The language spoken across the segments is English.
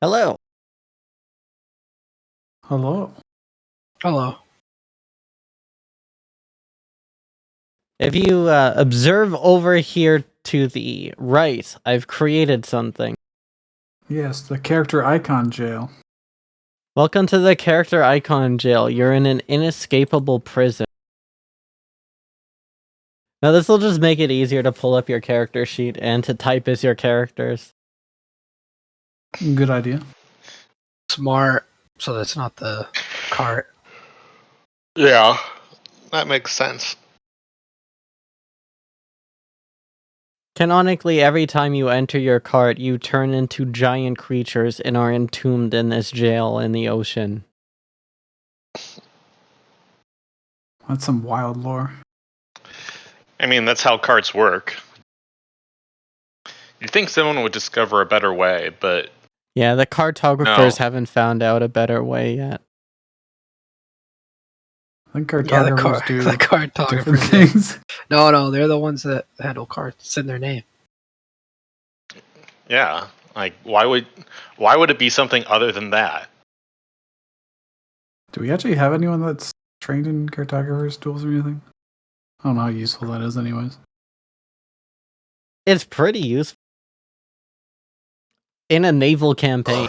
Hello. Hello. Hello. If you observe over here to the right, I've created something. Yes, the character icon jail. Welcome to the character icon jail. You're in an inescapable prison. Now this will just make it easier to pull up your character sheet and to type as your characters. Good idea. Smart. So that's not the cart. Yeah, that makes sense. Canonically, every time you enter your cart, you turn into giant creatures and are entombed in this jail in the ocean. That's some wild lore. I mean, that's how carts work. You'd think someone would discover a better way, but Yeah, the cartographers haven't found out a better way yet. I think cartographers do the cartographers. different things. No, they're the ones that handle carts. It's in their name. yeah, like why would it be something other than that? Do we actually have anyone that's trained in cartographers' tools or anything? I don't know how useful that is anyways. It's pretty useful. In a naval campaign.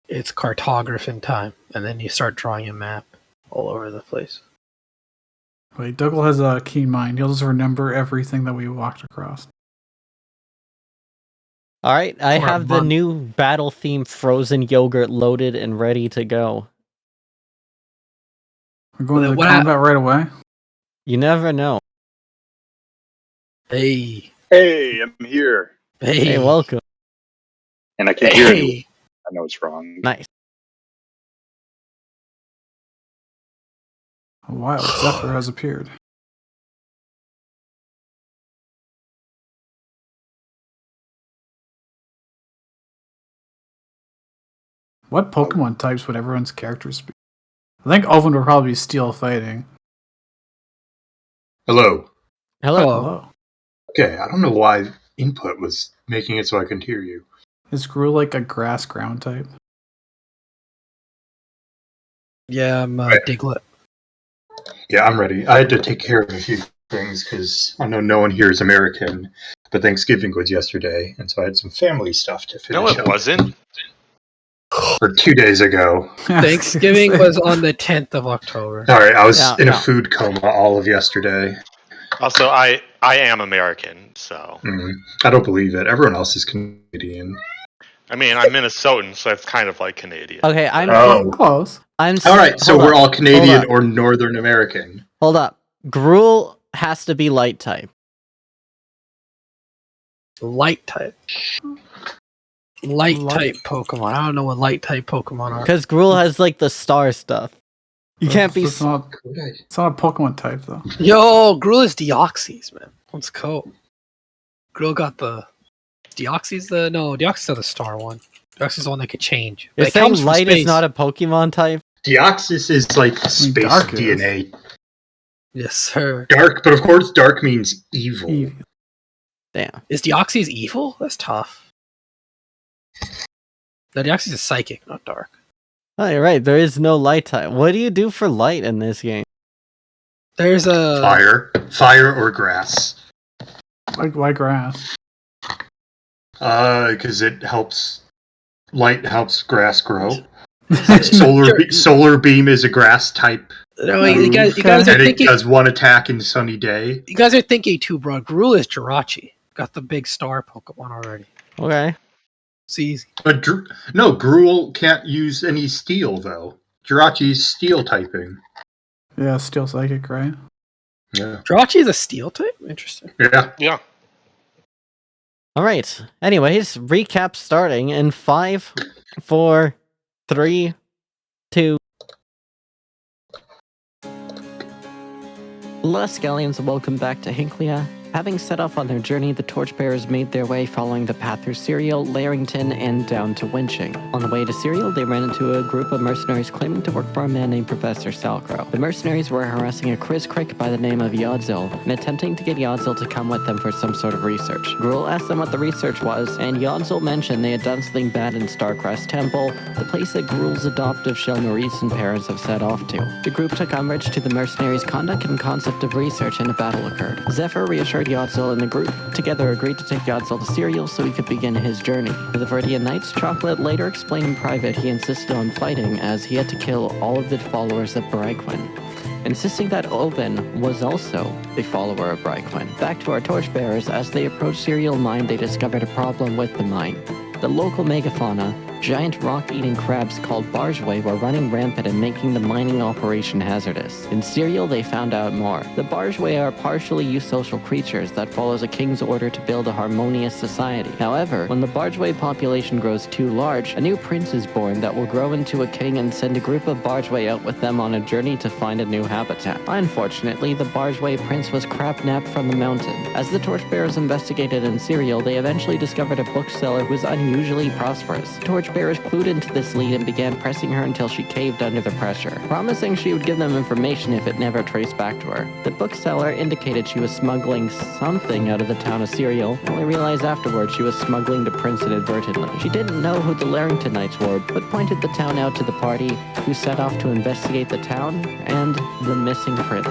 It's cartographing time, and then you start drawing a map all over the place. Wait, Dougal has a keen mind. He'll just remember everything that we walked across. Alright, I For a have the month. new battle theme frozen yogurt loaded and ready to go. We're going Well, to what combat right away. You never know. Hey. Hey, I'm here. Hey, welcome. And I can't hear you. Hey. I know it's wrong. Nice. A wild Zephyr has appeared. What Pokemon types would everyone's characters be? I think Oven would probably be Steel Fighting. Hello. Hello. Hello. Okay, I don't know why input was making it so I couldn't hear you. Is Gru like a grass ground type? Yeah, I'm Right. Diglett. Yeah, I'm ready. I had to take care of a few things because I know no one here is American, but Thanksgiving was yesterday, and so I had some family stuff to finish No, it up. wasn't. Or 2 days ago. Thanksgiving was on the 10th of October. Sorry, I was Yeah. in a food coma all of yesterday. Also, I am American, so I don't believe it. Everyone else is Canadian. I mean I'm Minnesotan, so that's kind of like Canadian. Okay, I'm Oh. Close. Alright, so hold we're up, all Canadian hold or Northern American. Hold up. Gruul has to be light type. Light type. Light type Pokemon. I don't know what light type Pokemon are. Because Gruul has like the star stuff. You can't be... It's not a Pokemon type, though. Yo, Gruul is Deoxys, man. Let's go. Gruul got the... Deoxys are the star one. Deoxys is the one that could change. You're It saying comes from light is space. not a Pokemon type? Deoxys is like space Dark is. DNA. Yes, sir. Dark, but of course dark means evil. Damn. Is Deoxys evil? That's tough. No, Deoxys is psychic, not dark. Oh, you're right. There is no light type. What do you do for light in this game? There's a... Fire or grass. Why grass? Because light helps grass grow. Sure. Solar beam is a grass type, No, you guys are and it thinking... does one attack in sunny day. You guys are thinking too broad. Gruul is Jirachi. Got the big star Pokemon already. Okay. It's easy. But no, Gruul can't use any steel though. Jirachi's steel typing. Yeah, Steel Psychic, right? Yeah. Jirachi is a steel type? Interesting. Yeah. Alright. Anyways, recap starting in 5, 4, 3, 2... Luskalians, welcome back to Hinklia. Having set off on their journey, the torchbearers made their way following the path through Serial, Larrington, and down to Winching. On the way to Serial, they ran into a group of mercenaries claiming to work for a man named Professor Salcrow. The mercenaries were harassing a Chris Crick by the name of Yodzil and attempting to get Yodzil to come with them for some sort of research. Gruul asked them what the research was, and Yodzil mentioned they had done something bad in Starcrest Temple, the place that Gruul's adoptive Shelnorisen parents have set off to. The group took umbrage to the mercenaries' conduct and concept of research, and a battle occurred. Zephyr reassured Yodzil, and the group together agreed to take Yodzil to Serial so he could begin his journey. To the Viridian Knights, Chocolate later explained in private he insisted on fighting as he had to kill all of the followers of Braiquin, insisting that Oven was also a follower of Braiquin. Back to our torchbearers, as they approached Serial Mine, they discovered a problem with the mine. The local megafauna, giant rock-eating crabs called bargeway, were running rampant and making the mining operation hazardous. In Serial, they found out more. The bargeway are partially eusocial creatures that follows a king's order to build a harmonious society. However, when the bargeway population grows too large, a new prince is born that will grow into a king and send a group of bargeway out with them on a journey to find a new habitat. Unfortunately, the bargeway prince was crap-napped from the mountain. As the torchbearers investigated in Serial, they eventually discovered a bookseller who was unusually prosperous. Torchbearers clued into this lead and began pressing her until she caved under the pressure, promising she would give them information if it never traced back to her. The bookseller indicated she was smuggling something out of the town of Serial, only realized afterwards she was smuggling the prince inadvertently. She didn't know who the Larrington Knights were, but pointed the town out to the party, who set off to investigate the town and the missing prince.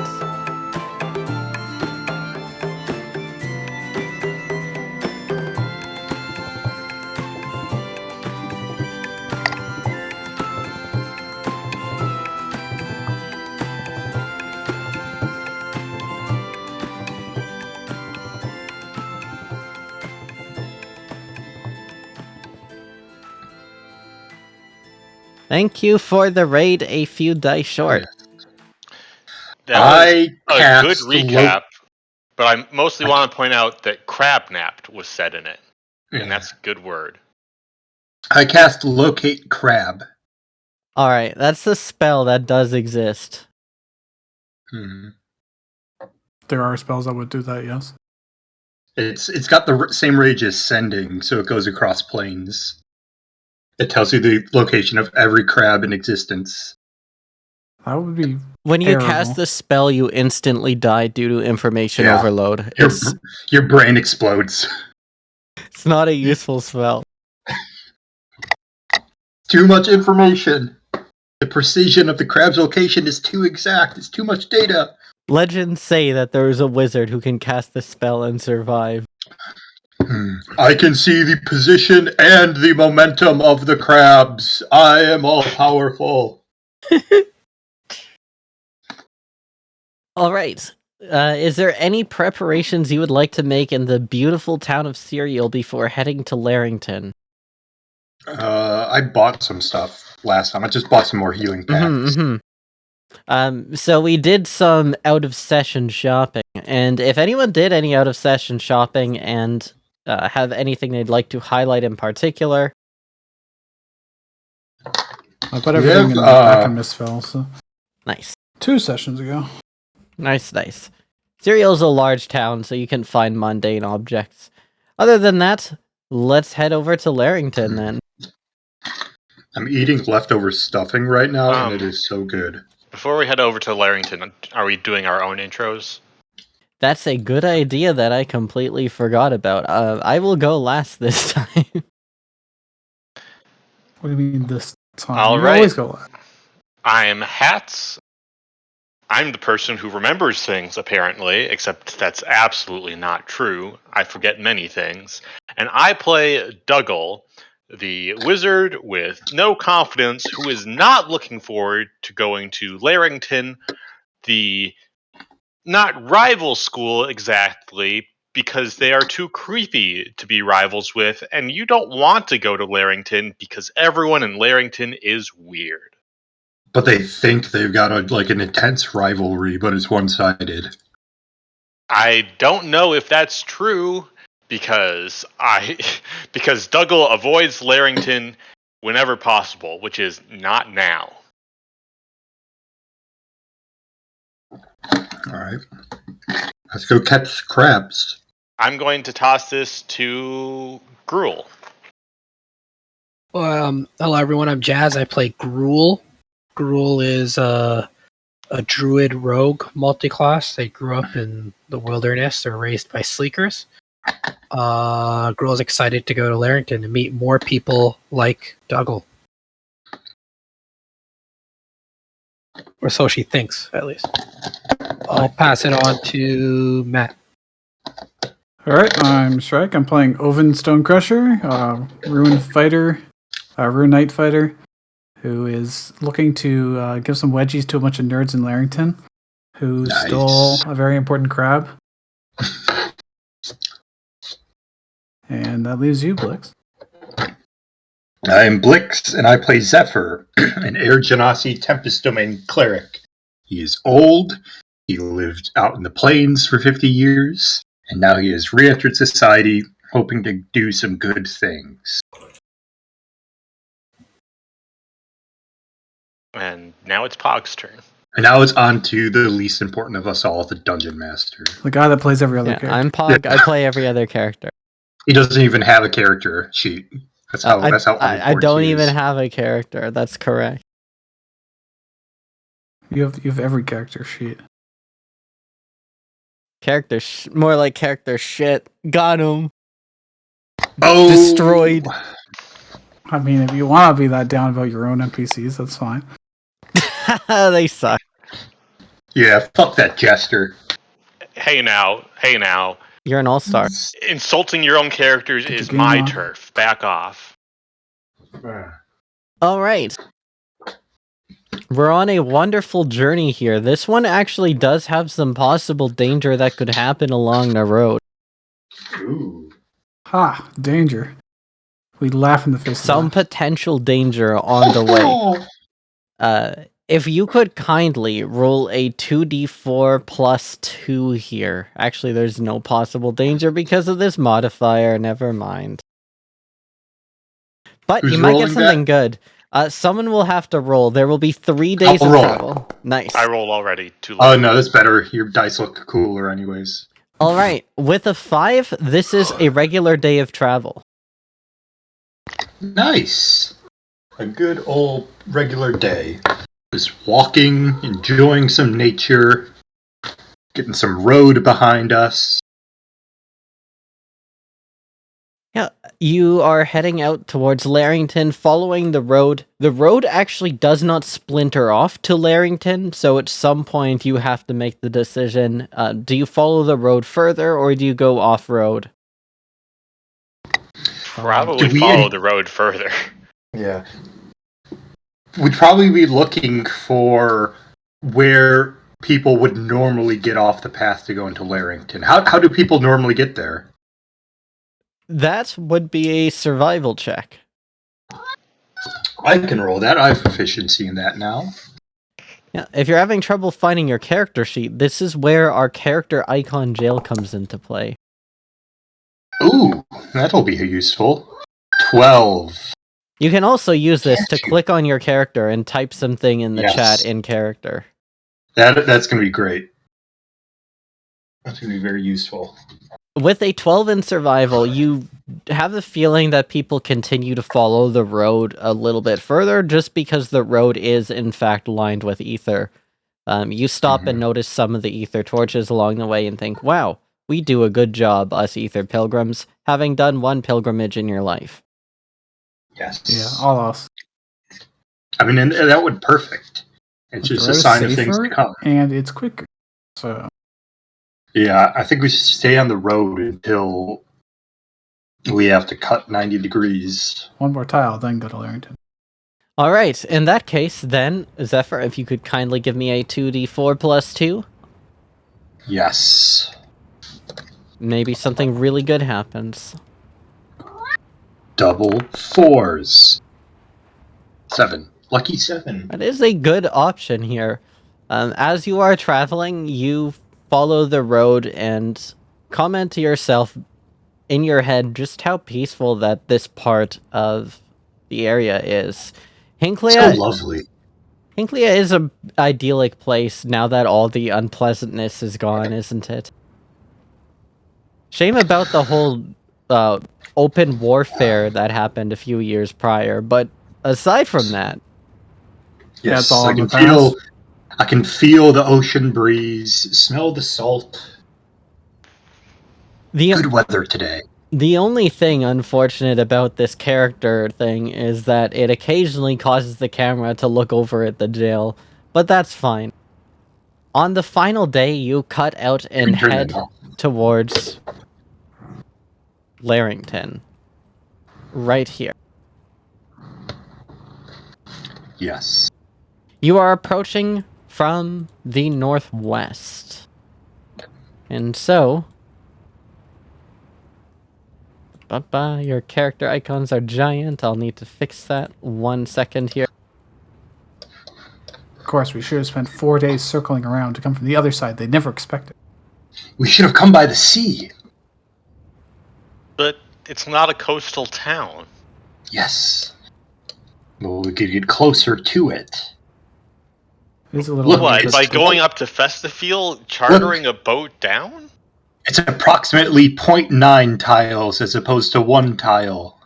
Thank you for the raid, a few dice short. That was I a good cast recap, but I mostly want to point out that crab-napped was said in it, and that's a good word. I cast Locate Crab. Alright, that's the spell that does exist. There are spells that would do that, yes. It's got the same rage as Sending, so it goes across planes. It tells you the location of every crab in existence. That would be When you terrible. cast the spell, you instantly die due to information Yeah. overload. Your brain explodes. It's not a useful spell. Too much information. The precision of the crab's location is too exact. It's too much data. Legends say that there is a wizard who can cast the spell and survive. I can see the position and the momentum of the crabs. I am all powerful. Alright. Is there any preparations you would like to make in the beautiful town of Serial before heading to Larrington? I bought some stuff last time. I just bought some more healing packs. So we did some out-of-session shopping, and if anyone did any out-of-session shopping and have anything they'd like to highlight in particular... I put everything in the back of Misfell, so... Nice. 2 sessions ago. Nice. Serial's a large town, so you can find mundane objects. Other than that, let's head over to Larrington, then. I'm eating leftover stuffing right now, and it is so good. Before we head over to Larrington, are we doing our own intros? That's a good idea that I completely forgot about. I will go last this time. What do you mean this time? All You right. always go last. I'm Hats. I'm the person who remembers things, apparently, except that's absolutely not true. I forget many things. And I play Dougal, the wizard with no confidence who is not looking forward to going to Larrington, the not rival school exactly, because they are too creepy to be rivals with, and you don't want to go to Larrington because everyone in Larrington is weird. But they think they've got an intense rivalry, but it's one-sided. I don't know if that's true because Dougal avoids Larrington whenever possible, which is not now. All right. Let's go catch crabs. I'm going to toss this to Gruel. Hello everyone, I'm Jazz. I play Gruel. Gruel is a druid rogue multi-class. They grew up in the wilderness. They're raised by sleekers. Gruel is excited to go to Larrington and meet more people like Dougal. Or so she thinks, at least. I'll pass it on to Matt. Alright, I'm Shrek. I'm playing Oven Stonecrusher, Rune Fighter, Rune Knight Fighter, who is looking to give some wedgies to a bunch of nerds in Larrington, who stole a very important crab. And that leaves you, Blix. I'm Blix, and I play Zephyr, an Air Genasi Tempest Domain cleric. He is old, he lived out in the plains for 50 years, and now he has re-entered society, hoping to do some good things. And now it's Pog's turn. And now it's on to the least important of us all, the Dungeon Master. The guy that plays every other Yeah, character. I'm Pog. I play every other character. He doesn't even have a character sheet. That's how I unimportant don't he even is. have a character. That's correct. You have every character sheet. More like character shit. Got him. Oh! Destroyed. I mean, if you want to be that down about your own NPCs, that's fine. They suck. Yeah, fuck that jester. Hey now. You're an all-star. Insulting your own characters Get the is game my on. turf. Back off. All right. We're on a wonderful journey here. This one actually does have some possible danger that could happen along the road. Ooh. Ha! Danger. We laugh in the face Some of that. potential danger on the way. If you could kindly roll a 2d4 plus 2 here. Actually, there's no possible danger because of this modifier. Never mind. But Who's you might get rolling something good. Someone will have to roll. There will be 3 days I'll of roll. travel. Nice. I rolled already. Too late. Oh no, that's better. Your dice look cooler anyways. All right. With a 5, this is a regular day of travel. Nice. A good old regular day. Just walking, enjoying some nature, getting some road behind us. Yeah, you are heading out towards Larrington, following the road. The road actually does not splinter off to Larrington, so at some point you have to make the decision. Do you follow the road further, or do you go off-road? Probably Do we- follow the road further. Yeah. We'd probably be looking for where people would normally get off the path to go into Larrington. How do people normally get there? That would be a survival check. I can roll that. I have proficiency in that now. Yeah, if you're having trouble finding your character sheet, this is where our character icon jail comes into play. Ooh, that'll be useful. 12. You can also use this to click on your character and type something in the Yes. chat in character. That's going to be great. That's going to be very useful. With a 12 in survival, you have the feeling that people continue to follow the road a little bit further just because the road is, in fact, lined with ether. You stop and notice some of the ether torches along the way and think, wow, we do a good job, us Aether Pilgrims, having done one pilgrimage in your life. Yes. Yeah, all us. I mean, and that would perfect. It's The just a road's sign of things to safer, come. and it's quicker. So Yeah, I think we should stay on the road until we have to cut 90 degrees. one more tile, then go to Larrington. All right, in that case, then, Zephyr, if you could kindly give me a 2d4 plus 2, Yes. maybe something really good happens. Double 4s. 7. Lucky 7. That is a good option here. As you are traveling, you follow the road and comment to yourself in your head just how peaceful that this part of the area is. So Hincklea lovely. is an idyllic place now that all the unpleasantness is gone, isn't it? Shame about the whole open warfare that happened a few years prior, but aside from that, Yeah, it's Yes, all I in can the past. feel the ocean breeze, smell the salt. the Good weather today. the only thing unfortunate about this character thing is that it occasionally causes the camera to look over at the jail, but that's fine. On the final day, you cut out and Turn head that off. towards Larrington. Right here. Yes. You are approaching from the northwest. And so... your character icons are giant. I'll need to fix that 1 second here. Of course, we should have spent 4 days circling around to come from the other side. They never expected. We should have come by the sea. But it's not a coastal town. Yes. Well, we could get closer to it. It is a little Look, What, it's- by going up to Festifield, chartering a boat down? It's approximately 0.9 tiles as opposed to 1 tile.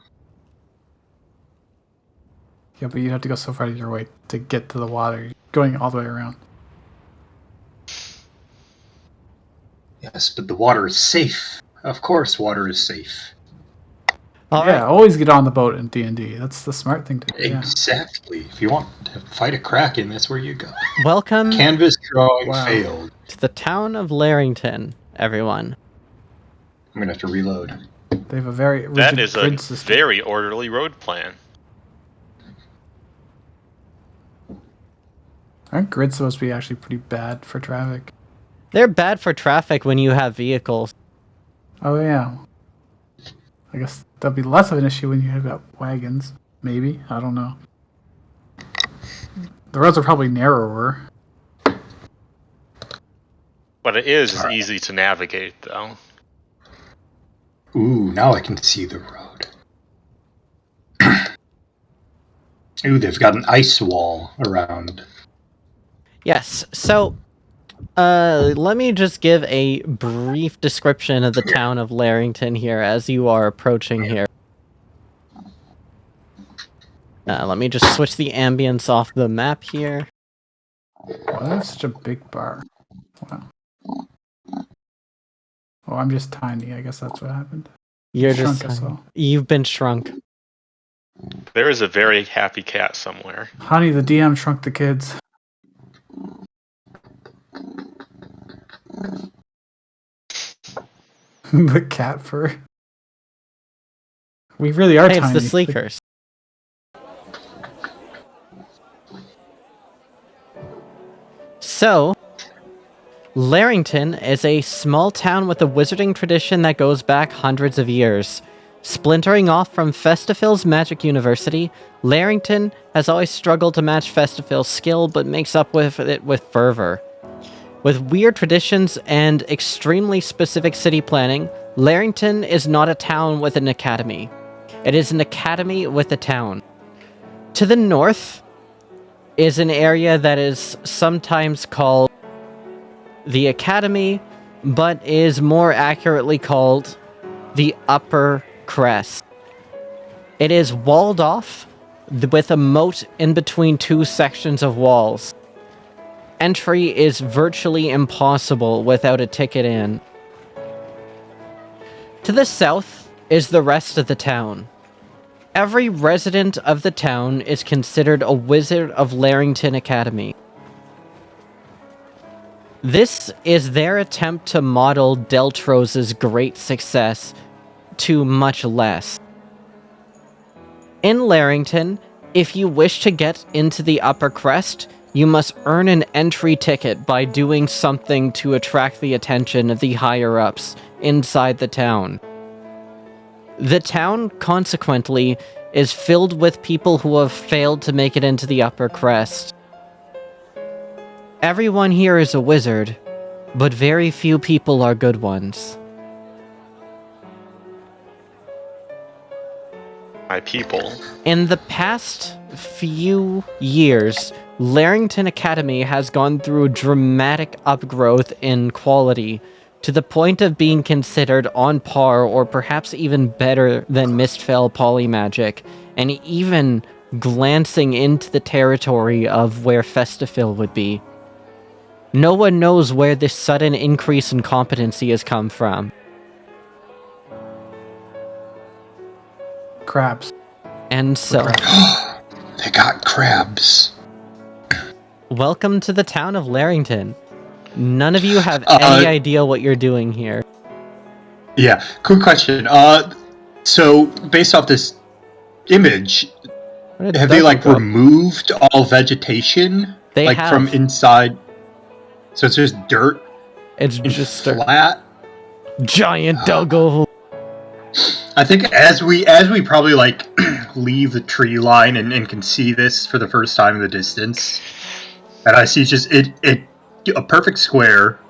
Yeah, but you'd have to go so far out of your way to get to the water, going all the way around. Yes, but the water is safe. Of course, water is safe. All Yeah, right. always get on the boat in D&D. That's the smart thing to do. Yeah. Exactly. If you want to fight a kraken, that's where you go. Welcome Canvas drawing Wow. failed. to the town of Larrington, everyone. I'm gonna have to reload. They have a very rigid That is a grid system. very orderly road plan. Aren't grids supposed to be actually pretty bad for traffic? They're bad for traffic when you have vehicles. Oh, yeah. I guess that'll be less of an issue when you have got wagons. Maybe. I don't know. The roads are probably narrower. But it is Alright. easy to navigate, though. Ooh, now I can see the road. Ooh, they've got an ice wall around. Yes, so let me just give a brief description of the town of Larrington here as you are approaching here. Let me just switch the ambience off the map here. Wow, that's such a big bar. Wow. Oh, I'm just tiny. I guess that's what happened. You're Shrunk just us all. you've been shrunk. There is a very happy cat somewhere. Honey, the DM shrunk the kids. The cat fur. We really are Hey, it's tiny. the Sleekers. So, Larrington is a small town with a wizarding tradition that goes back hundreds of years. Splintering off from Festifil's Magic University, Larrington has always struggled to match Festifil's skill, but makes up with it with fervor. With weird traditions and extremely specific city planning, Larrington is not a town with an academy. It is an academy with a town. To the north is an area that is sometimes called the Academy, but is more accurately called the Upper Crest. It is walled off with a moat in between two sections of walls. Entry is virtually impossible without a ticket in. To the south is the rest of the town. Every resident of the town is considered a wizard of Larrington Academy. This is their attempt to model Deltrose's great success to much less. In Larrington, if you wish to get into the Upper Crest, you must earn an entry ticket by doing something to attract the attention of the higher-ups inside the town. The town, consequently, is filled with people who have failed to make it into the Upper Crest. Everyone here is a wizard, but very few people are good ones. My people. In the past few years, Larrington Academy has gone through a dramatic upgrowth in quality, to the point of being considered on par or perhaps even better than Mistfell Polymagic, and even glancing into the territory of where Festifil would be. No one knows where this sudden increase in competency has come from. Crabs. And so, They got crabs. welcome to the town of Larrington. None of you have any idea what you're doing here. Yeah, quick question. So based off this image, have they like removed all vegetation? They like have. From inside? So it's just dirt It's and just a flat. giant duggle. I think as we probably like leave the tree line and can see this for the first time in the distance, and I see just it a perfect square,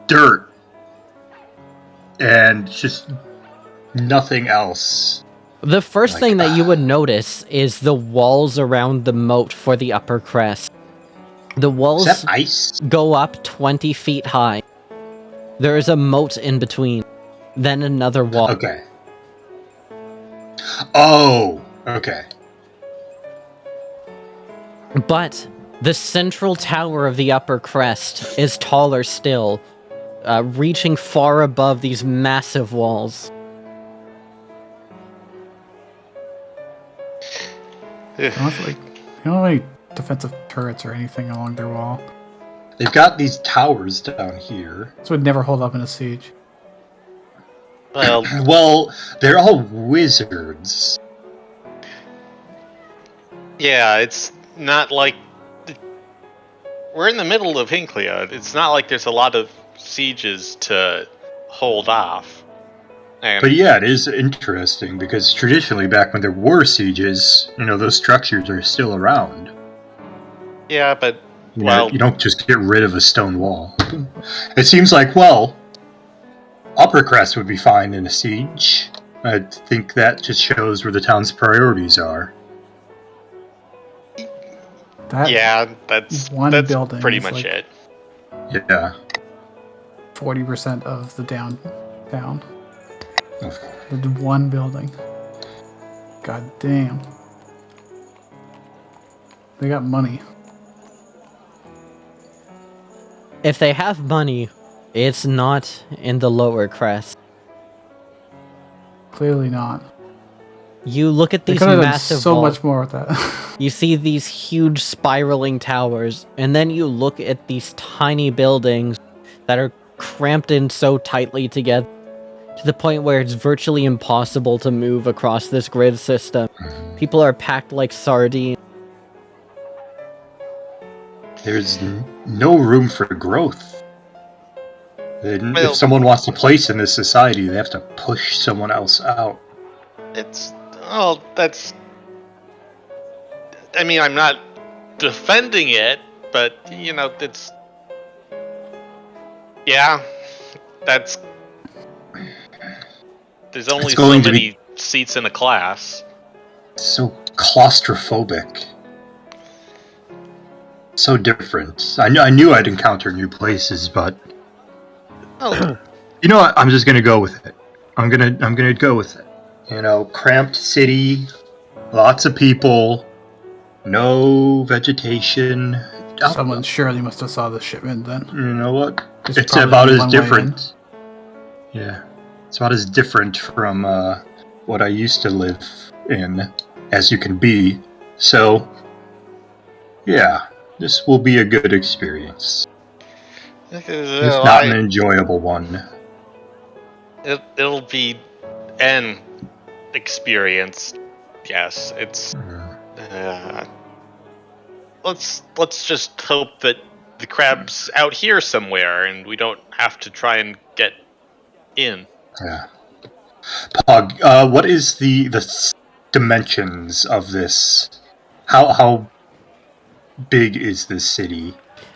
dirt, and just nothing else. The first thing that you would notice is the walls around the moat for the upper crest. The walls Is that ice? go up 20 feet high. There is a moat in between, then another wall. Okay. Oh, okay. But the central tower of the upper crest is taller still, reaching far above these massive walls. They don't have any defensive turrets or anything along their wall. They've got these towers down here. This would never hold up in a siege. Well, They're all wizards. yeah, it's not like we're in the middle of Hincklea. It's not like there's a lot of sieges to hold off. And But yeah, it is interesting because traditionally, back when there were sieges, those structures are still around. yeah, but You don't just get rid of a stone wall. It seems like, Upper Crest would be fine in a siege. I think that just shows where the town's priorities are. that's one building pretty is much like- it. Yeah. 40% of the town. The one building. God damn. They got money. If they have money, it's not in the lower crest. Clearly not. You look at They these could have done massive so walls. much more with that. You see these huge spiraling towers, and then you look at these tiny buildings that are cramped in so tightly together to the point where it's virtually impossible to move across this grid system. People are packed like sardines. There's no room for growth. Well- If someone wants to place in this society, they have to push someone else out. That's. I mean, I'm not defending it, but it's. Yeah, that's. There's only It's so going to many seats in a class. So claustrophobic. So different. I knew I'd encounter new places, but Oh, you know what? I'm just gonna go with it. I'm gonna go with it. Cramped city, lots of people, no vegetation. Someone surely must have saw the shipment then. You know what? There's It's probably about only as one way different. Yeah, it's about as different from what I used to live in as you can be. So, yeah, this will be a good experience. If not an enjoyable one. It'll be an experience. Yes, it's. Let's just hope that the crab's out here somewhere, and we don't have to try and get in. Yeah. Pug, what is the dimensions of this? How big is this city?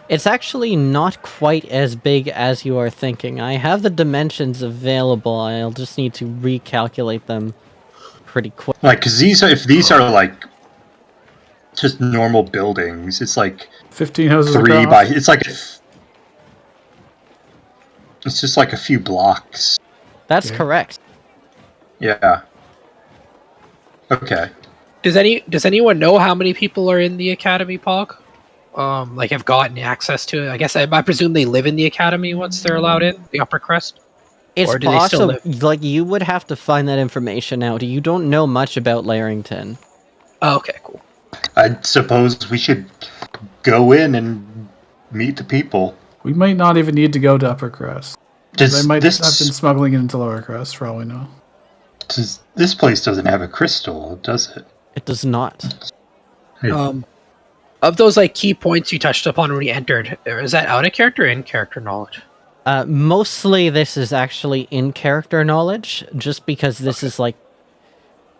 It's actually not quite as big as you are thinking. I have the dimensions available. I'll just need to recalculate them pretty quick. Like, because if these are like just normal buildings, it's like 15 houses 3 across. by. It's like It's just like a few blocks. That's Yeah. correct. Yeah. Okay. Does anyone know how many people are in the academy, Pog? Like have gotten access to it? I guess I presume they live in the academy once they're allowed in the upper crest. It's Or do they still possible, like, you would have to find that information out. You don't know much about Larrington. Oh, okay, cool. I suppose we should go in and meet the people. We might not even need to go to Upper Crest. They Does might this have been smuggling it into Lower Crest, for all we know. this place doesn't have a crystal, does it? It does not. Of those like key points you touched upon when we entered, is that out of character or in character knowledge? Mostly this is actually in character knowledge, just because this is like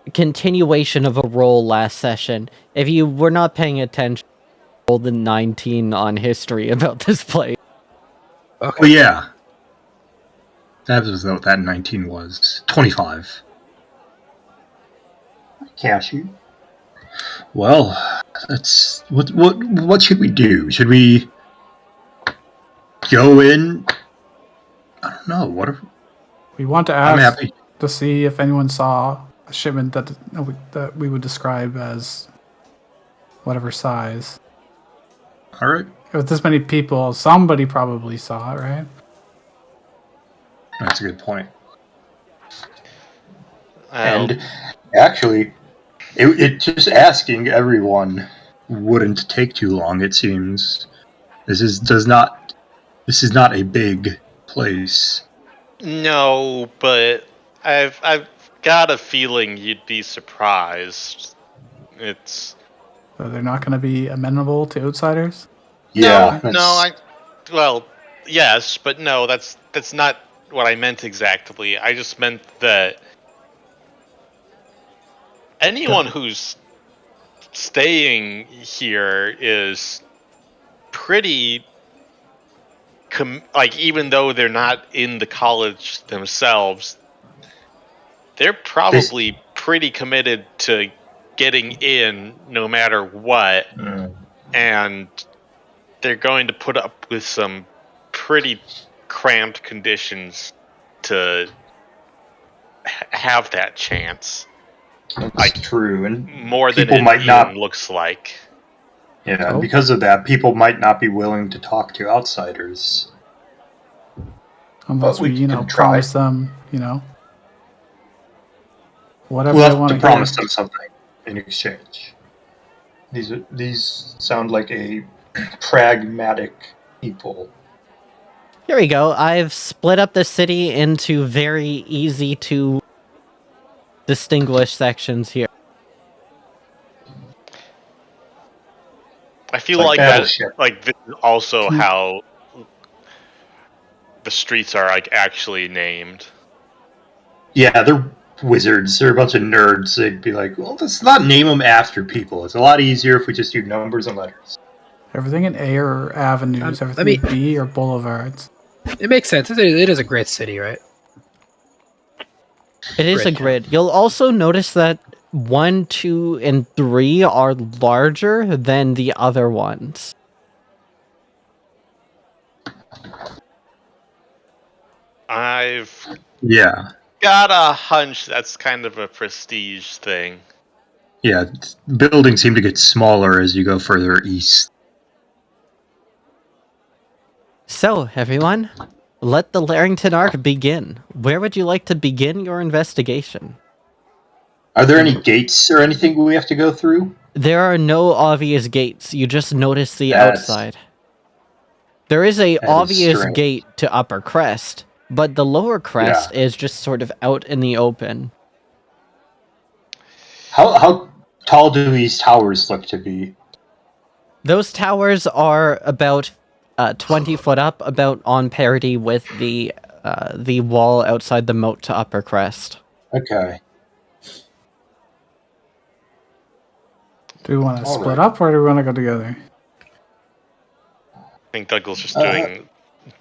a continuation of a roll last session. If you were not paying attention, I rolled a 19 on history about this place. Okay. Oh yeah. That was what that 19 was. 25. Cashew. Well, that's what should we do? Should we go in? I don't know. What if We want to I'm ask happy. to see if anyone saw a shipment that we would describe as whatever size. All right. With this many people, somebody probably saw it, right? That's a good point. Well, And actually, it just asking everyone wouldn't take too long. It seems this is not a big place. no, but I've got a feeling you'd be surprised. It's So they're not going to be amenable to outsiders. Yeah. well, yes, but no, that's not what I meant exactly. I just meant that anyone who's staying here is pretty like, even though they're not in the college themselves, they're probably pretty committed to getting in no matter what, and they're going to put up with some pretty cramped conditions to have that chance. That's true, and More than people it might even not. looks like. Yeah, Oh. because of that, people might not be willing to talk to outsiders. Unless But we we, can try. promise them, whatever We'll they have want to to promise hear. them something in exchange. These sound like a pragmatic people. Here we go. I've split up the city into very easy to distinguish sections here. I feel Like like that, Battleship. like, this is also how the streets are, like, actually named. Yeah, they're wizards. They're a bunch of nerds. They'd be like, well, let's not name them after people. It's a lot easier if we just do numbers and letters. Everything in A are avenues. I Everything mean- in B are boulevards. It makes sense. It is a great city, right? It is a Grid, yeah. grid. You'll also notice that 1, 2, and 3 are larger than the other ones. I've Yeah. got a hunch that's kind of a prestige thing. Yeah, buildings seem to get smaller as you go further east. So, everyone, let the Larrington arc begin. Where would you like to begin your investigation? Are there any gates or anything we have to go through? There are no obvious gates. You just notice the That's- outside. There is a That is obvious strange. gate to Upper Crest, but the Lower Crest is just sort of out in the open. How tall do these towers look to be? Those towers are about 20 foot up, about on parity with the wall outside the moat to Upper Crest. Okay. Do we want to All split right. up or do we want to go together? I think Douglas just doing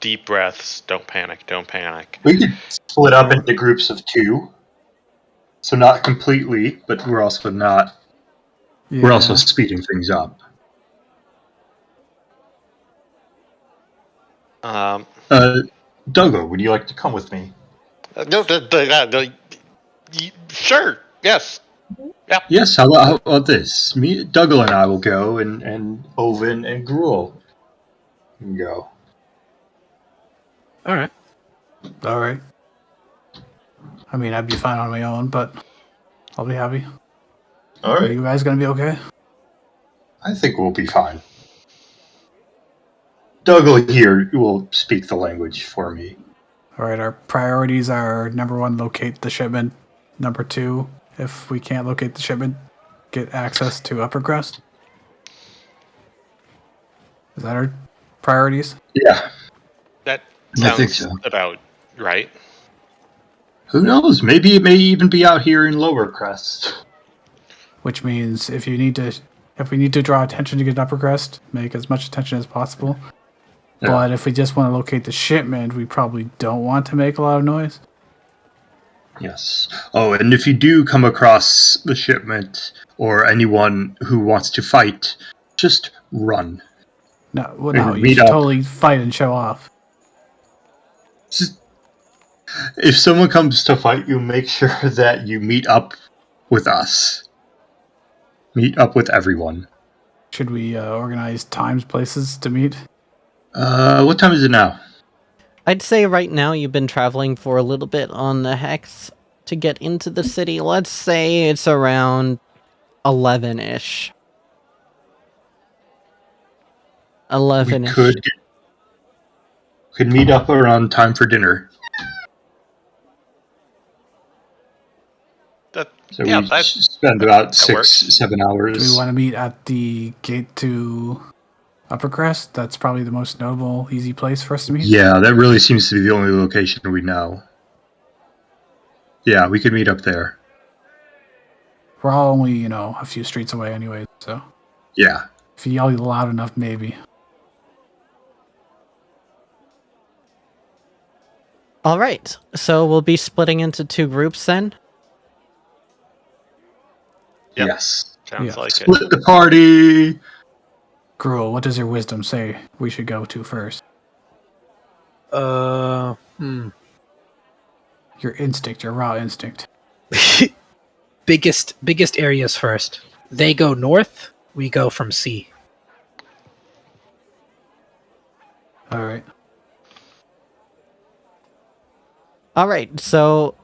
deep breaths. Don't panic. Don't panic. We could split up into groups of 2. So not completely, but we're also not. Yeah. We're also speeding things up. Um, Dougal, would you like to come with me? Sure. Yes. Yeah. Yes, how about this? Me, Dougal and I will go, and Oven and Gruel can go. All right. All right. I mean, I'd be fine on my own, but I'll be happy. All Are right. you guys gonna be okay? I think we'll be fine. Dougal here will speak the language for me. All right. Our priorities are: number 1, locate the shipment. Number 2, if we can't locate the shipment, get access to Upper Crust. Is that our priorities? Yeah, That I think sounds so. about right. Who knows? Maybe it may even be out here in Lower Crest. Which means if we need to draw attention to get Upper Crest, make as much attention as possible. Yeah. But if we just want to locate the shipment, we probably don't want to make a lot of noise. Yes. Oh, and if you do come across the shipment or anyone who wants to fight, just run. No, And you meet should up. totally fight and show off. Just, if someone comes to fight you, make sure that you meet up with us. Meet up with everyone. Should we organize times, places to meet? What time is it now? I'd say right now you've been traveling for a little bit on the Hex to get into the city. Let's say it's around 11-ish. 11-ish. We could meet up around time for dinner. So Yeah, we that spend about works. 6-7 Do hours. we want to meet at the gate to Upper Crest? That's probably the most notable, easy place for us to meet. Yeah, that really seems to be the only location we know. Yeah, we could meet up there. We're all only, a few streets away anyway, so Yeah. if you yell loud enough, maybe. All right, so we'll be splitting into 2 groups then. Yep. Yes. Sounds like it. Split the party. Gruel, what does your wisdom say we should go to first? Hmm. Your instinct, your raw instinct. biggest areas first. They go north. We go from sea. All right. All right, so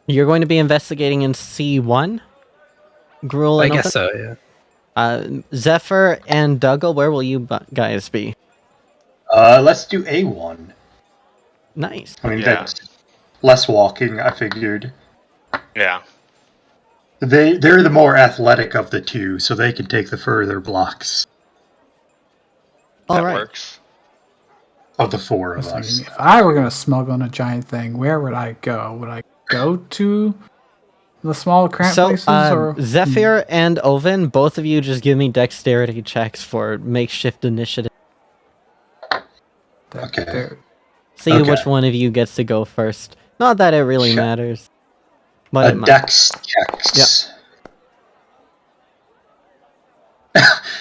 you're going to be investigating in C1? Gruel I and guess Open? so. Yeah. Zephyr and Dougal, where will you guys be? Let's do A1. Nice. I mean, Yeah. that's less walking, I figured. Yeah. They're the more athletic of the two, so they can take the further blocks All That right. works. of the 4 of Listen, us. if I were going to smuggle in a giant thing, where would I go? Would I go to the small cramped So, places? Or Zephyr and Oven, both of you just give me dexterity checks for makeshift initiative. Okay. There- See Okay. which one of you gets to go first. Not that it really Sure. matters. But it might. Dex checks.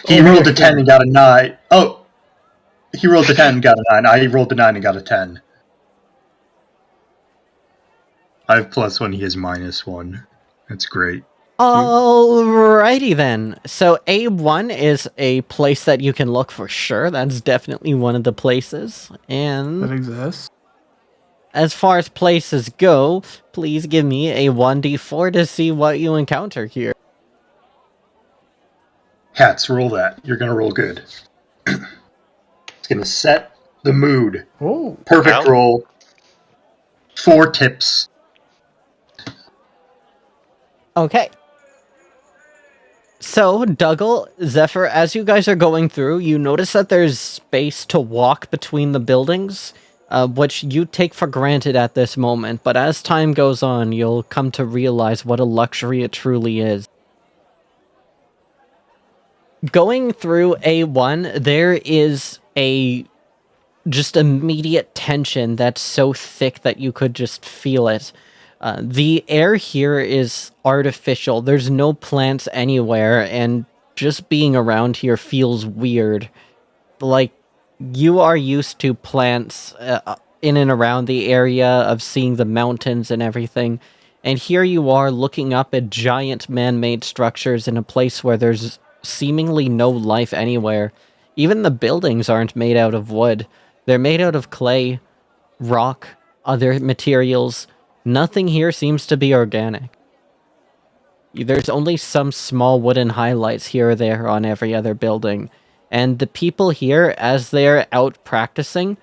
He Oh, rolled yeah, a 10 yeah. and got a 9. Oh! He rolled a 10 and got a 9. I rolled a 9 and got a 10. I have +1, he has -1. That's great. Alrighty then. So A1 is a place that you can look for sure. That's definitely one of the places. that And exists. as far as places go, please give me a 1d4 to see what you encounter here. Hats, roll that. You're gonna roll good. It's gonna set the mood. Oh, Perfect Well. roll. 4 tips. Okay. So, Dougal, Zephyr, as you guys are going through, you notice that there's space to walk between the buildings, which you take for granted at this moment, but as time goes on, you'll come to realize what a luxury it truly is. Going through A1, there is a just immediate tension that's so thick that you could just feel it. The air here is artificial. There's no plants anywhere, and just being around here feels weird. Like, you are used to plants in and around the area of seeing the mountains and everything. And here you are looking up at giant man-made structures in a place where there's seemingly no life anywhere. Even the buildings aren't made out of wood. They're made out of clay, rock, other materials. Nothing here seems to be organic. There's only some small wooden highlights here or there on every other building. And the people here, as they're out practicing,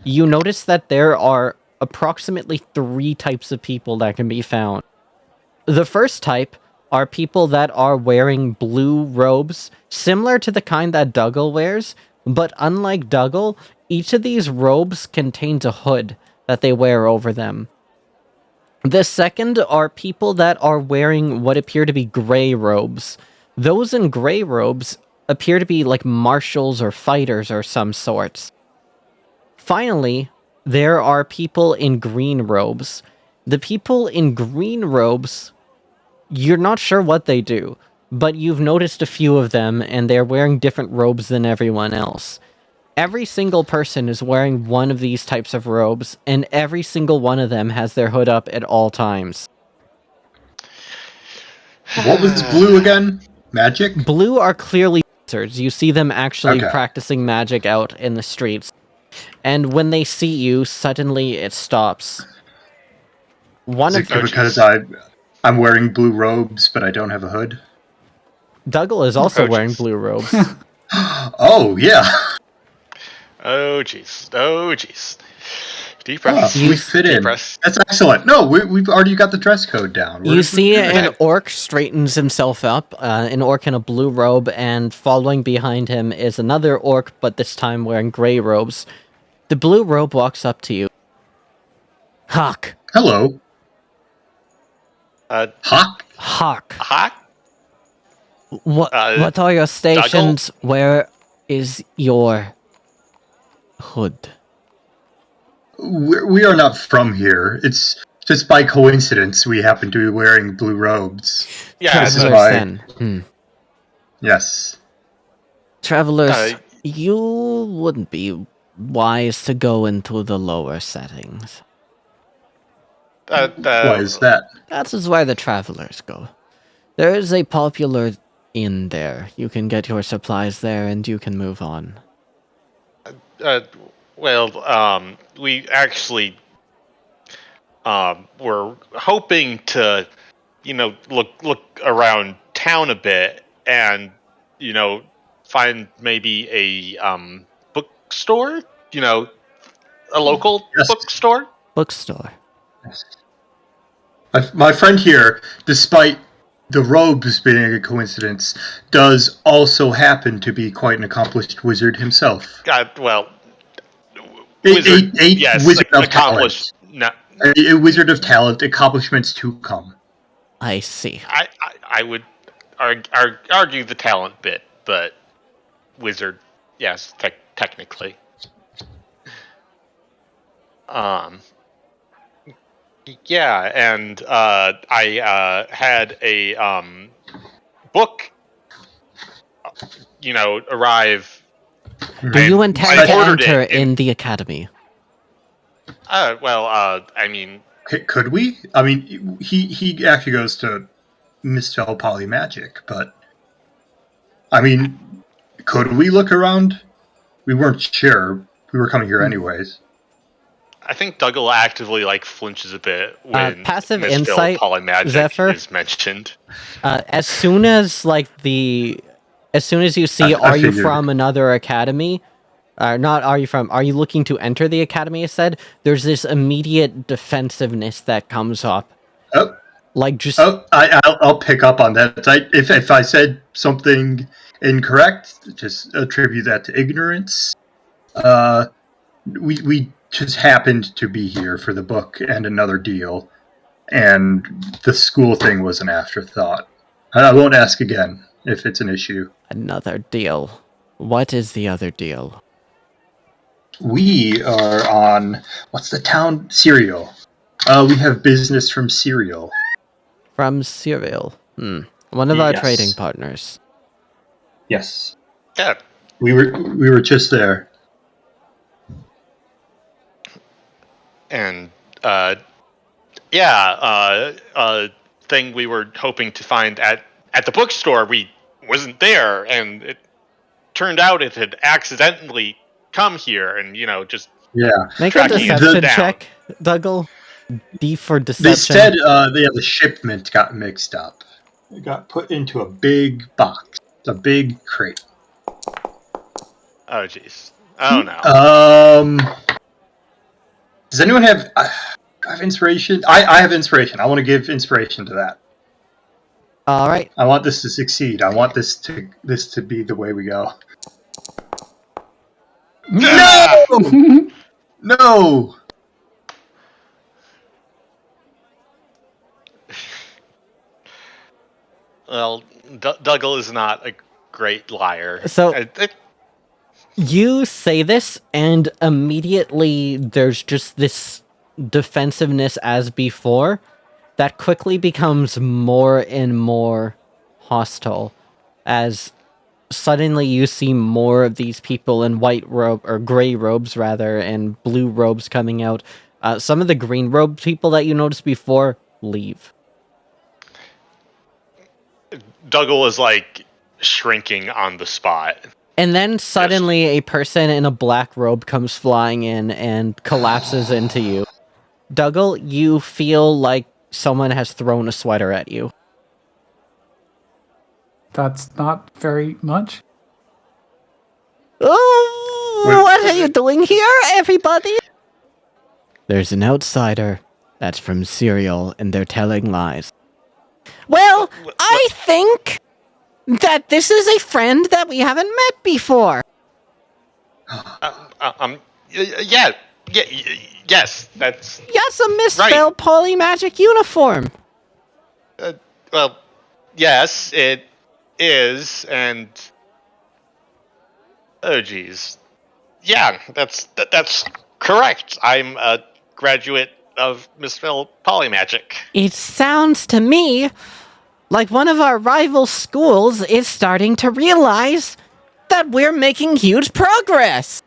you notice that there are approximately 3 types of people that can be found. The first type are people that are wearing blue robes, similar to the kind that Dougal wears, but unlike Dougal, each of these robes contains a hood that they wear over them. The second are people that are wearing what appear to be gray robes. Those in gray robes appear to be like marshals or fighters or some sorts. Finally, there are people in green robes. The people in green robes, you're not sure what they do, but you've noticed a few of them, and they're wearing different robes than everyone else. Every single person is wearing one of these types of robes, and every single one of them has their hood up at all times. What was blue again? Magic? Blue are clearly wizards. You see them actually Okay. practicing magic out in the streets. And when they see you, suddenly it stops. One Is of it because I'm wearing blue robes, but I don't have a hood? Dougal is also Oh, wearing jeez. blue robes. Oh, yeah. Oh jeez. Oh jeez. Deep breaths. You We fit Deep in. breaths. That's excellent. No, we've already got the dress code down. You see good. an orc straightens himself up, an orc in a blue robe, and following behind him is another orc, but this time wearing gray robes. The blue robe walks up to you. Hawk. Hello. Hawk? Hawk. Hawk? What are your stations? Where is your hood? We are not from here. It's just by coincidence we happen to be wearing blue robes. Yeah. This is Travelers, why- then. Yes. Travelers, you wouldn't be wise to go into the lower settings. Why is that? That is where the travelers go. There is a popular inn there. You can get your supplies there and you can move on. We actually were hoping to, look around town a bit and, find maybe a bookstore. A local Yes. bookstore. Bookstore. My friend here, despite the robes being a coincidence, does also happen to be quite an accomplished wizard himself. Wizard. A Yes, wizard of accomplished. No, A wizard of talent, accomplishments to come. I see. I would argue the talent bit, but wizard, yes, technically. Yeah, and I had a book, arrive. Do you intend to ordered enter it in the academy? I mean, Could we? I mean, he actually goes to Misspell Polymagic, but I mean, could we look around? We weren't sure. We were coming here anyways. I think Dougal actively flinches a bit when Passive Misspell insight, Polymagic Zephyr? is mentioned. As soon as you see, I are you figured. from another academy? Not are you looking to enter the academy, I said? There's this immediate defensive-ness that comes up. I'll pick up on that. If I said something incorrect, just attribute that to ignorance. We just happened to be here for the book and another deal, and the school thing was an afterthought. I won't ask again if it's an issue. Another deal. What is the other deal? We are on, what's the town? Serial. We have business from Serial. From Serial. One of our Yes. trading partners. Yes. Yeah. We were just there. And yeah, thing we were hoping to find at the bookstore, we wasn't there, and it turned out it had accidentally come here, and just Yeah. Make a tracking it deception down. check, Dougal. D for They deception. said the shipment got mixed up. It got put into a big box, a big crate. Oh jeez. Oh no. Does anyone have? Do I have inspiration? I have inspiration. I want to give inspiration to that. All right. I want this to succeed. I want this to be the way we go. Ah! No! No! Well, Dougal is not a great liar. So- You say this, and immediately there's just this defensiveness as before that quickly becomes more and more hostile as suddenly you see more of these people in white robe or gray robes rather and blue robes coming out. Some of the green robed people that you noticed before leave. Dougal is like shrinking on the spot. And then suddenly a person in a black robe comes flying in and collapses into you. Dougal, you feel like someone has thrown a sweater at you. That's not very much. Oh, Wait. what are you doing here, everybody? There's an outsider that's from Serial, and they're telling lies. Well, I think that this is a friend that we haven't met before. Yeah, yes, that's Yes, a misspelled polymagic uniform. well, yes, it is, and oh geez, yeah, that's correct. I'm a graduate of misspelled polymagic. It sounds to me like one of our rival schools is starting to realize that we're making huge progress.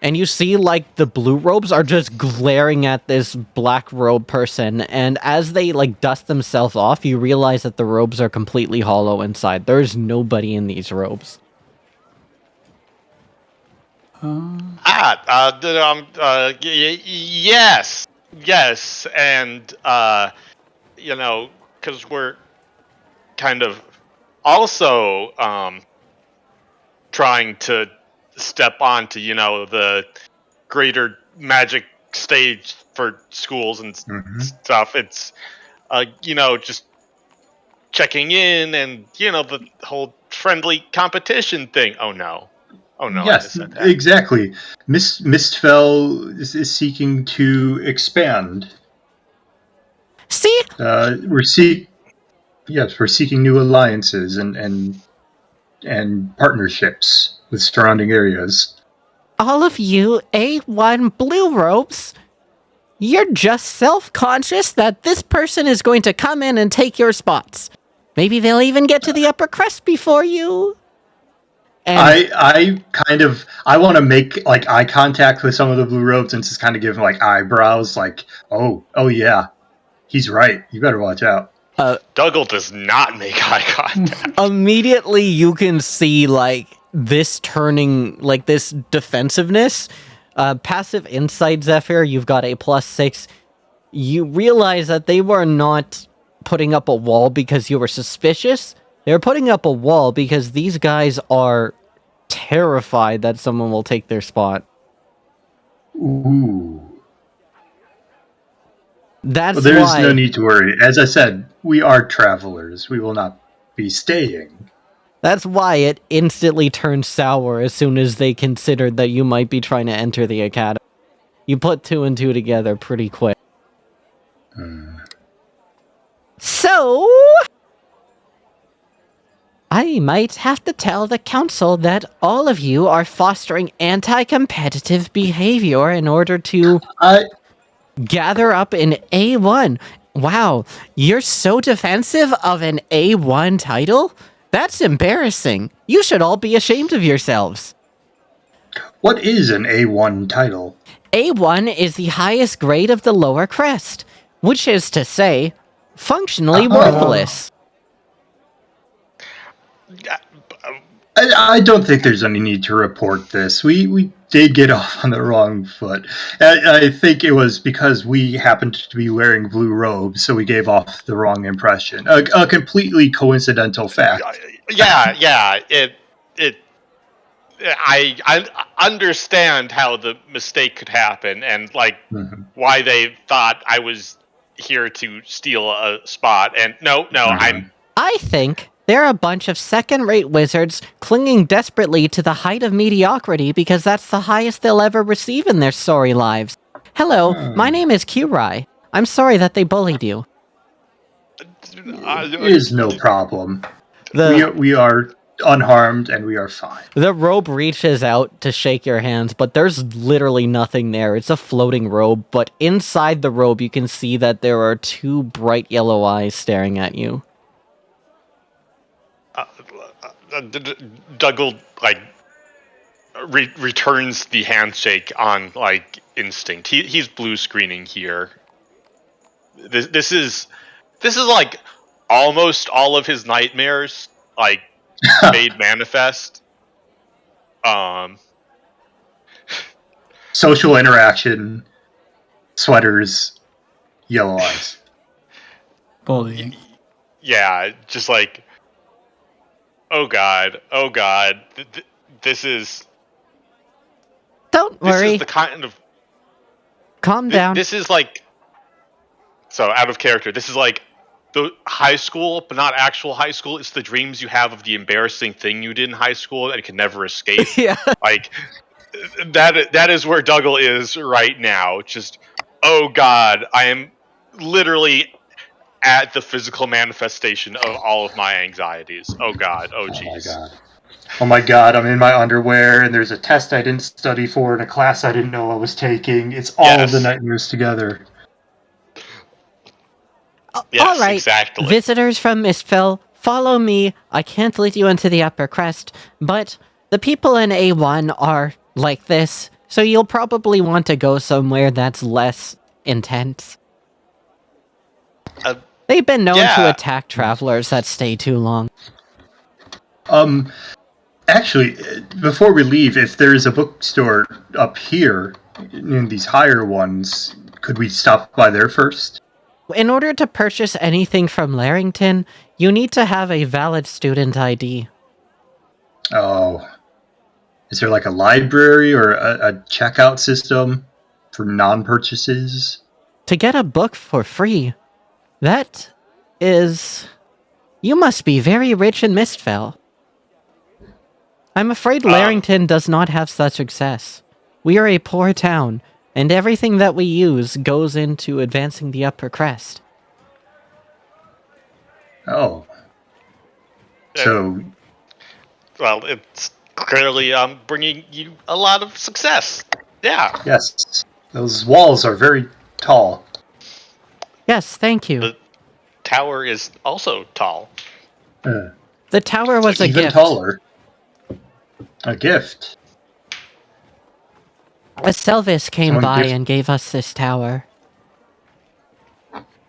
And you see, like, the blue robes are just glaring at this black robe person, and as they, like, dust themselves off, you realize that the robes are completely hollow inside. There's nobody in these robes. Yes, and because we're kind of also trying to step onto the greater magic stage for schools and stuff. It's just checking in and the whole friendly competition thing. Oh no, I Yes, just said that. exactly. Mistfell is seeking to expand. See? We're seeking new alliances and partnerships with surrounding areas. All of you A1 blue robes, you're just self-conscious that this person is going to come in and take your spots. Maybe they'll even get to the upper crest before you. And I want to make like eye contact with some of the blue robes and just kind of give them like eyebrows, like, oh yeah, he's right. You better watch out. Dougal does not make eye contact. Immediately you can see like this turning, like this defensiveness. Passive insight, Zephyr, you've got a +6. You realize that they were not putting up a wall because you were suspicious. They're putting up a wall because these guys are terrified that someone will take their spot. Ooh. That's Well, there's why no need to worry. As I said, we are travelers. We will not be staying. That's why it instantly turned sour as soon as they considered that you might be trying to enter the academy. You put 2 and 2 together pretty quick. So, I might have to tell the council that all of you are fostering anti-competitive behavior in order to gather up an A1. Wow, you're so defensive of an A1 title? That's embarrassing. You should all be ashamed of yourselves. What is an A1 title? A1 is the highest grade of the lower crest, which is to say, functionally worthless. I don't think there's any need to report this. We did get off on the wrong foot. I think it was because we happened to be wearing blue robes, so we gave off the wrong impression. A completely coincidental fact. Yeah. I understand how the mistake could happen, and like Mhm. why they thought I was here to steal a spot. And no, I'm I think they're a bunch of second-rate wizards clinging desperately to the height of mediocrity because that's the highest they'll ever receive in their sorry lives. Hello, my name is Kurai. I'm sorry that they bullied you. It is no problem. The We are unharmed and we are fine. robe reaches out to shake your hands, but there's literally nothing there. It's a floating robe, but inside the robe you can see that there are two bright yellow eyes staring at you. Dougal like returns the handshake on like instinct. He's blue screening here. This is like almost all of his nightmares like made manifest. Social interaction, sweaters, yellow eyes. Bullying. Yeah, just like oh god, this is Don't worry. the kind of Calm down. this is like so out of character. This is like the high school, but not actual high school. It's the dreams you have of the embarrassing thing you did in high school and can never escape. Yeah. Like that is where Dougal is right now. Just oh god, I am literally at the physical manifestation of all of my anxieties. Oh god, oh jeez. Oh my god, I'm in my underwear and there's a test I didn't study for and a class I didn't know I was taking. It's all of the nightmares together. Yes, all right, exactly. Visitors from Mistfell, follow me. I can't lead you into the upper crest, but the people in A1 are like this, so you'll probably want to go somewhere that's less intense. They've been known to attack travelers that stay too long. Actually, before we leave, if there is a bookstore up here in these higher ones, could we stop by there first? In order to purchase anything from Larrington, you need to have a valid student ID. Oh. Is there like a library or a checkout system for non-purchases? To get a book for free, that is... You must be very rich in Mistfell. I'm afraid Larrington does not have such success. We are a poor town, and everything that we use goes into advancing the upper crest. Oh. So... Well, it's clearly bringing you a lot of success. Yeah. Yes. Those walls are very tall. Yes, thank you. The tower is also tall. The tower was a Even gift. taller. A gift. A Selvis came Someone by gift- and gave us this tower.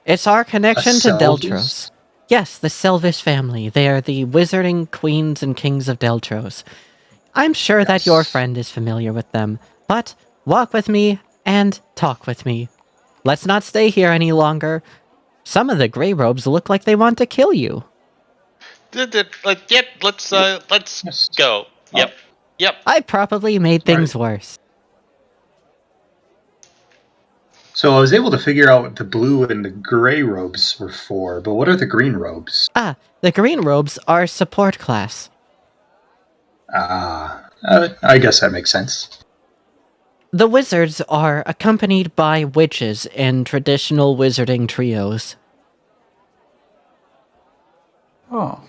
It's our connection to Selvis? Deltros. Yes, the Selvis family. They are the wizarding queens and kings of Deltros. I'm sure that your friend is familiar with them, but walk with me and talk with me. Let's not stay here any longer. Some of the Grey Robes look like they want to kill you. Yep, let's go. Yep. I probably made things worse. So I was able to figure out what the blue and the gray robes were for, but what are the green robes? The Green Robes are support class. I guess that makes sense. The wizards are accompanied by witches in traditional wizarding trios. Oh.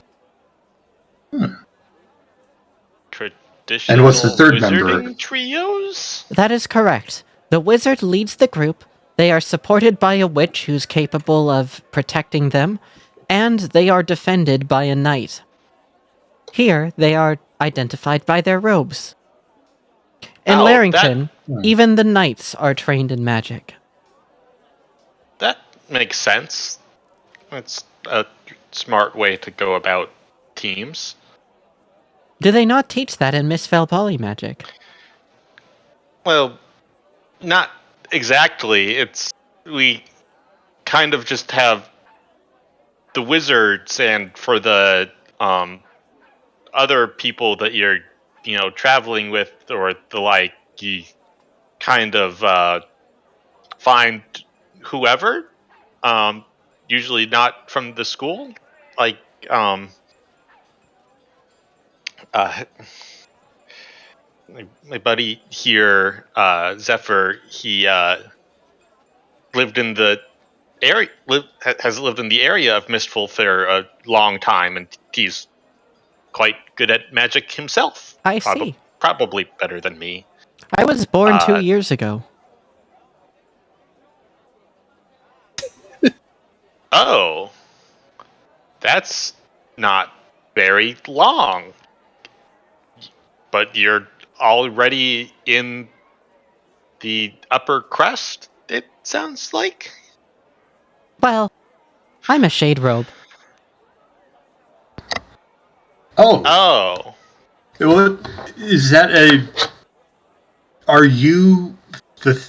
Traditional And what's the third member? wizarding trios? That is correct. The wizard leads the group, they are supported by a witch who's capable of protecting them, and they are defended by a knight. Here, they are identified by their robes. In Oh, Larrington, Hmm. even the knights are trained in magic. That makes sense. That's a smart way to go about teams. Do they not teach that in Miss Valpali magic? Well, not exactly. We kind of just have the wizards, and for the other people that you're traveling with or the like, you kind of find whoever, um, usually not from the school, like um, uh, my buddy here, Zephyr. He lived in the has lived in the area of Mistful for a long time, and he's quite good at magic himself. I see. Probably better than me. I was born 2 Uh, years ago. oh, that's not very long, but you're already in the upper crust. It sounds like. Well, I'm a shade robe. Oh, Oh, well, is that a? Are you the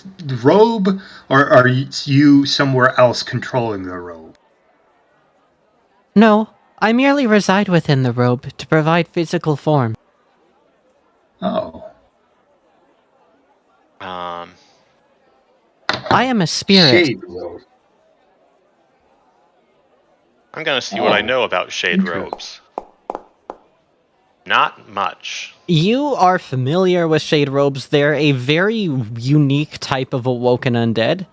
robe, or are you somewhere else controlling the robe? No, I merely reside within the robe to provide physical form. Oh, um, I am a spirit. shade robe. I'm gonna see what I Oh, know about shade interesting. robes. Not much. You are familiar with shade robes. They're a very unique type of awoken undead.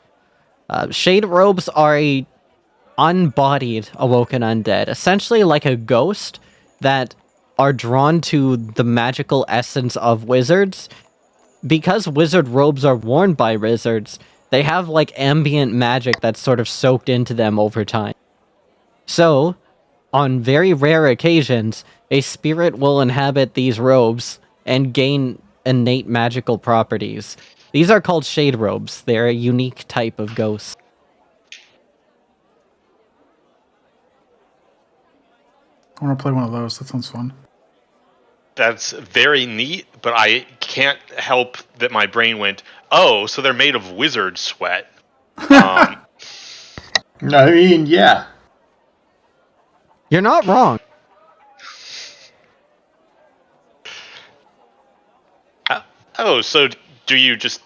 Shade robes are a unbodied awoken undead, essentially like a ghost that are drawn to the magical essence of wizards. Because wizard robes are worn by wizards, they have like ambient magic that's sort of soaked into them over time. So, on very rare occasions, a spirit will inhabit these robes and gain innate magical properties. These are called shade robes. They're a unique type of ghost. I want to play one of those. That sounds fun. That's very neat, but I can't help that my brain went, "Oh, so they're made of wizard sweat." Um, I mean, yeah. You're not wrong. oh, so do you just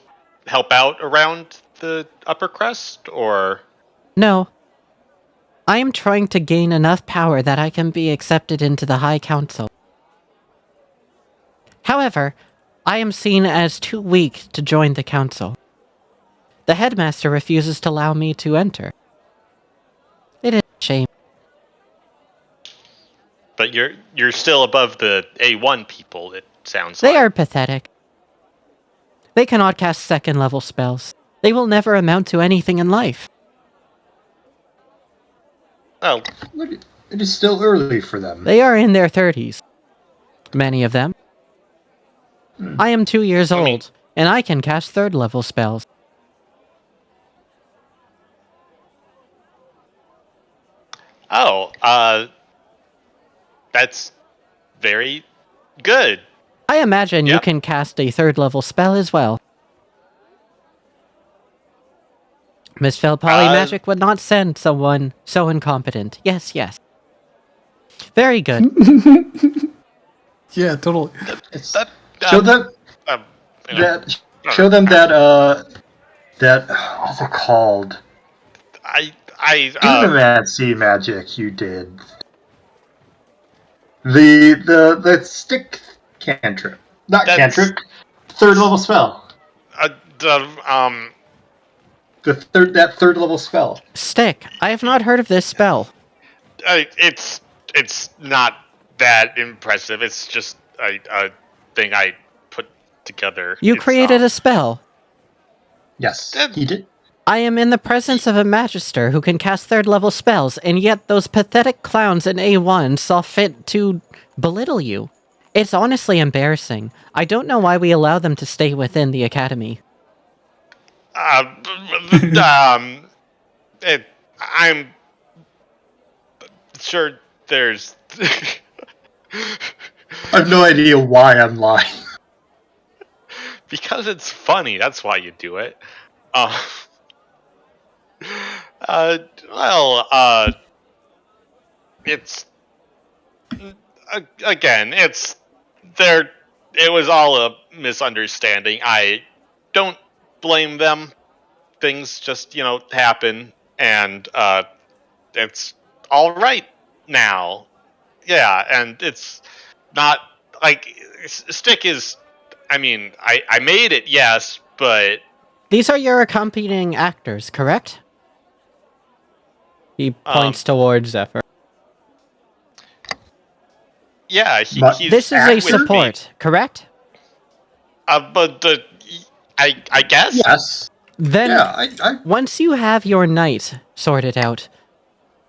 help out around the upper crust, or? No. I am trying to gain enough power that I can be accepted into the High Council. However, I am seen as too weak to join the council. The headmaster refuses to allow me to enter. It is a shame. But you're still above the A1 people. It sounds They like. are pathetic. They cannot cast second-level spells. They will never amount to anything in life. Oh, It is still early for them. They are in their 30s. Many of them. I am 2 years I mean- old, and I can cast third-level spells. oh, that's very good. I imagine you Yep. can cast a third-level spell as well. Miss Felpali magic would not send someone so incompetent. Yes, yes. Very good. Yeah, totally. It's, That, show them um, you know, that. Show them that. What's it called? Unimancy magic you did. The stick cantrip, not That's- cantrip. Third level spell. um, That third level spell. Stick. I have not heard of this spell. it's not that impressive. It's just a thing I put together. You It's, created a spell. Yes, That- he did. I am in the presence of a magister who can cast third-level spells, and yet those pathetic clowns in A1 saw fit to belittle you. It's honestly embarrassing. I don't know why we allow them to stay within the academy. I'm sure there's. I have no idea why I'm lying. Because it's funny. That's why you do it. Uh, well, it's again, it's there. It was all a misunderstanding. I don't blame them. Things just happen, and it's all right now. Yeah, and it's not like stick is. I mean, I made it, yes, but These are your accompanying actors, correct? He points towards Zephyr. yeah, But he's This is a with me. support, correct? But I guess. yes. Then, Yeah, once you have your night sorted out,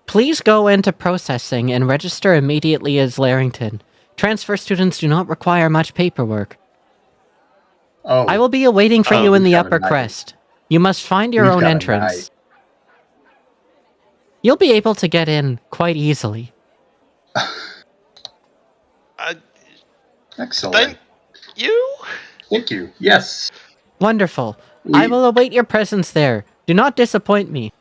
please go into processing and register immediately as Larrington. Transfer students do not require much paperwork. oh, I will be awaiting for you in we the have a upper night. crest. You must find your We've own got a entrance. night. You'll be able to get in quite easily. Excellent. Thank you. Thank you. Yes. Wonderful. I will await your presence there. Do not disappoint me.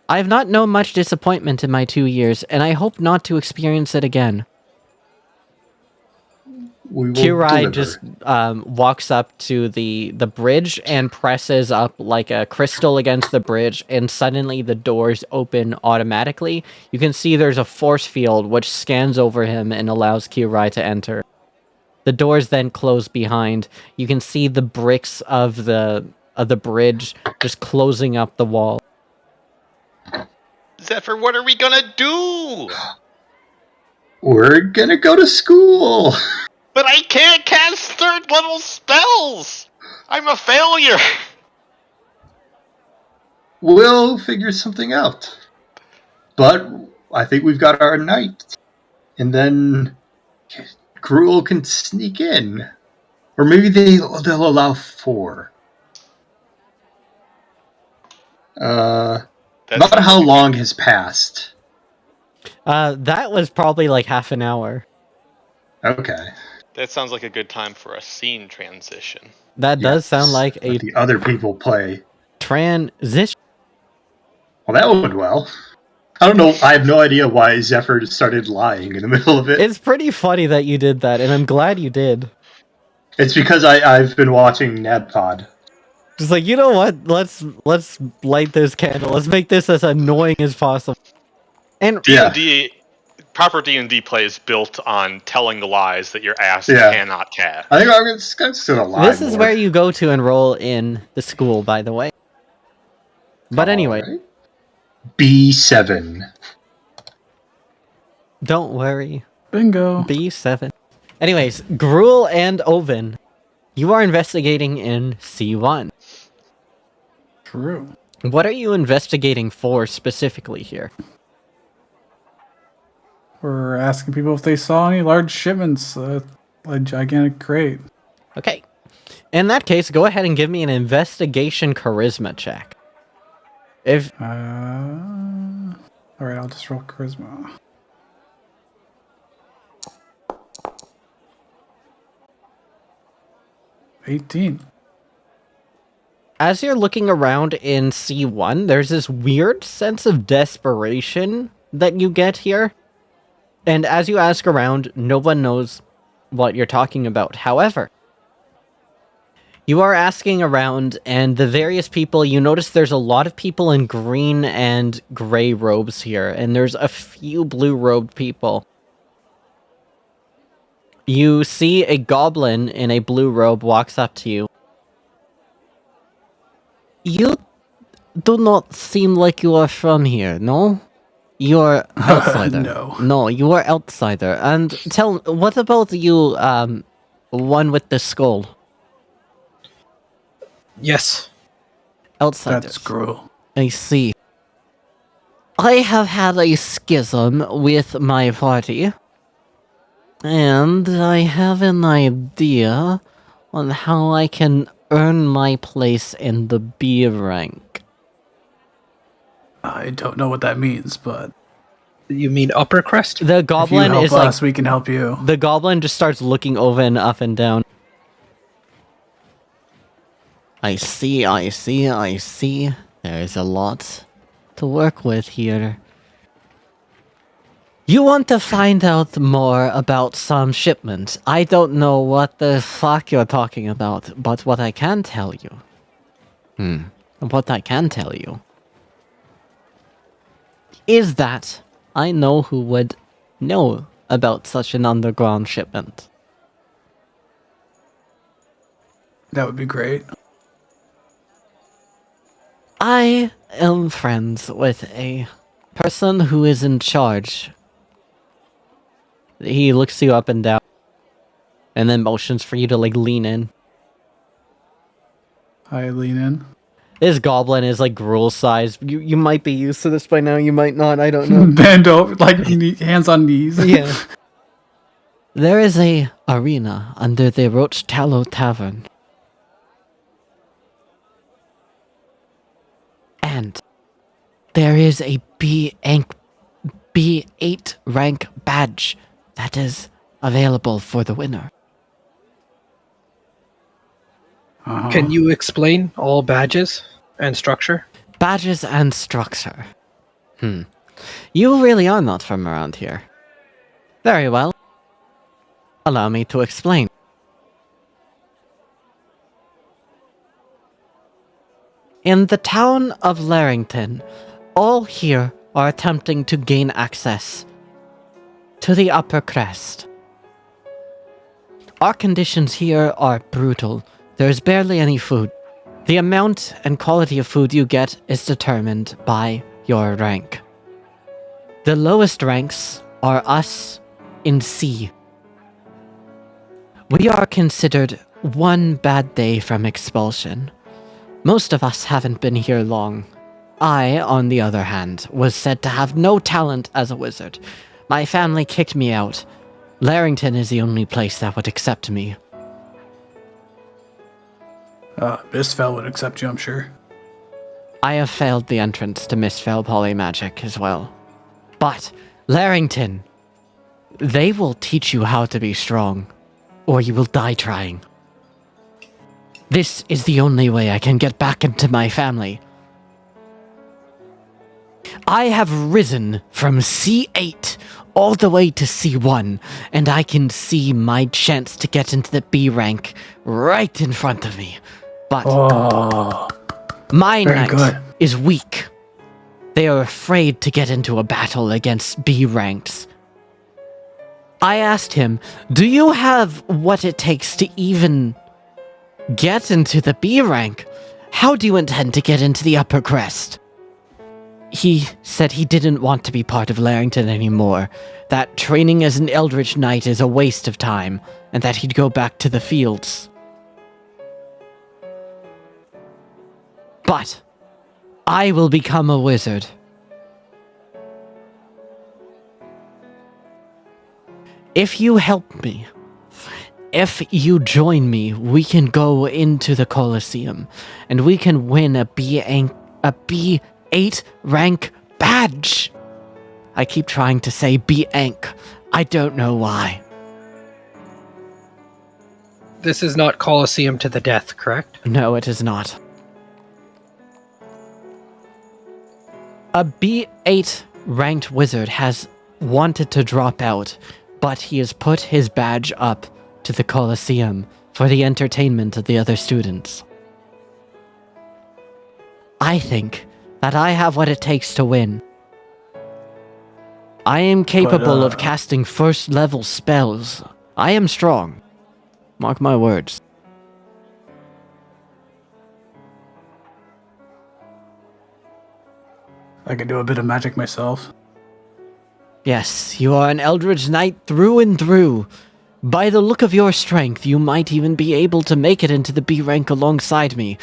I have not known much disappointment in my 2 years, and I hope not to experience it again. We will Kirai deliver. just walks up to the bridge and presses up like a crystal against the bridge, and suddenly the doors open automatically. You can see there's a force field which scans over him and allows Kirai to enter. The doors then close behind. You can see the bricks of the bridge just closing up the wall. Zephyr, what are we gonna do? We're gonna go to school. But I can't cast third level spells. I'm a failure. We'll figure something out. But I think we've got our night. And then Gruel can sneak in. Or maybe they'll allow 4. About how long has passed? That was probably like half an hour. Okay. That sounds like a good time for a scene transition. That does sound like a Let the other people play. transition. Well, that went well. I don't know. I have no idea why Zephyr started lying in the middle of it. It's pretty funny that you did that, and I'm glad you did. It's because I've been watching NADPOD. Just like, you know what? Let's light this candle. Let's make this as annoying as possible. And Yeah. D&D, proper D&D play is built on telling the lies that your ass Yeah. cannot cast. I think I'm just gonna lie. this is where you go to enroll in the school, by the way. But anyway, Alright. B7. don't worry. Bingo. B7. Anyways, Gruel and Oven, you are investigating in C1. True. What are you investigating for specifically here? We're asking people if they saw any large shipments, a gigantic crate. Okay. In that case, go ahead and give me an investigation charisma check. If Alright, I'll just roll charisma. $18. as you're looking around in C1, there's this weird sense of desperation that you get here. And as you ask around, no one knows what you're talking about. However, you are asking around, and the various people, you notice there's a lot of people in green and gray robes here, and there's a few blue-robed people. You see a goblin in a blue robe walks up to you. You do not seem like you are from here, no? You are outsider. No. No, you are outsider. And what about you, one with the skull? Yes. Outsiders. That's Gruel. I see. I have had a schism with my party. And I have an idea on how I can earn my place in the B rank. I don't know what that means, but You mean upper crest? The if you goblin help is like us, we can help you. the goblin just starts looking over and up and down. I see. There's a lot to work with here. You want to find out more about some shipment. I don't know what the fuck you're talking about, but what I can tell you... What I can tell you... is that I know who would know about such an underground shipment. That would be great. I am friends with a person who is in charge. He looks you up and down, and then motions for you to, like, lean in. I lean in. This goblin is, like, gruel sized. You might be used to this by now, you might not, I don't know. Bend over, like hands on knees. Yeah. There is a arena under the Roach Tallow Tavern. And there is a B8 rank badge that is available for the winner. Uh-huh. Can you explain all badges and structure? Badges and structure. You really are not from around here. Very well. Allow me to explain. In the town of Larrington, all here are attempting to gain access to the upper crest. Our conditions here are brutal. There is barely any food. The amount and quality of food you get is determined by your rank. The lowest ranks are us in C. We are considered one bad day from expulsion. Most of us haven't been here long. I, on the other hand, was said to have no talent as a wizard. My family kicked me out. Larrington is the only place that would accept me. Mistfell would accept you, I'm sure. I have failed the entrance to Mistfell Polymagic as well. But, Larrington, they will teach you how to be strong, or you will die trying. This is the only way I can get back into my family. I have risen from C8 all the way to C1, and I can see my chance to get into the B rank right in front of me. But my very knight good. is weak. They are afraid to get into a battle against B ranks. I asked him, do you have what it takes to even get into the B rank? How do you intend to get into the upper crest? He said he didn't want to be part of Larrington anymore, that training as an Eldritch Knight is a waste of time, and that he'd go back to the fields. But I will become a wizard. If you help me, if you join me, we can go into the Colosseum, and we can win a B8 rank badge. I keep trying to say B-Ank. I don't know why. This is not Colosseum to the death, correct? No, it is not. A B8 ranked wizard has wanted to drop out, but he has put his badge up to the Colosseum for the entertainment of the other students. I think that I have what it takes to win. I am capable of casting first level spells. I am strong. Mark my words. I can do a bit of magic myself. Yes, you are an Eldritch Knight through and through. By the look of your strength, you might even be able to make it into the B rank alongside me.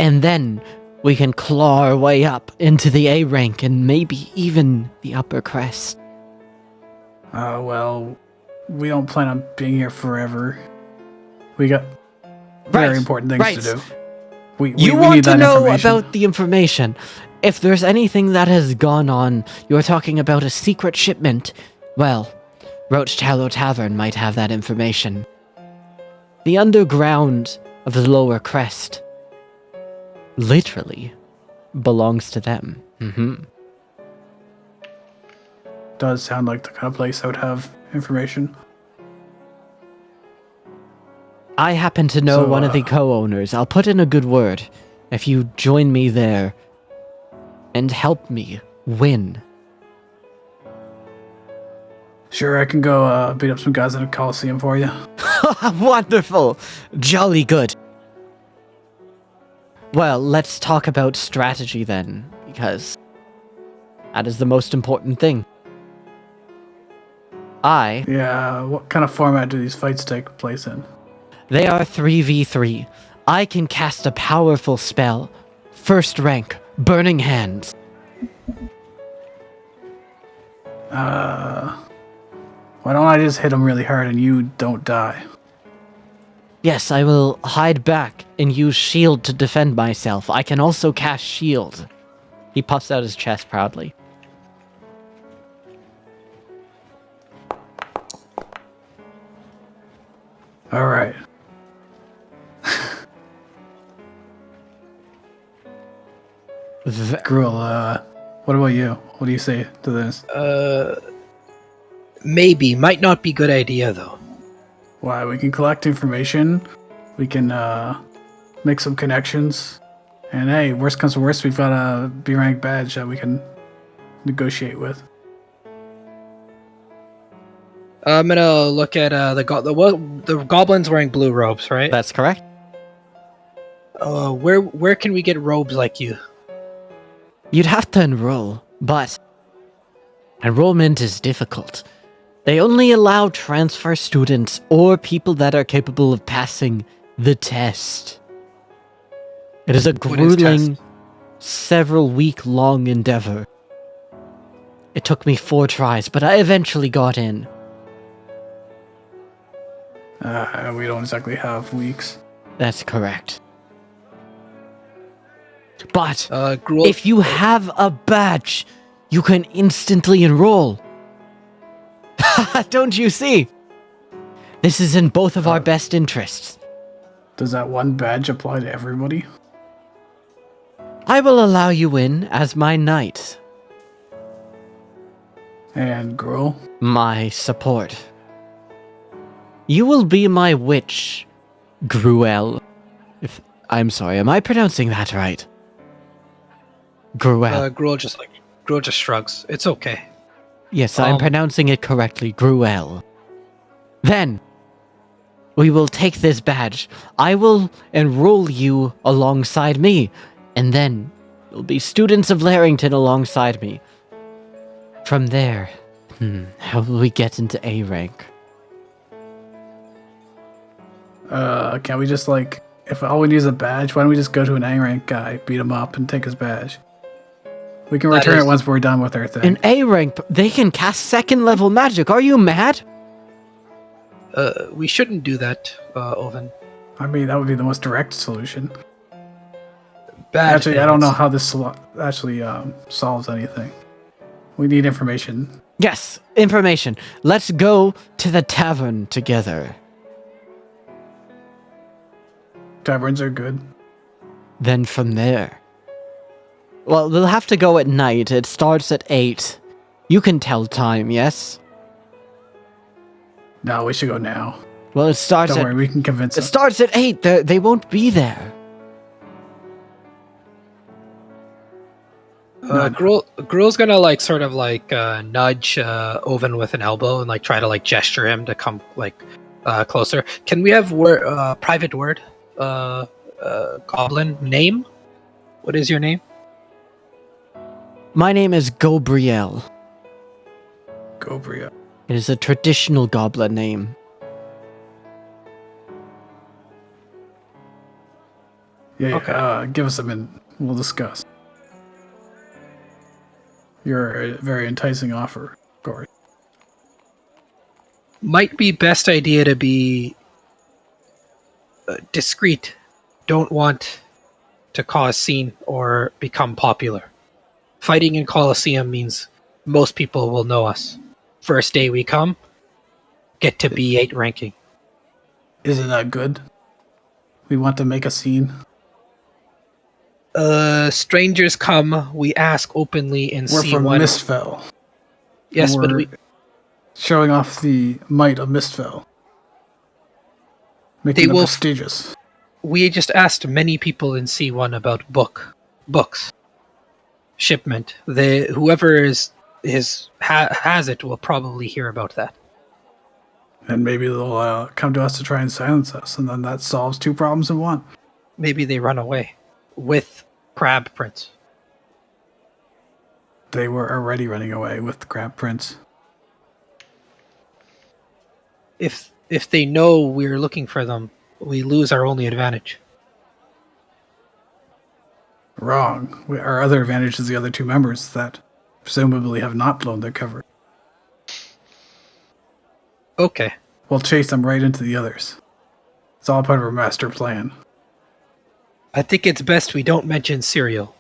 And then we can claw our way up into the A rank and maybe even the upper crest. Well, we don't plan on being here forever. We got very important things to do. We want need to that know information. about the information. If there's anything that has gone on, you're talking about a secret shipment. Well, Roach Tallow Tavern might have that information. The underground of the lower crest literally belongs to them. Does sound like the kind of place that would have information. I happen to know So, one of the co-owners. I'll put in a good word if you join me there and help me win. Sure, I can go beat up some guys in a Coliseum for you. Wonderful! Jolly good. Well, let's talk about strategy then, because that is the most important thing. Yeah, what kind of format do these fights take place in? They are 3v3. I can cast a powerful spell. First rank, Burning Hands. Why don't I just hit him really hard and you don't die? Yes, I will hide back and use shield to defend myself. I can also cast shield. He puffs out his chest proudly. All right. Gruel, what about you? What do you say to this? Maybe. Might not be good idea, though. Why, we can collect information, we can make some connections, and hey, worst comes to worst, we've got a B rank badge that we can negotiate with. I'm gonna look at the goblins wearing blue robes, right? That's correct. Where can we get robes like you? You'd have to enroll, but enrollment is difficult. They only allow transfer students or people that are capable of passing the test. It is a grueling, several-week-long endeavor. It took me 4 tries, but I eventually got in. We don't exactly have weeks. That's correct. But Gruel, if you have a badge, you can instantly enroll. Don't you see? This is in both of our best interests. Does that one badge apply to everybody? I will allow you in as my knight. And Gruel? My support. You will be my witch, Gruel. I'm sorry, am I pronouncing that right? Gruel. Gruel just shrugs. It's okay. Yes, I'm pronouncing it correctly, Gruel. Then, we will take this badge. I will enroll you alongside me, and then you'll be students of Larrington alongside me. From there, how will we get into A rank? Can't we just if all we need is a badge, why don't we just go to an A rank guy, beat him up, and take his badge? We can return it once we're done with our thing. In A rank, they can cast 2nd level magic. Are you mad? We shouldn't do that, Oven. I mean, that would be the most direct solution. Bad Actually, I things. don't know how this actually solves anything. We need information. Yes, information. Let's go to the tavern together. Taverns are good. Then from there. Well, we'll have to go at night. It starts at 8. You can tell time, yes? No, we should go now. Well, it starts Don't worry, we can convince It them. starts at 8. They won't be there. Gruel's gonna sort of nudge Oven with an elbow and try to gesture him to come closer. Can we have private word? Goblin name? What is your name? My name is Gobriel. Gobria. It is a traditional goblin name. Yeah, Okay. give us a minute. We'll discuss. You're a very enticing offer, of course. Might be best idea to be discreet. Don't want to cause scene or become popular. Fighting in Colosseum means most people will know us. First day we come, get to B8 ranking. Isn't that good? We want to make a scene. Strangers come, we ask openly in We're from C1. Mistfell. Yes, and but we're showing off the might of Mistfell. Making them prestigious. we just asked many people in C1 about books, shipment. Whoever has it will probably hear about that. And maybe they'll come to us to try and silence us, and then that solves two problems in one. Maybe they run away with Crab Prince. They were already running away with the Crab Prince. If they know we're looking for them, we lose our only advantage. Wrong. Our other advantage is the other two members that presumably have not blown their cover. Okay. We'll chase them right into the others. It's all part of our master plan. I think it's best we don't mention Serial.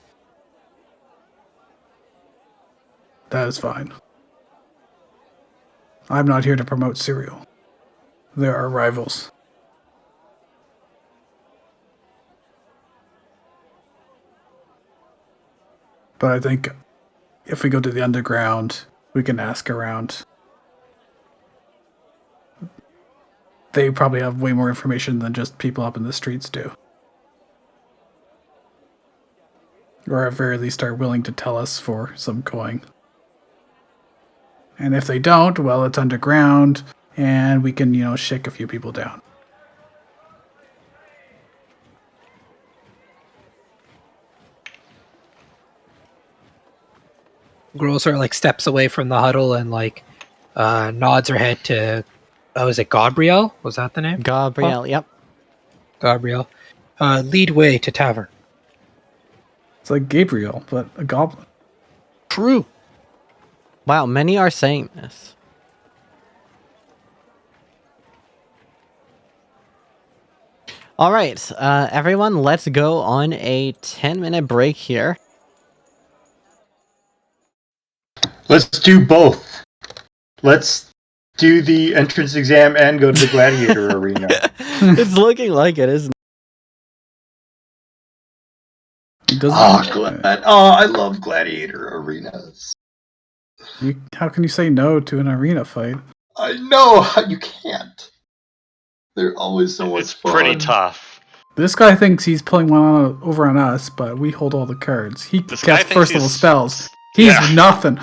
That is fine. I'm not here to promote Serial. They're our rivals. But I think if we go to the underground, we can ask around. They probably have way more information than just people up in the streets do. Or at very least are willing to tell us for some coin. And if they don't, well, it's underground, and we can, shake a few people down. Girl sort of like steps away from the huddle and nods her head to, is it Gabrielle? Was that the name? Gabrielle, yep. Gabrielle. Lead way to tavern. It's like Gabriel, but a goblin. True. Wow, many are saying this. All right, everyone, let's go on a 10-minute break here. Let's do both. Let's do the entrance exam and go to the gladiator arena. It's looking like it, isn't it? I love gladiator arenas. How can you say no to an arena fight? I know you can't. They're always so much It's fun. pretty tough. This guy thinks he's pulling one over on us, but we hold all the cards. He This guy casts thinks first level he's- spells. He's Yeah. nothing.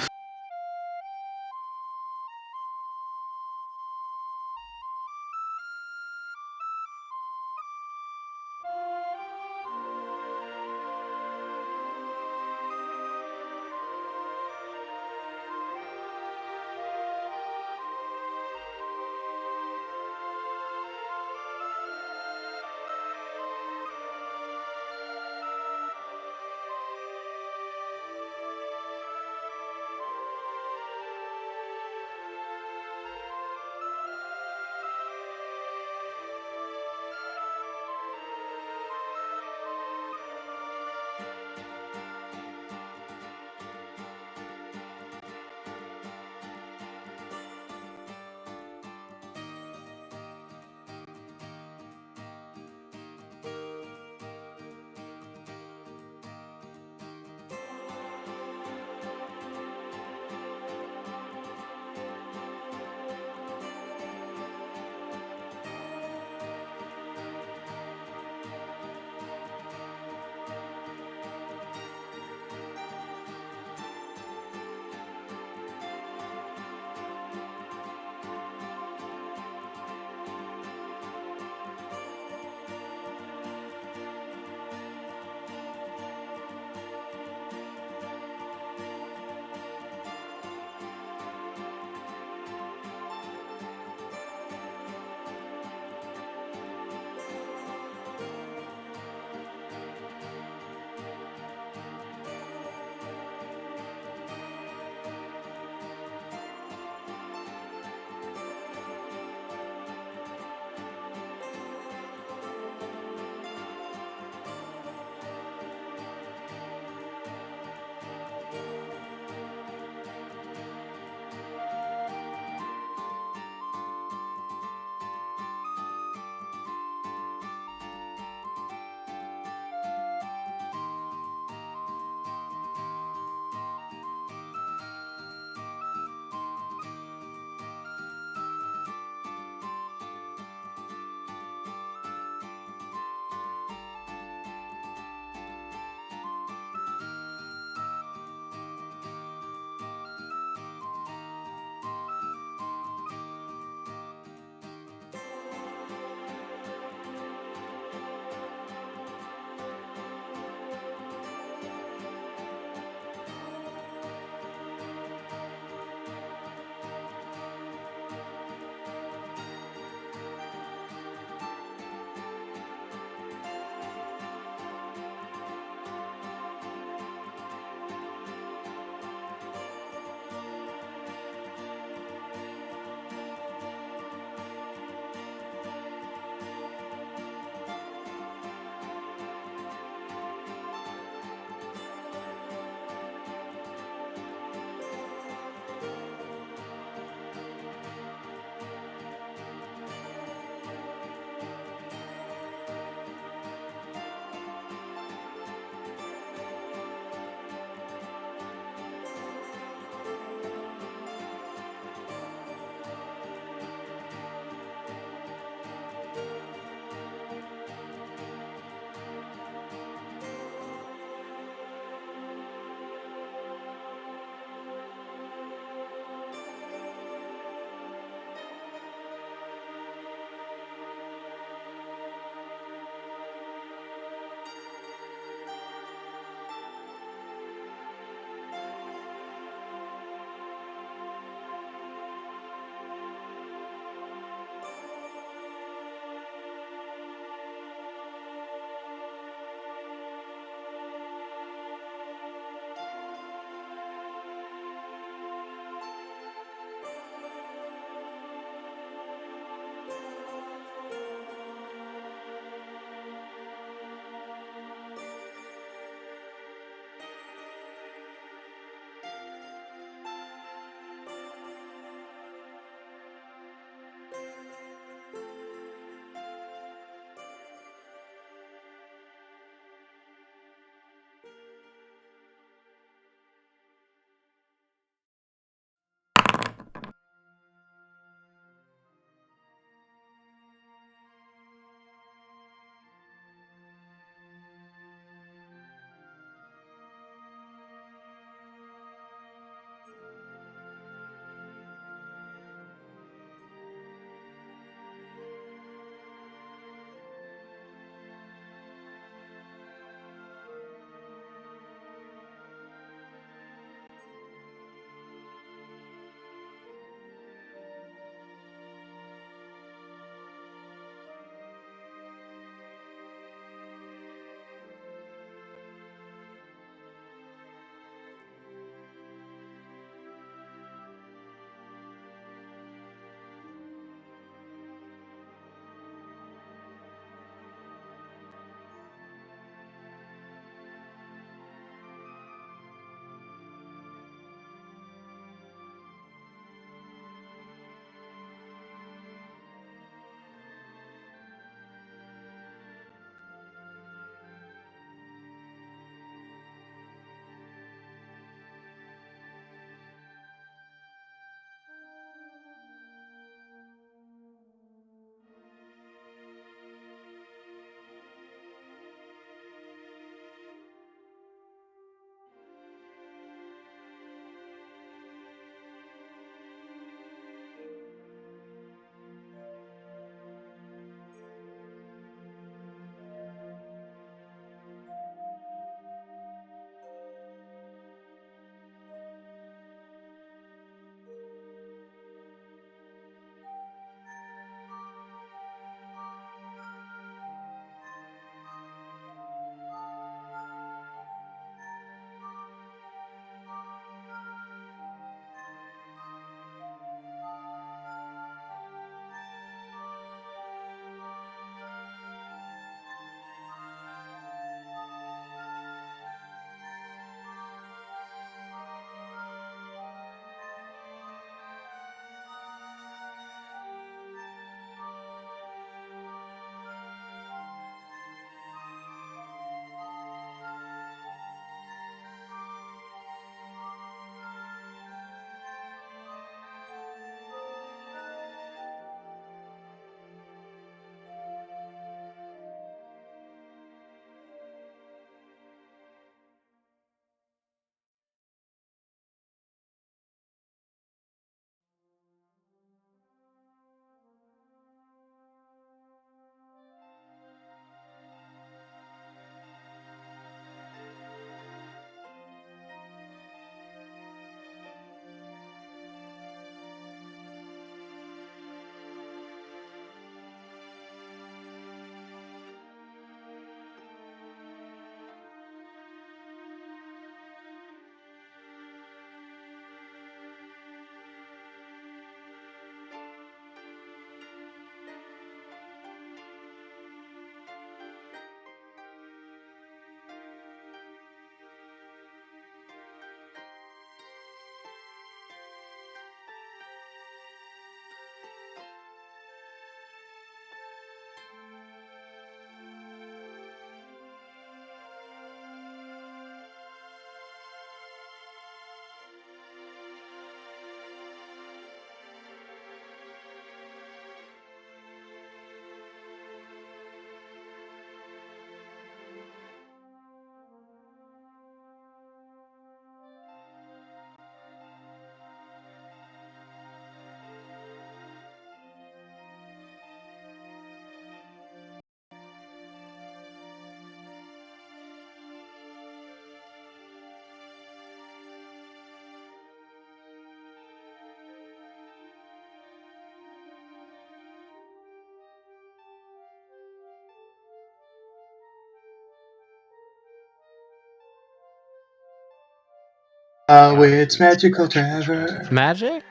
it's magical Trevor. Magic?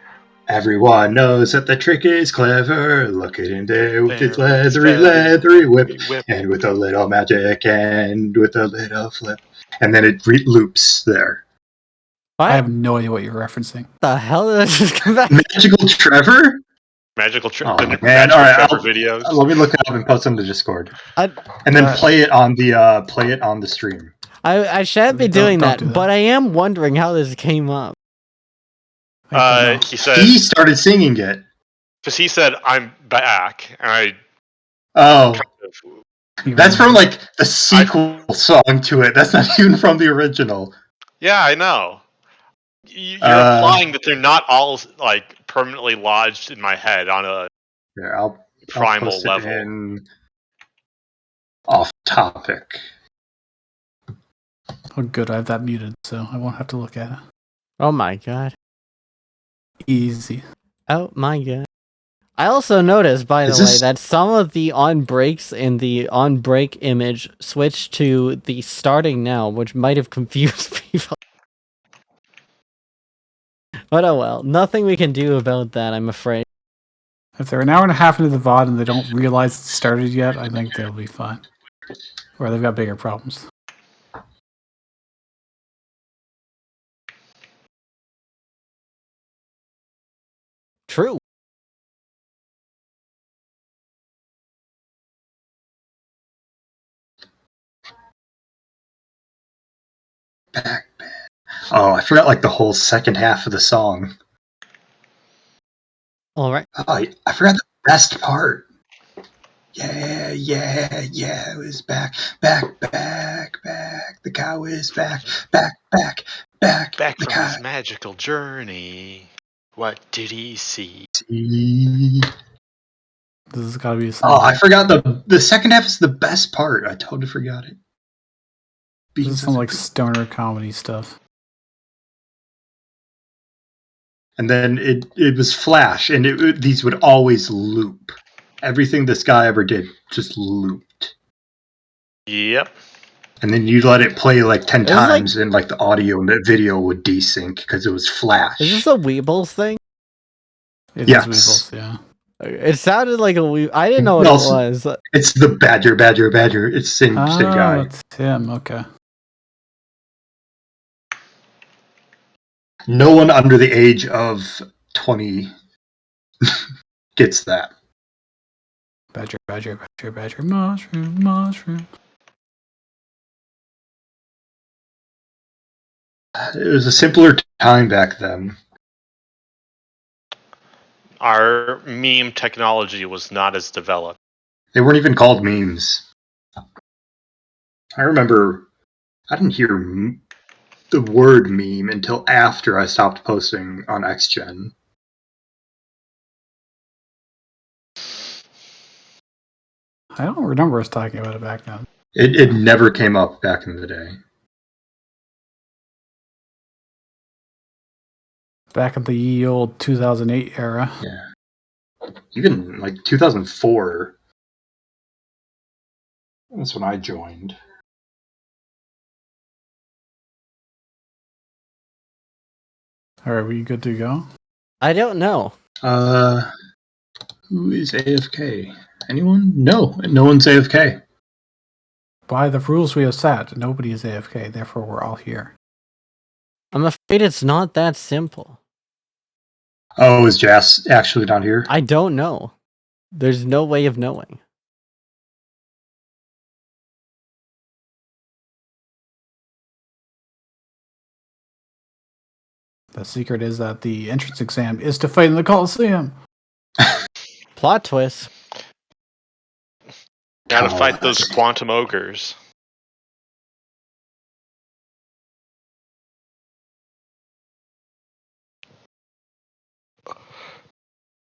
Everyone knows that the trick is clever. Look at him there with his There, it's leathery whip. whip. And with a little magic and with a little flip. And then it loops there. I What have no idea what you're referencing. the hell did I just come back? Magical Trevor? Magical Oh, the man. Magical All right, Trevor videos. let me look it up and post them to Discord. I, And then play it on the stream. I shan't be Don't- doing don't that, do that. but I am wondering how this came up. I don't know. He said, He started singing it. because he said, "I'm back," and I Oh, kind of, that's from like the sequel song to it. That's not even from the original. yeah, I know. You're implying that they're not all like permanently lodged in my head on a Here, I'll primal post it level. in off topic. Oh, good. I have that muted, so I won't have to look at it. Oh my god. Easy. Oh my god. I also noticed, by the Is way, this- that some of the on breaks in the on break image switched to the starting now, which might have confused people. But oh well, nothing we can do about that, I'm afraid. If they're an hour and a half into the VOD and they don't realize it started yet, I think they'll be fine. Or they've got bigger problems. True. Back. Oh, I forgot like the whole second half of the song. Alright. Oh, I forgot the best part. Yeah, it was back. The cow is back. Back. Back the from cow. his magical journey. What did he see? This has got to be Oh, I forgot the second half is the best part. I totally forgot it. This is some like stoner comedy stuff. And then it was Flash, and these would always loop. Everything this guy ever did just looped. Yep. And then you'd let it play like 10 It was like- times, and like the audio and the video would desync because it was Flash. Is this a Weebles thing? It Yes. is Weebles, yeah. It sounded like a Weebles. I didn't know what No, it was. It's the Badger. It's same guy. It's him, okay. No one under the age of 20 gets that. Badger, mushroom. It was a simpler time back then. Our meme technology was not as developed. They weren't even called memes. I remember I didn't hear the word meme until after I stopped posting on XGen. I don't remember us talking about it back then. It never came up back in the day. Back in the ye old 2008 era. Yeah. Even like 2004. That's when I joined. Alright, were you good to go? I don't know. Who is AFK? Anyone? No one's AFK. By the rules we have set, nobody is AFK, therefore we're all here. I'm afraid it's not that simple. Oh, is Jas actually not here? I don't know. There's no way of knowing. The secret is that the entrance exam is to fight in the Coliseum. Plot twist. Gotta Oh, fight those that's- quantum ogres.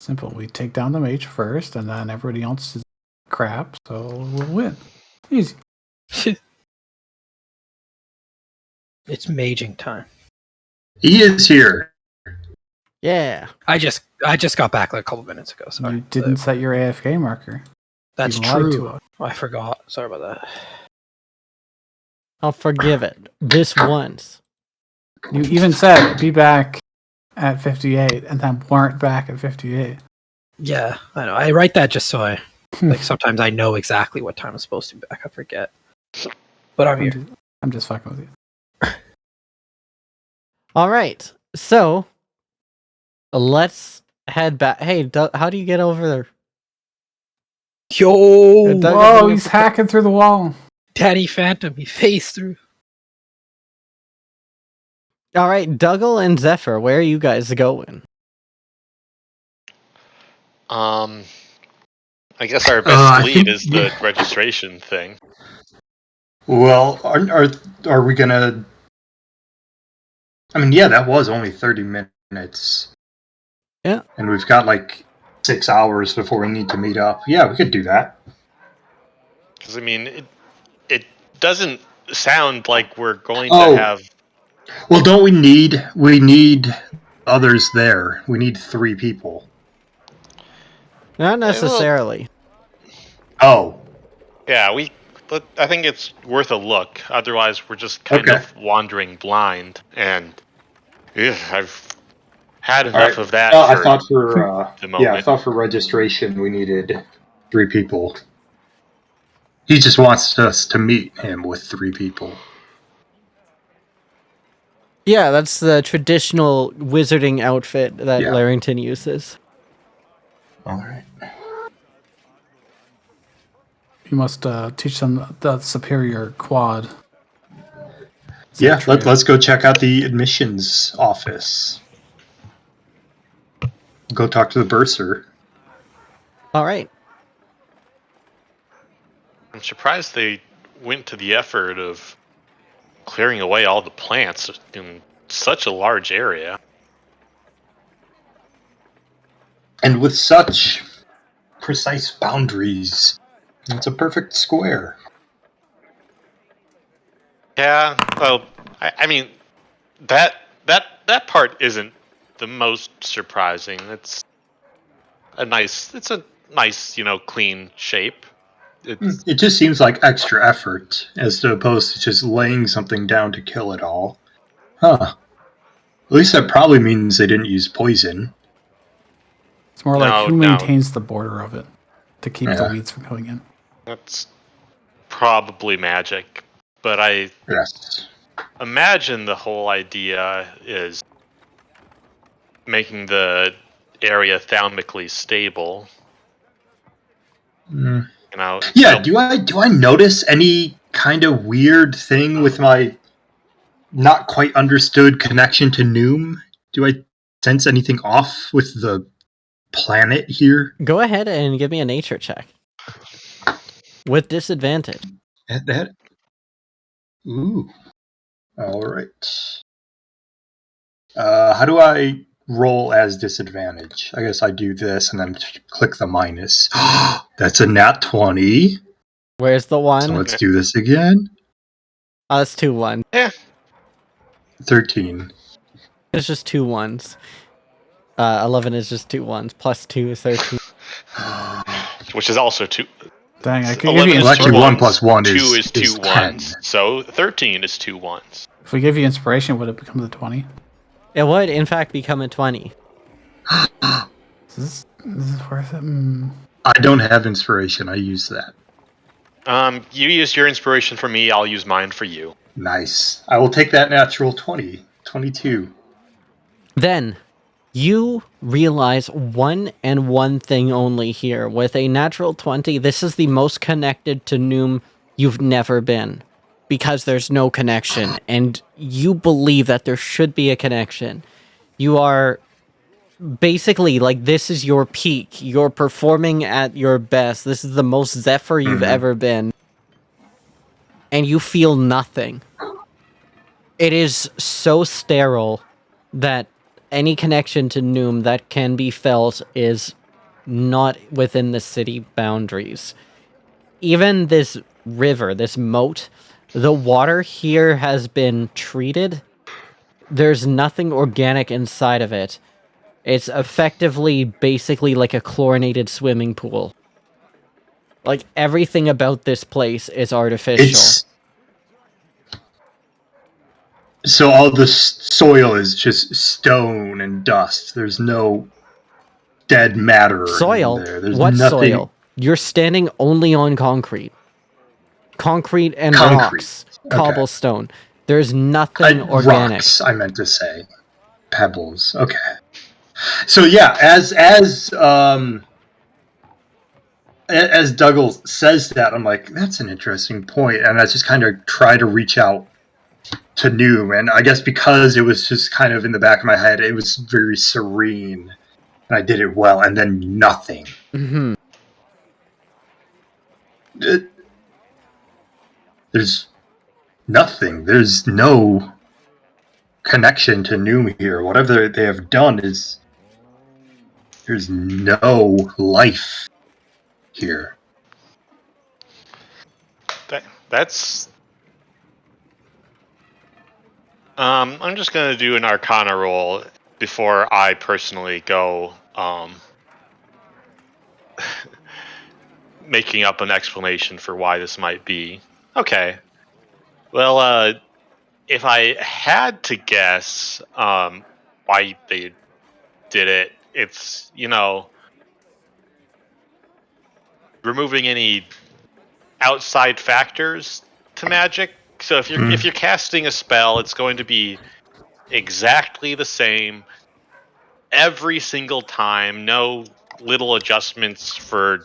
Simple. We take down the mage first, and then everybody else is crap, so we'll win. Easy. It's maging time. He is here. Yeah. I just got back like a couple minutes ago. Sorry. You didn't set your AFK marker. That's you lied to true. us. I forgot. Sorry about that. I'll forgive it. This once. You even said be back at 58, and then weren't back at 58. Yeah, I know. I write that just so I like. Sometimes I know exactly what time I'm supposed to be back. I forget, but I'm here. I'm just fucking with you. All right, so let's head back. Hey, how do you get over there? Yo, Doug- Whoa, he's hacking through the wall. Daddy Phantom, he phased through. All right, Dougal and Zephyr, where are you guys going? I guess our I best lead think- is the registration thing. Well, are we gonna? I mean, yeah, that was only 30 minutes. Yeah. And we've got like 6 hours before we need to meet up. Yeah, we could do that. Because I mean, it doesn't sound like we're going Oh. to have. Well, don't we need others there? We need 3 people. Not necessarily. Oh, Yeah, I think it's worth a look. Otherwise, we're just kind Okay. of wandering blind, and I've had all enough right. of that I for thought for the yeah, I moment. thought for registration we needed 3 people. He just wants us to meet him with 3 people. Yeah, that's the traditional wizarding outfit that Yeah. Larrington uses. All right. You must teach them the superior quad. Yeah, let's go check out the admissions office. Go talk to the bursar. All right. I'm surprised they went to the effort of clearing away all the plants in such a large area. And with such precise boundaries, it's a perfect square. Yeah, well, I mean, that part isn't the most surprising. It's a nice, clean shape. It's It just seems like extra effort, as opposed to just laying something down to kill it all. Huh. At least that probably means they didn't use poison. It's more like who No. maintains the border of it to keep the Yeah. weeds from going in. That's probably magic, but I Yes. imagine the whole idea is making the area thermically stable. Mm. You know, Yeah, do I notice any kind of weird thing with my not quite understood connection to Noom? Do I sense anything off with the planet here? Go ahead and give me a nature check. With disadvantage. That? Ooh. All right. How do I roll as disadvantage? I guess I do this and then click the minus. That's a nat 20. Where's the one? So let's do this again. Oh, it's 2 1. 13. It's just 2 1s. 11 is just 2 1s. Plus 2 is 13. which is also 2. Dang, I could give 11 you is Well, two actually, 1 ones, plus 1 2 is is 2 10. ones, so 13 is 2 ones. If we give you inspiration, would it become the 20? It would, in fact, become a 20. Is this worth it? I don't have inspiration. I use that. You use your inspiration for me, I'll use mine for you. Nice. I will take that natural 20. 22. Then, you realize one thing only here. With a natural 20, this is the most connected to Noom you've never been. Because there's no connection. And you believe that there should be a connection. You are basically, like, this is your peak. You're performing at your best. This is the most Zephyr you've ever been. And you feel nothing. It is so sterile that any connection to Noom that can be felt is not within the city boundaries. Even this river, this moat, the water here has been treated. There's nothing organic inside of it. It's effectively, basically like a chlorinated swimming pool. Like, everything about this place is artificial. So all the soil is just stone and dust. There's no dead matter Soil? in there. There's What nothing. soil? You're standing only on concrete. Concrete and Concrete. rocks. Okay. Cobblestone. There's nothing organic. Rocks, I meant to say. Pebbles. Okay. So yeah, as Dougal says that, I'm like, that's an interesting point, and I just kind of try to reach out to Noom, and I guess because it was just kind of in the back of my head, it was very serene, and I did it well, and then nothing. Mm-hmm. There's nothing. There's no connection to Noom here. Whatever they have done is there's no life here. That's. I'm just gonna do an Arcana roll before I personally go making up an explanation for why this might be. Okay. Well, if I had to guess why they did it, it's, removing any outside factors to magic. So if you're casting a spell, it's going to be exactly the same every single time. No little adjustments for,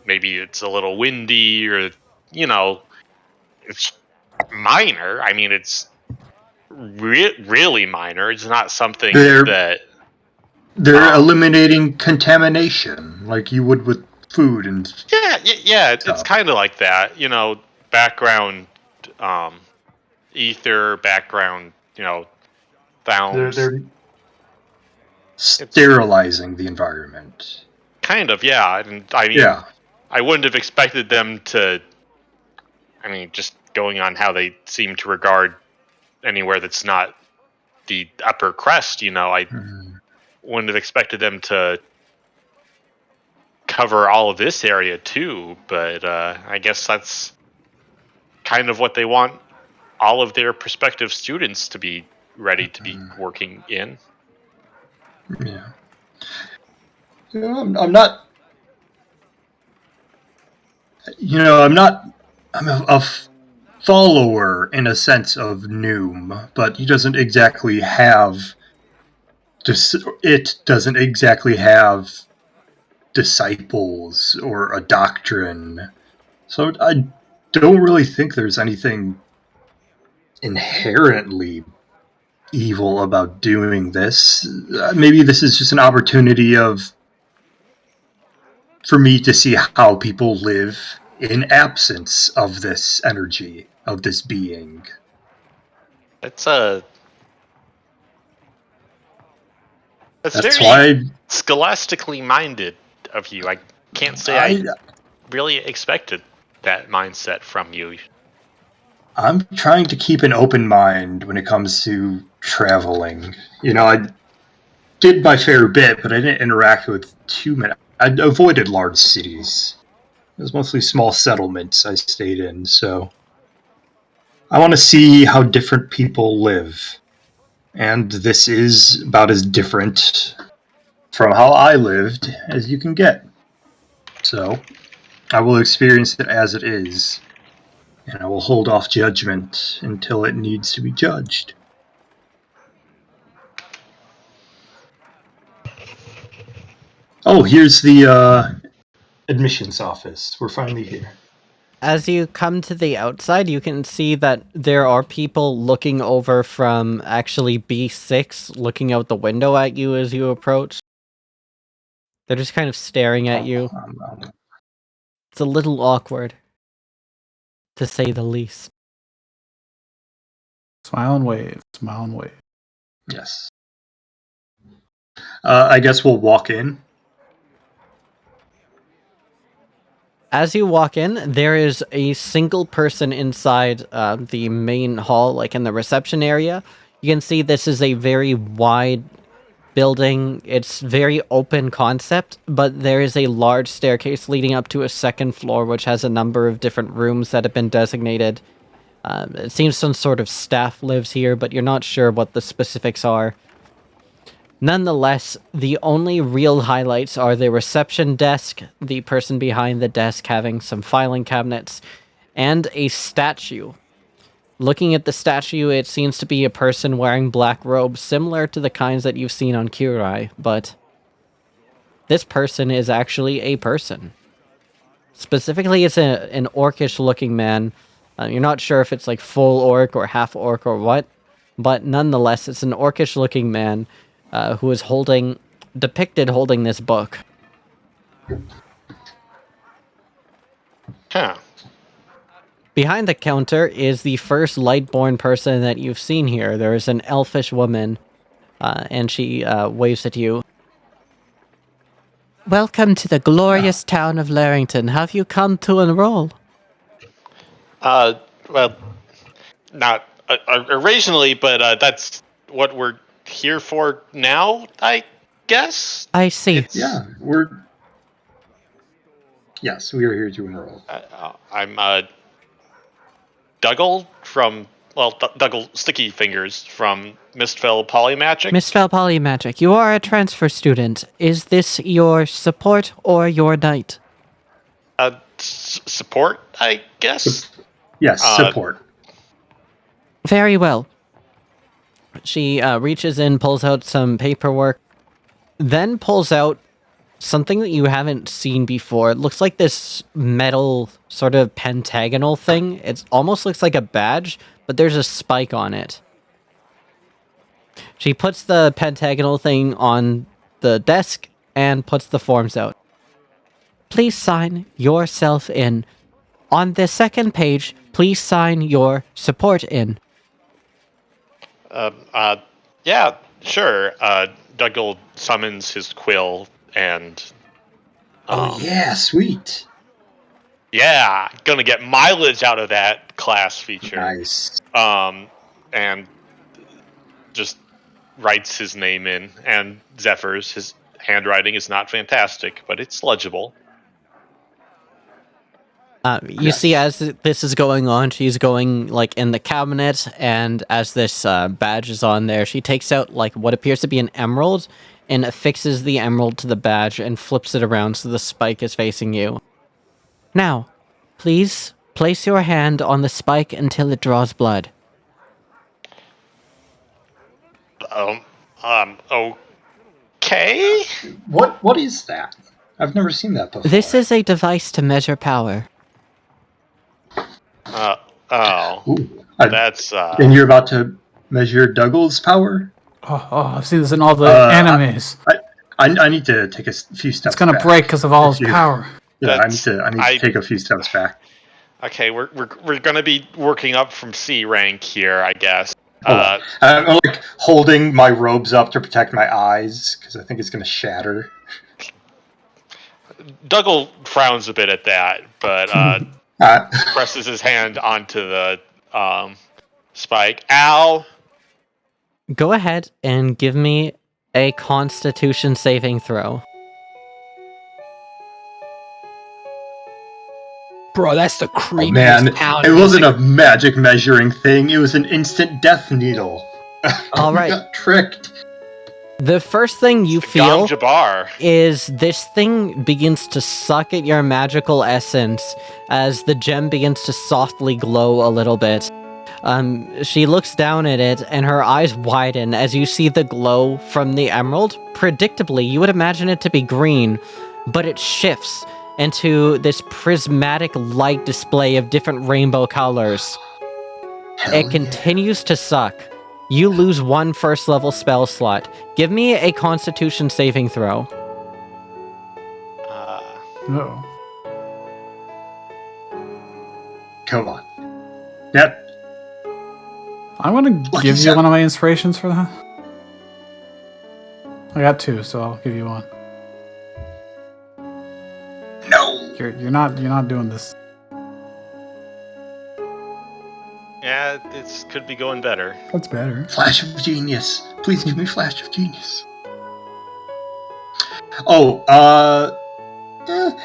maybe it's a little windy or, it's minor. I mean, it's really minor. It's not something that they're eliminating contamination like you would with food and yeah. It's kind of like that. Background ether, background sounds. They're sterilizing the environment. Kind of, yeah. And I mean, I wouldn't have expected them to. I mean, just going on how they seem to regard anywhere that's not the upper crest, I wouldn't have expected them to cover all of this area too. But I guess that's kind of what they want all of their prospective students to be ready to be working in. Yeah. I'm not. I'm a follower in a sense of Noom, but he doesn't exactly have. It doesn't exactly have disciples or a doctrine, so I don't really think there's anything inherently evil about doing this. Maybe this is just an opportunity for me to see how people live in absence of this energy, of this being. That's very why scholastically minded of you. I can't say I really expected that mindset from you. I'm trying to keep an open mind when it comes to traveling. I did my fair bit, but I didn't interact with too many. I avoided large cities. It was mostly small settlements I stayed in, so I want to see how different people live. And this is about as different from how I lived as you can get. So I will experience it as it is, and I will hold off judgment until it needs to be judged. Oh, here's the admissions office. We're finally here. As you come to the outside, you can see that there are people looking over from actually B6, looking out the window at you as you approach. They're just kind of staring at you. It's a little awkward, to say the least. Smile and wave. Smile and wave. Yes. I guess we'll walk in. As you walk in, there is a single person inside the main hall, like in the reception area. You can see this is a very wide building. It's very open concept, but there is a large staircase leading up to a second floor, which has a number of different rooms that have been designated It seems some sort of staff lives here, but you're not sure what the specifics are. Nonetheless, the only real highlights are the reception desk, the person behind the desk having some filing cabinets, and a statue. Looking at the statue, it seems to be a person wearing black robes, similar to the kinds that you've seen on Kurai, but this person is actually a person. Specifically, it's an orcish-looking man. You're not sure if it's like full orc or half orc or what, but nonetheless, it's an orcish-looking man who is depicted holding this book. Huh. Behind the counter is the first Lightborn person that you've seen here. There is an elfish woman, and she waves at you. Welcome to the glorious town of Larrington. Have you come to enroll? Well, not originally, but that's what we're here for now, I guess. I see. Yeah, Yes, we are here to enroll. I'm Dougal from Dougal Sticky Fingers from Mistfell Polymagic. Mistfell Polymagic, you are a transfer student. Is this your support or your knight? Support, I guess. Yes, support. Very well. She reaches in, pulls out some paperwork, then pulls out something that you haven't seen before. It looks like this metal sort of pentagonal thing. It almost looks like a badge, but there's a spike on it. She puts the pentagonal thing on the desk and puts the forms out. Please sign yourself in. On the second page, please sign your support in. Yeah, sure. Dougal summons his quill and. Yeah, sweet. Yeah, gonna get mileage out of that class feature. Nice. And just writes his name in, and Zephyr's. His handwriting is not fantastic, but it's legible. You see, as this is going on, she's going like in the cabinet, and as this badge is on there, she takes out like what appears to be an emerald and affixes the emerald to the badge and flips it around so the spike is facing you. Now, please place your hand on the spike until it draws blood. Okay. What is that? I've never seen that before. This is a device to measure power. Ooh, That's and you're about to measure Dougal's power? I've seen this in all the animes. I need to take a few steps. It's gonna back. break because of all his power. Yeah, I need to take a few steps back. okay. We're gonna be working up from C rank here, I guess. I'm like holding my robes up to protect my eyes because I think it's gonna shatter. Dougal frowns a bit at that, but presses his hand onto the spike. Ow! Go ahead and give me a Constitution saving throw. Bro, that's the creepiest Man, town. it wasn't a magic measuring thing. It was an instant death needle. All right. Got tricked. The first thing you feel Gom Jabbar. is this thing begins to suck at your magical essence as the gem begins to softly glow a little bit. She looks down at it and her eyes widen as you see the glow from the emerald. Predictably, you would imagine it to be green, but it shifts into this prismatic light display of different rainbow colors. It continues to suck. You lose one first level spell slot. Give me a Constitution saving throw. No. Come on. Yep. I want to give you one of my inspirations for that. I got 2, so I'll give you one. No. You're not doing this. Yeah, this could be going better. That's better. Flash of genius. Please give me flash of genius. Oh,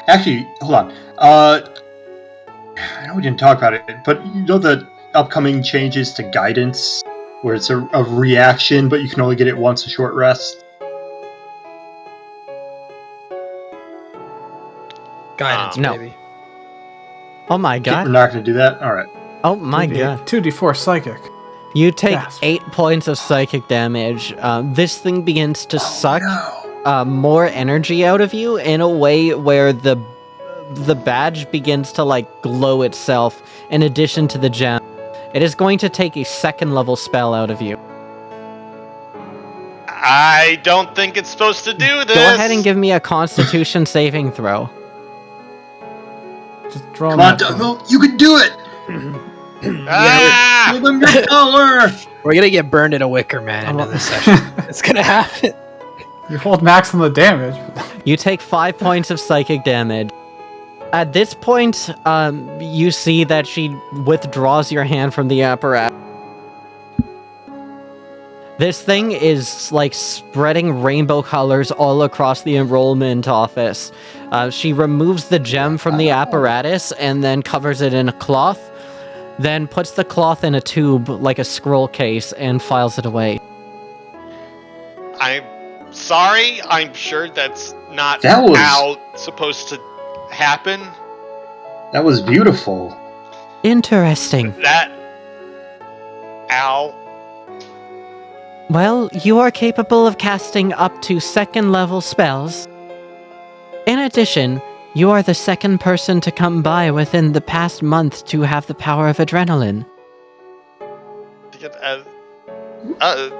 actually, hold on. I know we didn't talk about it, but you know that upcoming changes to guidance, where it's a reaction, but you can only get it once a short rest? Guidance, No. baby. Oh my We're god. not going to do that? Alright. Oh my god. 2d4 psychic. You take Gasp. 8 points of psychic damage. This thing begins to suck No. more energy out of you in a way where the badge begins to like glow itself in addition to the gem. It is going to take a 2nd level spell out of you. I don't think it's supposed to do this. Go ahead and give me a constitution saving throw. Just draw Come on, that one. Dougal. You can do it! Ah! Give them your power! We're gonna get burned in a wicker man into this session. It's gonna happen. You hold max on the damage. You take 5 points of psychic damage. At this point, you see that she withdraws your hand from the apparatus. This thing is like spreading rainbow colors all across the enrollment office. She removes the gem from the apparatus and then covers it in a cloth, then puts the cloth in a tube like a scroll case and files it away. I'm sorry. I'm sure that's not That was- how it's supposed to happen. That was beautiful. Interesting. That. Ow. Well, you are capable of casting up to 2nd level spells. In addition, you are the 2nd person to come by within the past month to have the power of adrenaline.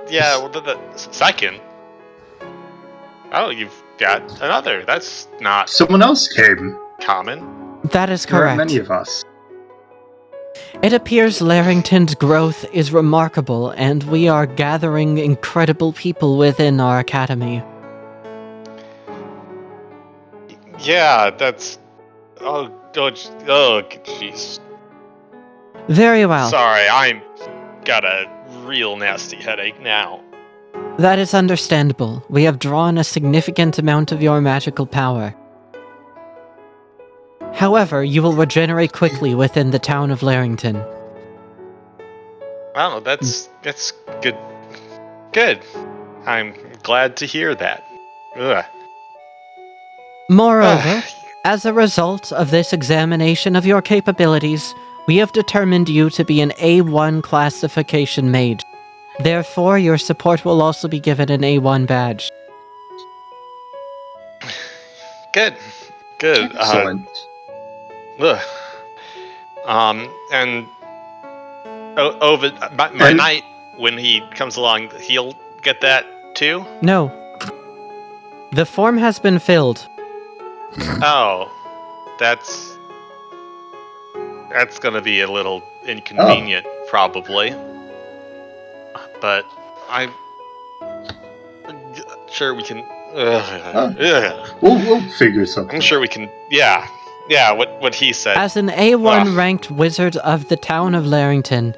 Yeah, well, the 2nd. Oh, you've got another. That's not Someone else came. common. That is There aren't correct. many of us. It appears Larrington's growth is remarkable, and we are gathering incredible people within our academy. Yeah, that's. Oh, jeez. Very well. Sorry, I'm got a real nasty headache now. That is understandable. We have drawn a significant amount of your magical power. However, you will regenerate quickly within the town of Larrington. Wow, that's good. Good. I'm glad to hear that. Ugh. Moreover, as a result of this examination of your capabilities, we have determined you to be an A1 classification mage. Therefore, your support will also be given an A1 badge. Good. Good. Excellent. Ugh. And over my And- knight, when he comes along, he'll get that too. No. The form has been filled. Oh, that's gonna be a little inconvenient, probably. But I'm sure we can. Ugh. We'll figure something. I'm sure we can. Yeah. What he said. As an A1 Ugh. ranked wizard of the town of Larrington,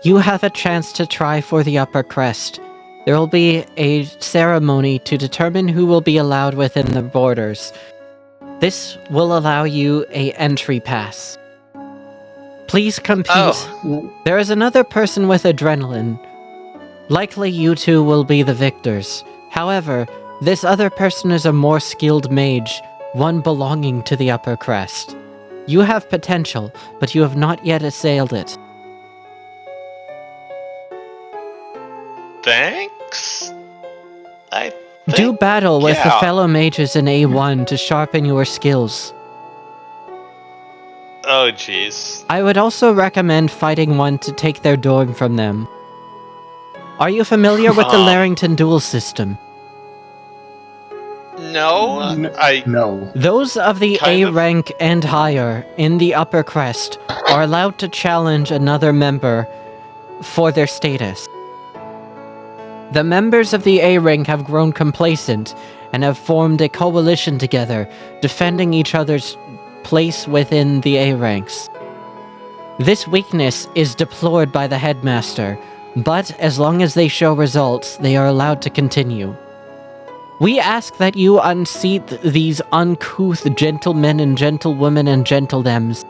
you have a chance to try for the upper crest. There will be a ceremony to determine who will be allowed within the borders. This will allow you a entry pass. Please compete. Oh. There is another person with adrenaline. Likely you two will be the victors. However, this other person is a more skilled mage, one belonging to the upper crest. You have potential, but you have not yet assailed it. Thanks. I Do think, battle with the yeah. fellow mages in A1 to sharpen your skills. Oh, jeez. I would also recommend fighting one to take their dorm from them. Are you familiar with the Larrington duel system? No, I. No. Those of the Kind A of. rank and higher in the upper crest are allowed to challenge another member for their status. The members of the A rank have grown complacent and have formed a coalition together, defending each other's place within the A ranks. This weakness is deplored by the headmaster, but as long as they show results, they are allowed to continue. We ask that you unseat these uncouth gentlemen and gentlewomen and gentledems,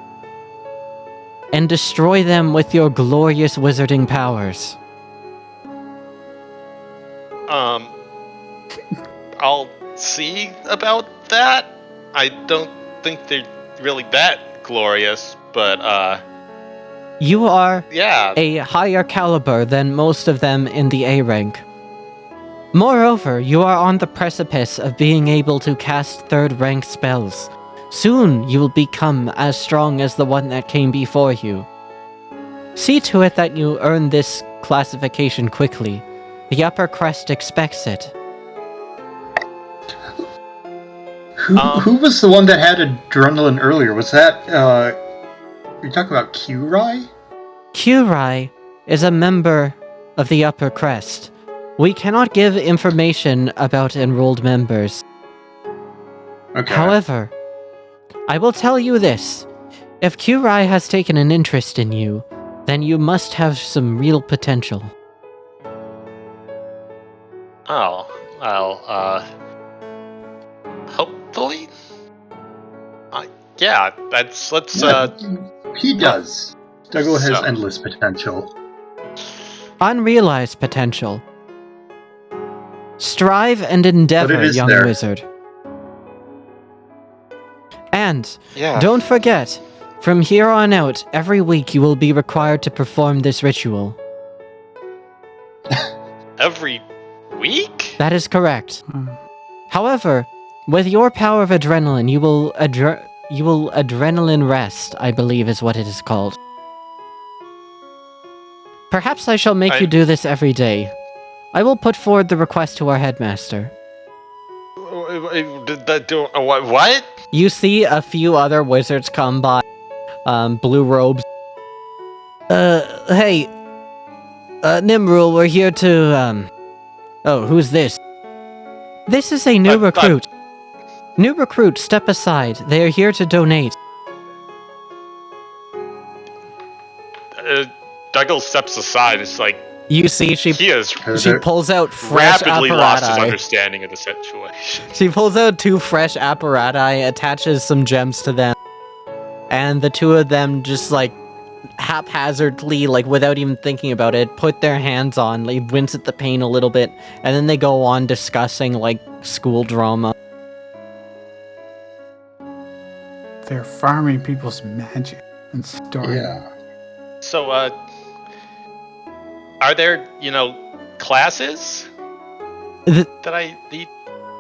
and destroy them with your glorious wizarding powers. I'll see about that. I don't think they're really that glorious, but You are yeah. a higher caliber than most of them in the A rank. Moreover, you are on the precipice of being able to cast third rank spells. Soon you will become as strong as the one that came before you. See to it that you earn this classification quickly. The upper crest expects it. Who was the one that had adrenaline earlier? Was that, you're talking about Q-Rai? Kurai is a member of the upper crest. We cannot give information about enrolled members. Okay. However, I will tell you this. If Kurai has taken an interest in you, then you must have some real potential. Oh, well, hopefully? Yeah, let's, He does. Dougal has So- endless potential. Unrealized potential. Strive and endeavor, is young there. wizard. And yeah. don't forget, from here on out, every week you will be required to perform this ritual. Every week? That is correct. Hmm. However, with your power of adrenaline, you will adrenaline rest, I believe is what it is called. Perhaps I shall make you do this every day. I will put forward the request to our headmaster. What? You see a few other wizards come by, blue robes. Hey, Nimrul, we're here to, oh, who's this? This is a new recruit. New recruit, step aside. They are here to donate. Dougal steps aside. It's like You see, he is she pulls out fresh rapidly lost his apparatus. understanding of the situation. She pulls out 2 fresh apparatus, attaches some gems to them, and the 2 of them just like haphazardly, like without even thinking about it, put their hands on, like wince at the pain a little bit, and then they go on discussing like school drama. They're farming people's magic and storing. Yeah. So, are there, classes The- that I need?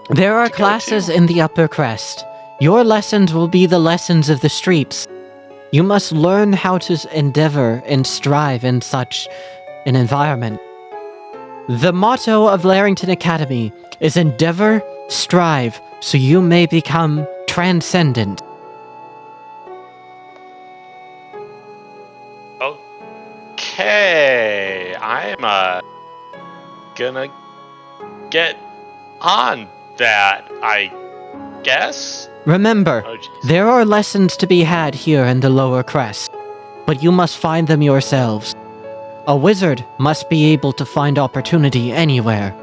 There are To go classes to. in the upper crest. Your lessons will be the lessons of the streets. You must learn how to endeavor and strive in such an environment. The motto of Larrington Academy is endeavor, strive, so you may become transcendent. Okay, I'm gonna get on that, I guess. Remember, Oh, jeez. there are lessons to be had here in the lower crest, but you must find them yourselves. A wizard must be able to find opportunity anywhere.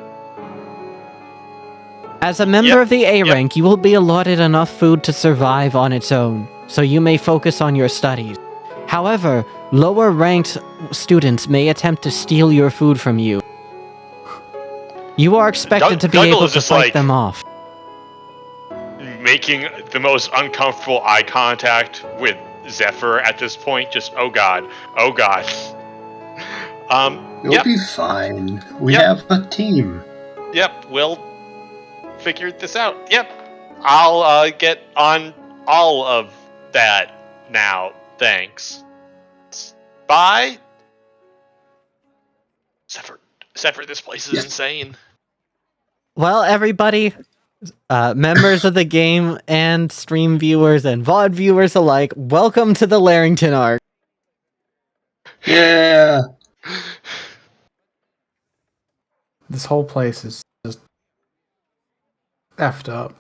As a member Yep, of the A yep. rank, you will be allotted enough food to survive on its own, so you may focus on your studies. However, lower ranked students may attempt to steal your food from you. You are expected to be Dougal able is to just fight like- them off. Making the most uncomfortable eye contact with Zephyr at this point. Just oh god. You'll Yep, be fine. We Yep. have a team. yep. We'll figure this out. Yep. I'll get on all of that now. Thanks. Bye. Zephyr, this place is Yes. insane. Well, everybody, members of the game and stream viewers and VOD viewers alike, welcome to the Larrington arc. Yeah. This whole place is just effed up.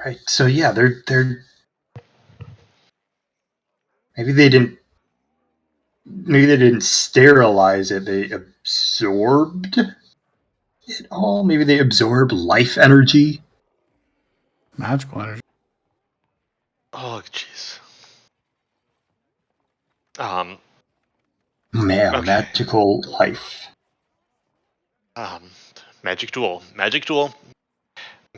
Right. So yeah, they're maybe they didn't sterilize it. They absorbed it all. Maybe they absorb life energy. Magical energy. Oh jeez. Man, Okay. magical life. Magic duel. Magic duel.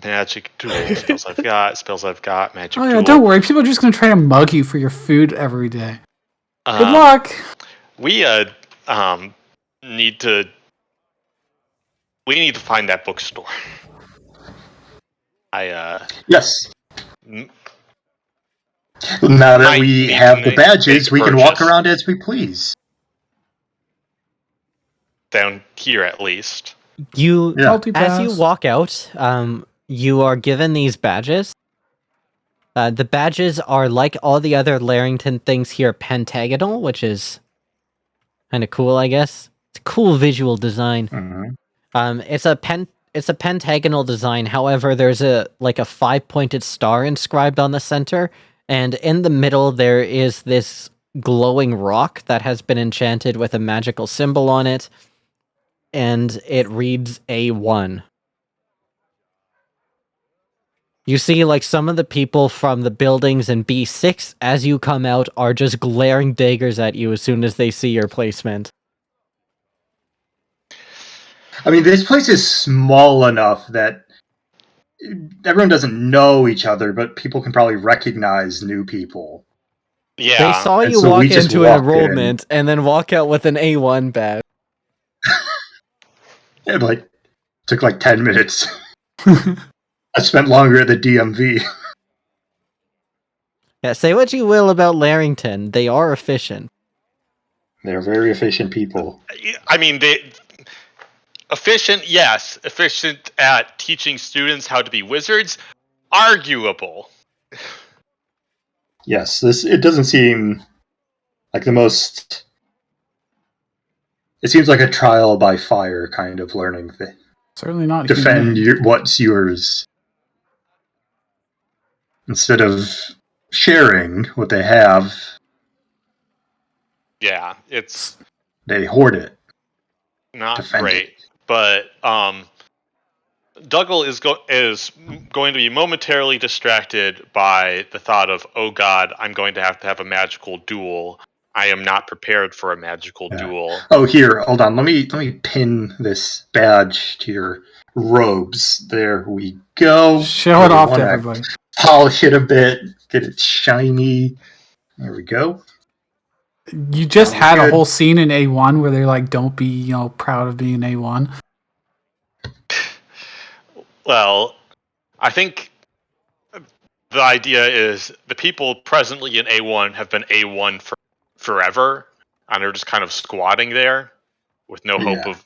Magic duel. Spells I've got. Spells I've got. Magic Oh yeah, duel. don't worry. People are just gonna try to mug you for your food every day. Good Um, luck. We need to find that bookstore. Yes. M- Now that might we need have to the make badges, a we can walk purchase. around as we please. Down here at least. As Multipass. you walk out, you are given these badges. The badges are like all the other Larrington things here, pentagonal, which is kind of cool, I guess. It's a cool visual design. It's a pentagonal design. However, there's a 5-pointed star inscribed on the center, and in the middle there is this glowing rock that has been enchanted with a magical symbol on it, and it reads A1. You see, some of the people from the buildings in B6, as you come out, are just glaring daggers at you as soon as they see your placement. I mean, this place is small enough that everyone doesn't know each other, but people can probably recognize new people. Yeah. They saw And you so we walk just into an walked in. enrollment and then walk out with an A1 badge. It took 10 minutes. I spent longer at the DMV. Yeah, say what you will about Larrington. They are efficient. They're very efficient people. I mean, efficient, yes. Efficient at teaching students how to be wizards, arguable. Yes, it doesn't seem like the most. It seems like a trial by fire kind of learning thing. Certainly not Defend humane. what's yours instead of sharing what they have. Yeah, They hoard it. not Defend great. it. But Dougal is going to be momentarily distracted by the thought of, oh god, I'm going to have a magical duel. I am not prepared for a magical duel. Oh, here, hold on. Let me pin this badge to your robes. There we go. Show it off to everybody. Polish it a bit, get it shiny. There we go. You just Sounds had a good. whole scene in A1 where they're like, "Don't be, proud of being A1." Well, I think the idea is the people presently in A1 have been A1 for forever, and are just kind of squatting there with no hope of,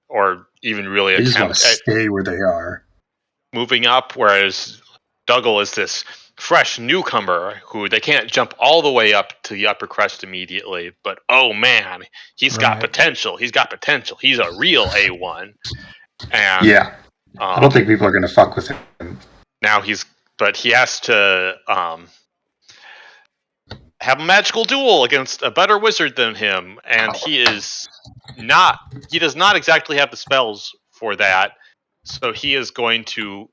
or even really They just want attempt to at stay where they are. moving up, whereas Dougal is this fresh newcomer who they can't jump all the way up to the upper crest immediately, but oh man, he's got Right. potential. He's got potential. He's a real A1. And Yeah. I don't think people are going to fuck with him. now but he has to have a magical duel against a better wizard than him, and he does not exactly have the spells for that. So he is going to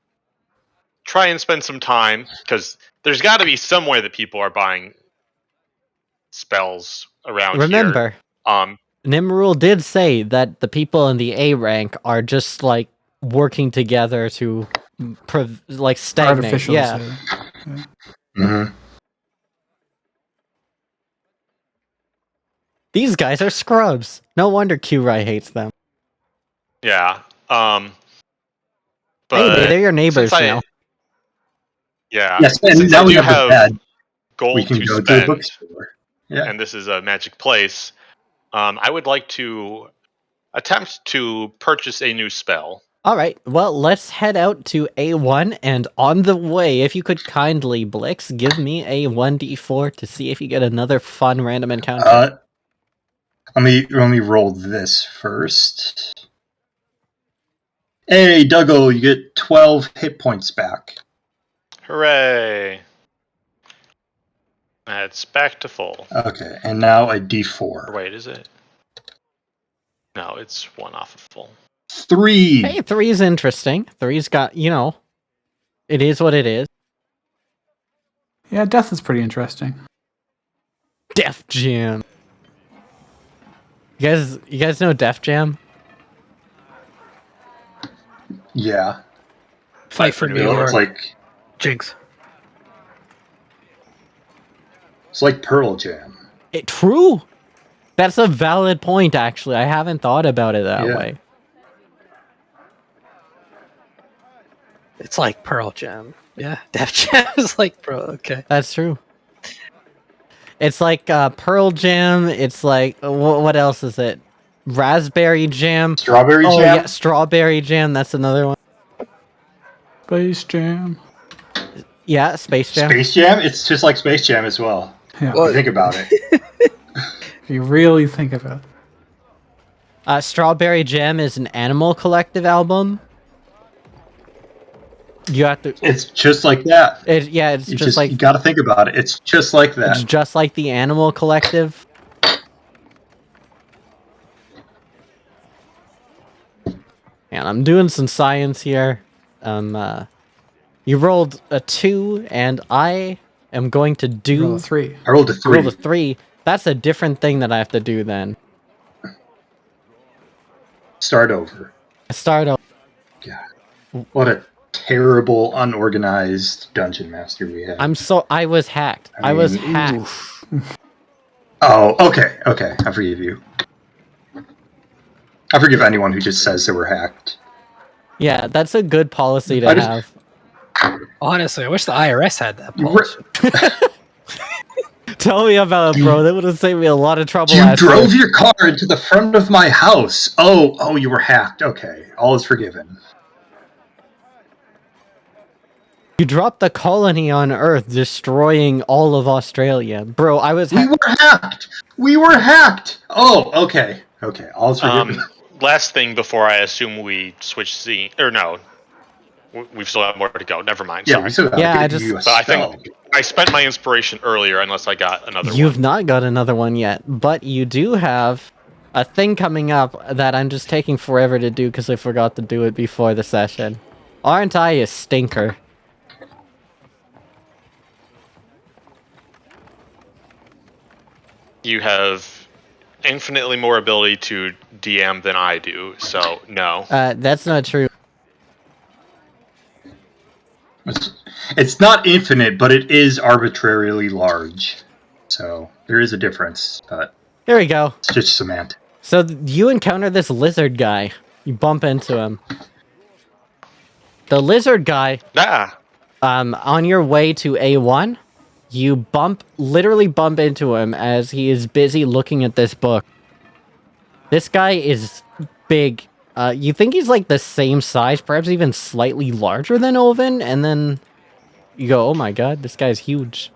try and spend some time, because there's got to be somewhere that people are buying spells around Remember, here. Nimrul did say that the people in the A rank are just working together to stagnate. Artificial. Yeah. Mm-hmm. These guys are scrubs. No wonder Q-Rai hates them. Yeah. But hey, they're your neighbors now. Yeah. Yes, and Since now I we do have the have badge. gold We can to go to the spend, bookstore. Yeah. and this is a magic place, I would like to attempt to purchase a new spell. All right, well, let's head out to A1, and on the way, if you could kindly, Blix, give me a 1d4 to see if you get another fun random encounter. Let me roll this first. Hey, Dougal, you get 12 hit points back. Hooray! It's back to full. Okay, and now a d4. Or wait, is it? No, it's one off of full. 3. Hey, 3 is interesting. 3's got, it is what it is. Yeah, death is pretty interesting. Def Jam. You guys know Def Jam? Yeah. Fight for New It's York. like Jinx. Pearl Jam. True. That's a valid point, actually. I haven't thought about it that Yeah. way. It's like Pearl Jam. Yeah, Def Jam is like Pearl. Okay. That's true. It's like Pearl Jam. It's like what else is it? Raspberry Jam. Strawberry Oh Jam? yeah, Strawberry Jam. That's another one. Space Jam. Yeah, Space Jam. Space Jam? It's just like Space Jam as well. Yeah. If you think about it. If you really think about it. Strawberry Jam is an Animal Collective album. You have to. It's just like that. It's just like you got to think about it. It's just like that. it's just like the Animal Collective. And I'm doing some science here. You rolled a 2, and I am going to do Roll a 3. I rolled a 3. rolled a 3. That's a different thing that I have to do then. Start over. Start over. God. What a terrible, unorganized dungeon master we have. I was hacked. I was hacked. Oh, okay. I forgive you. I forgive anyone who just says they were hacked. Yeah, that's a good policy to I just- have. Honestly, I wish the IRS had that policy. Tell me about it, bro. That would have saved me a lot of trouble. You last drove time. your car into the front of my house. Oh, you were hacked. Okay, all is forgiven. You dropped the colony on Earth, destroying all of Australia, bro. I was. We were hacked. Oh, okay. All is forgiven. Last thing before I assume we switch scene, or no, we've still got more to go. Never mind. Yeah, Sorry. we still gotta Yeah, get I just- you a But I spell. think I spent my inspiration earlier, unless I got another You've one. not got another one yet, but you do have a thing coming up that I'm just taking forever to do because I forgot to do it before the session. Aren't I a stinker? You have infinitely more ability to DM than I do, so no. That's not true. It's not infinite, but it is arbitrarily large. So there is a difference, but There we go. it's just semantics. So you encounter this lizard guy. You bump into him. The lizard guy, on your way to A1, you literally bump into him as he is busy looking at this book. This guy is big. You think he's like the same size, perhaps even slightly larger than Oven, and then you go, oh my god, this guy's huge.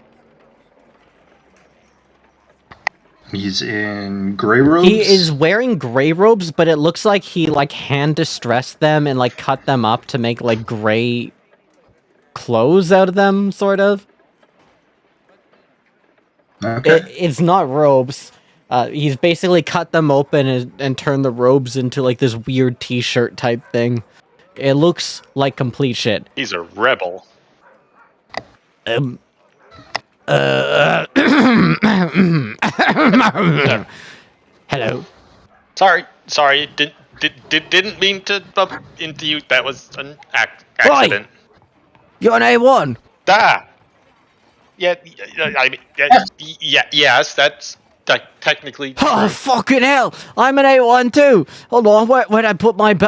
He's in gray robes. He is wearing gray robes, but it looks like he like hand distressed them and like cut them up to make like gray clothes out of them, sort of. Okay. It's not robes. He's basically cut them open and turned the robes into like this weird t-shirt type thing. It looks like complete shit. He's a rebel. Hello. Sorry. Didn't mean to bump into you. That was an accident. You're an A1. Yeah. Yes. That's technically Oh, true. fucking hell. I'm an A1 too. Hold on. Where'd I put my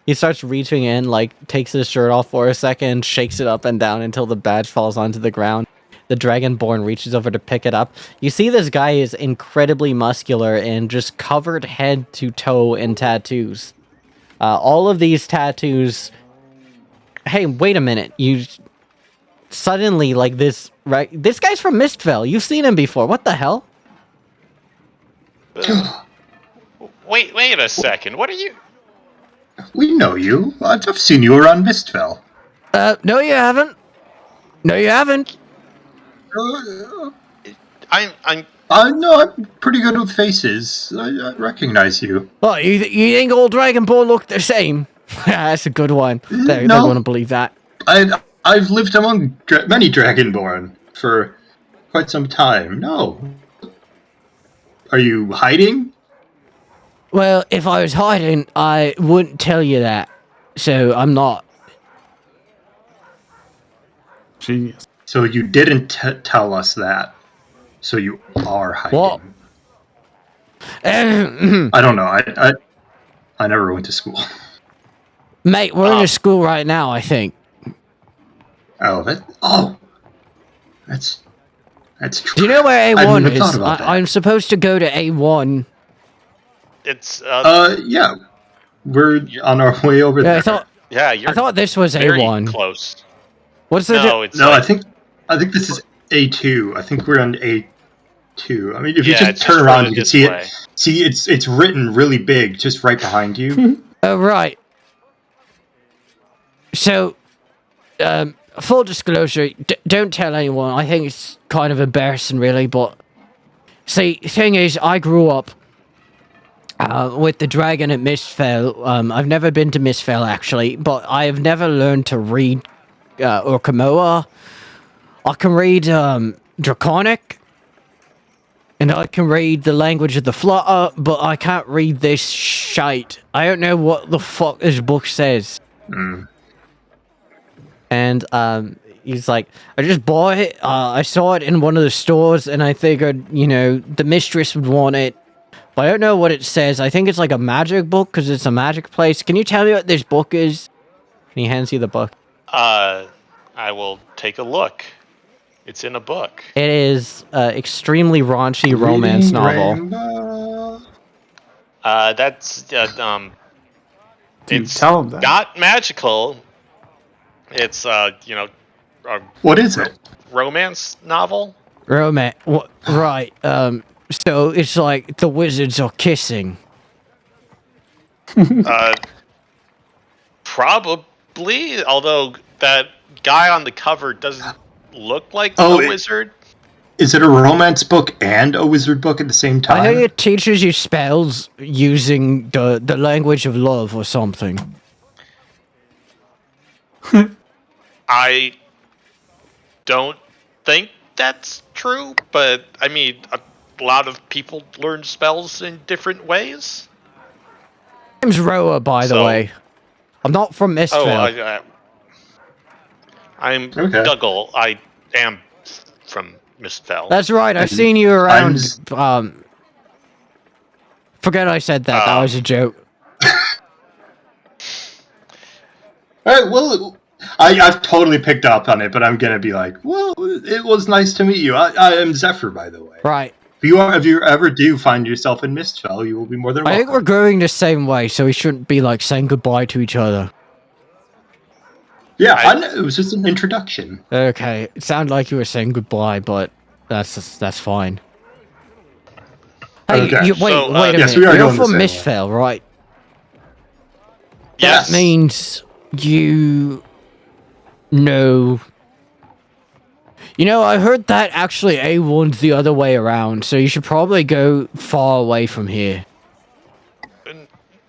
He starts reaching in, like, takes his shirt off for a second, shakes it up and down until the badge falls onto the ground. The Dragonborn reaches over to pick it up. You see this guy is incredibly muscular and just covered head to toe in tattoos. All of these tattoos... Hey, wait a minute. You... Suddenly, like, this... Right? This guy's from Mistvale. You've seen him before. What the hell? Wait a second. What are you? We know you. I've seen you around Mistvale. No you haven't. No you haven't. I'm No, I'm pretty good with faces. I recognize you. Oh, you think all Dragonborn look the same? That's a good one. They No. want to believe that. I've lived among many Dragonborn for quite some time. No, Are you hiding? Well, if I was hiding, I wouldn't tell you that. So I'm not. Genius. So you didn't tell us that. So you are hiding. What? I don't know. I never went to school. Mate, we're in a school right now, I think. That's true. Do you know where I hadn't A1 even thought is? about that. I'm supposed to go to A1. It's Yeah. We're on our way over Yeah, there. you're I thought this was very A1. close. What's the No, it's No, like, I think this is A2. I think we're on A2. I mean, if you yeah, just it's turn just around, further you can this see way. it. See, it's written really big just right behind you. Oh, right. So, full disclosure, don't tell anyone. I think it's kind of embarrassing, really, but... See, thing is, I grew up with the dragon at Mistfell. I've never been to Mistfell, actually, but I have never learned to read Orcamoa. I can read Draconic, and I can read the language of the Flutter, but I can't read this shite. I don't know what the fuck this book says. And he's like, I just bought it. I saw it in one of the stores, and I figured, you know, the mistress would want it. But I don't know what it says. I think it's like a magic book because it's a magic place. Can you tell me what this book is? And he hands you the book. I will take a look. It's in a book. It is extremely raunchy romance novel. Rainbow. That's Dude, it's tell him that. not magical. It's you know, a What is it? romance novel. Romance. Right. So it's like the wizards are kissing. Probably. Although that guy on the cover doesn't look like Oh, a wizard. Is it a romance book and a wizard book at the same time? I think it teaches you spells using the language of love or something. I don't think that's true, but I mean, a lot of people learn spells in different ways. My name's Roa, by the way. I'm not from Mistfell. I'm Okay. Dougal. I am from Mistfell. That's right. I've seen you around. Forget I said that. That was a joke. All right, well, I've totally picked up on it, but I'm gonna be like, well, it was nice to meet you. I am Zephyr, by the way. Right. If you ever do find yourself in Mistfell, you will be more than welcome. I think we're going the same way, so we shouldn't be like saying goodbye to each other. Yeah, I know, it was just an introduction. Okay, it sounded like you were saying goodbye, but that's fine. Hey, Okay. wait a minute. yes, we are You're going the from same way. Mistfell, right? Yes. That means you know. You know, I heard that actually A1's the other way around, so you should probably go far away from here.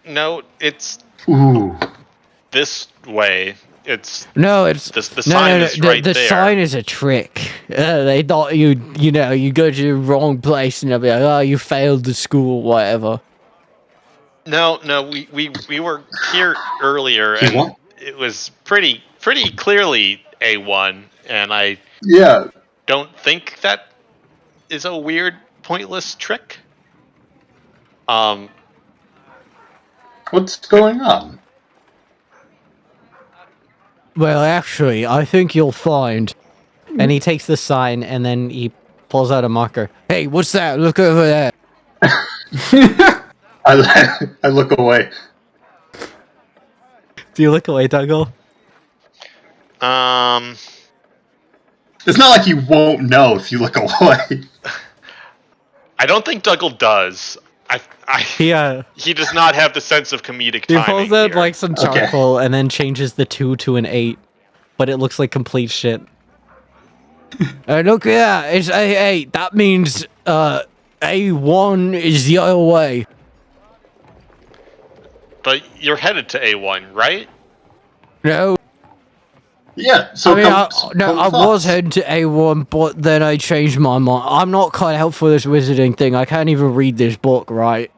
No, it's Ooh. this way. It's No, it's the sign is right the there. sign is a trick. They thought you go to the wrong place and they'll be like, oh, you failed the school, whatever. No, we were here earlier, and it was pretty clearly A1, and I don't think that is a weird, pointless trick. What's going on? Well, actually, I think you'll find. And he takes the sign and then he pulls out a marker. Hey, what's that? Look over there. I look away. Do you look away, Dougal? It's not like you won't know if you look away. I don't think Dougal does. He does not have the sense of comedic timing. He pulls out here. like some charcoal and then changes the 2 to an 8, but it looks like complete shit. Look, yeah, it's A8. That means A1 is the other way. But you're headed to A1, right? No. Yeah, so I come was thoughts. heading to A1, but then I changed my mind. I'm not cut out for this wizarding thing. I can't even read this book, right?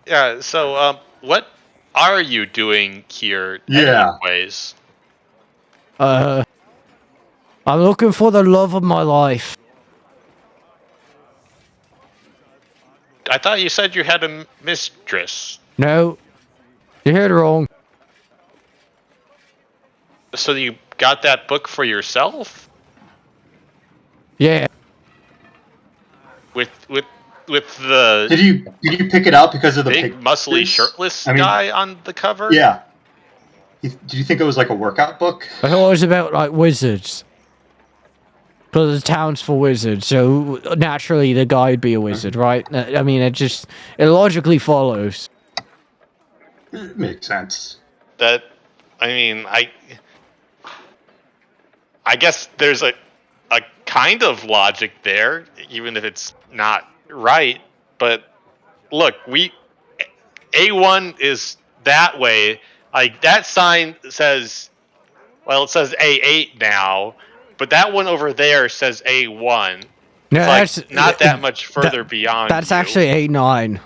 Yeah. So, what are you doing here, Yeah. anyways? I'm looking for the love of my life. I thought you said you had a mistress. No, you heard it wrong. So you got that book for yourself? Yeah. With the Did you pick it out because of the big muscly pictures? shirtless I mean, guy on the cover? yeah. Did you think it was like a workout book? I thought it was about, like, wizards. Because the town's for wizards, so naturally the guy would be a wizard, right? I mean, it logically follows. It makes sense. That I mean, I guess there's a kind of logic there, even if it's not right. But look, A1 is that way. Like that sign says, well, it says A8 now, but that one over there says A1. No, It's like not that much further beyond That's you. actually 8-9.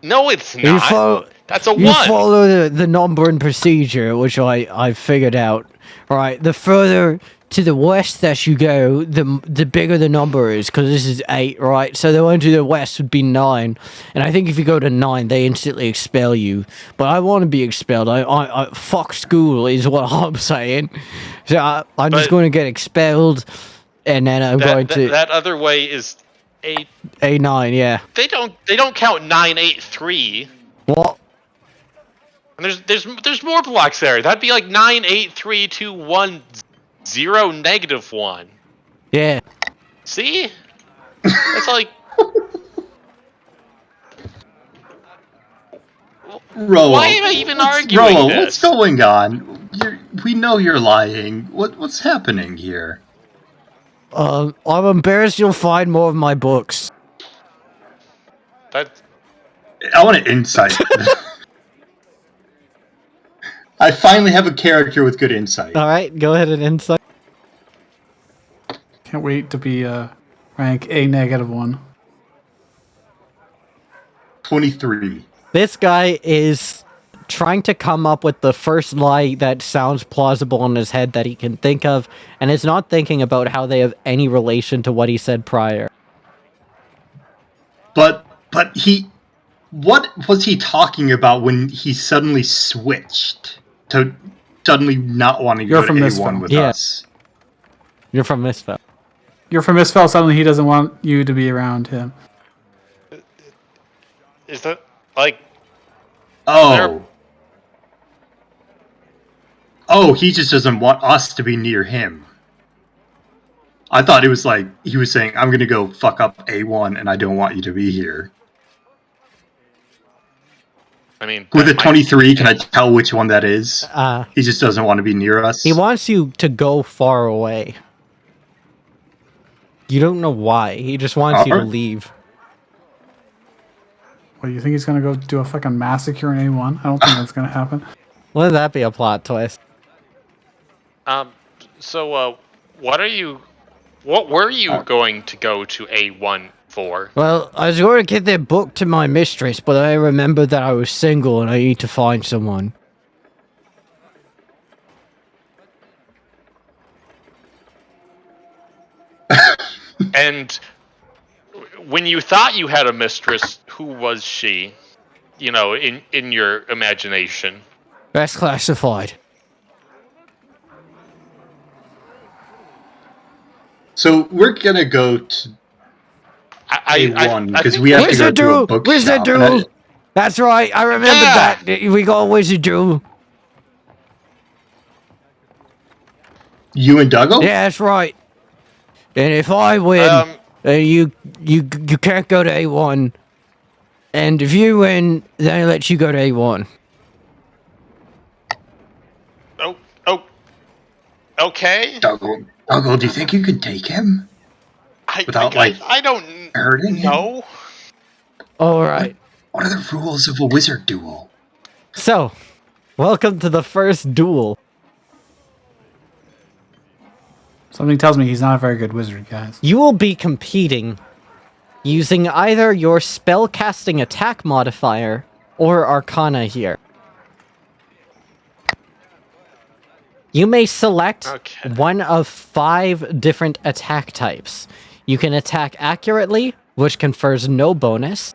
No, it's You not. follow, That's a you 1. follow the numbering procedure, which I figured out. Right, the further to the west that you go, the bigger the number is, because this is 8, right? So the one to the west would be 9, and I think if you go to 9, they instantly expel you. But I want to be expelled. I fuck school is what I'm saying. So I'm just But going to get expelled, and then I'm going to that other way is 8. A9. Yeah. They don't count 983. What? And there's more blocks there. That'd be like 98321 0 -1. Yeah. See? It's like Rolo, why am I even arguing Rolo, this? what's going on? We know you're lying. What's happening here? I'm embarrassed you'll find more of my books. That I want an insight. I finally have a character with good insight. All right, go ahead and insight. Can't wait to be rank A-1. 23. This guy is trying to come up with the first lie that sounds plausible in his head that he can think of, and is not thinking about how they have any relation to what he said prior. But what was he talking about when he suddenly switched to suddenly not wanting to You're go from to Misfell. A1 with Yeah. us? You're from Misfell. You're from Misfell, suddenly he doesn't want you to be around him. is that like Oh. Oh, he just doesn't want us to be near him. I thought it was like he was saying, I'm going to go fuck up A1 and I don't want you to be here. I mean With that a might 23, be can I it. tell which one that is? He just doesn't want to be near us. He wants you to go far away. You don't know why. He just wants you to Alright. leave. What, you think he's gonna go do a fucking massacre in A1? I don't think that's gonna happen. Wouldn't that be a plot twist? So what were you going to go to A1 for? Well, I was going to get their book to my mistress, but I remembered that I was single and I need to find someone. And when you thought you had a mistress, who was she? You know, in your imagination. That's classified. So we're going to go to A1 because think we have to Wizard go to a Duel! bookshop. Wizard Duel! That's right, I remembered Yeah! that. We got a Wizard Duel. You and Dougal? Yeah, that's right. And if I win, you can't go to A1. And if you win, then I let you go to A1. Oh, okay. Dougal, do you think you could take him? Without, I don't hurting him? know. All right. What are the rules of a wizard duel? So, Welcome to the first duel. Something tells me he's not a very good wizard, guys. You will be competing using either your spellcasting attack modifier or Arcana here. You may select Okay. one of 5 different attack types. You can attack accurately, which confers no bonus.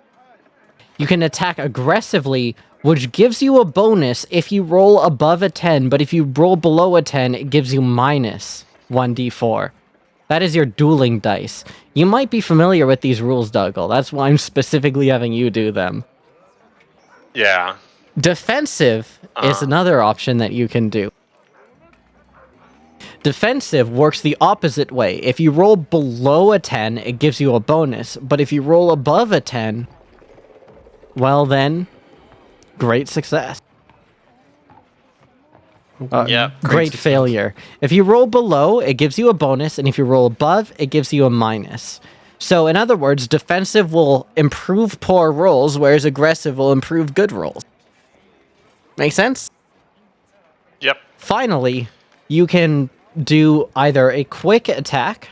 You can attack aggressively, which gives you a bonus if you roll above a 10, but if you roll below a 10, it gives you minus 1d4. That is your dueling dice. You might be familiar with these rules, Dougal. That's why I'm specifically having you do them. Yeah. Defensive is another option that you can do. Defensive works the opposite way. If you roll below a 10, it gives you a bonus. But if you roll above a 10, well then, great success. Yep. Great success. failure. If you roll below, it gives you a bonus, and if you roll above, it gives you a minus. So, in other words, defensive will improve poor rolls, whereas aggressive will improve good rolls. Make sense? Yep. Finally, you can do either a quick attack.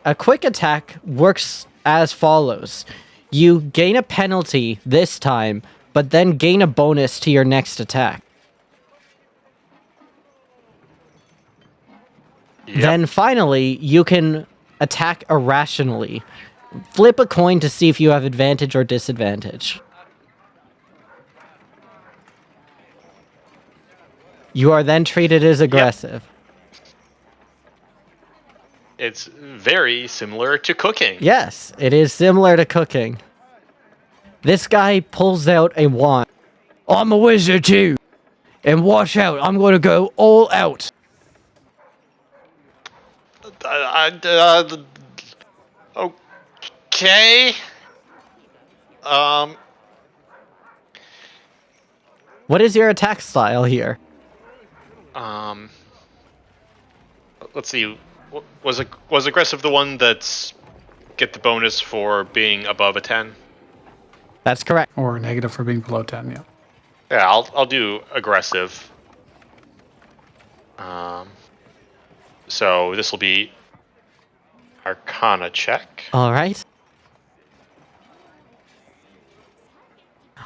A quick attack works as follows. You gain a penalty this time, but then gain a bonus to your next attack. Yep. Then finally, you can attack irrationally. Flip a coin to see if you have advantage or disadvantage. You are then treated as aggressive. It's very similar to cooking. Yes, it is similar to cooking. This guy pulls out a wand. I'm a wizard too. And watch out, I'm going to go all out. Okay. What is your attack style here? Let's see. Was aggressive the one that's get the bonus for being above a 10? That's correct. Or negative for being below 10, yeah. Yeah, I'll do aggressive. So this will be Arcana check. All right.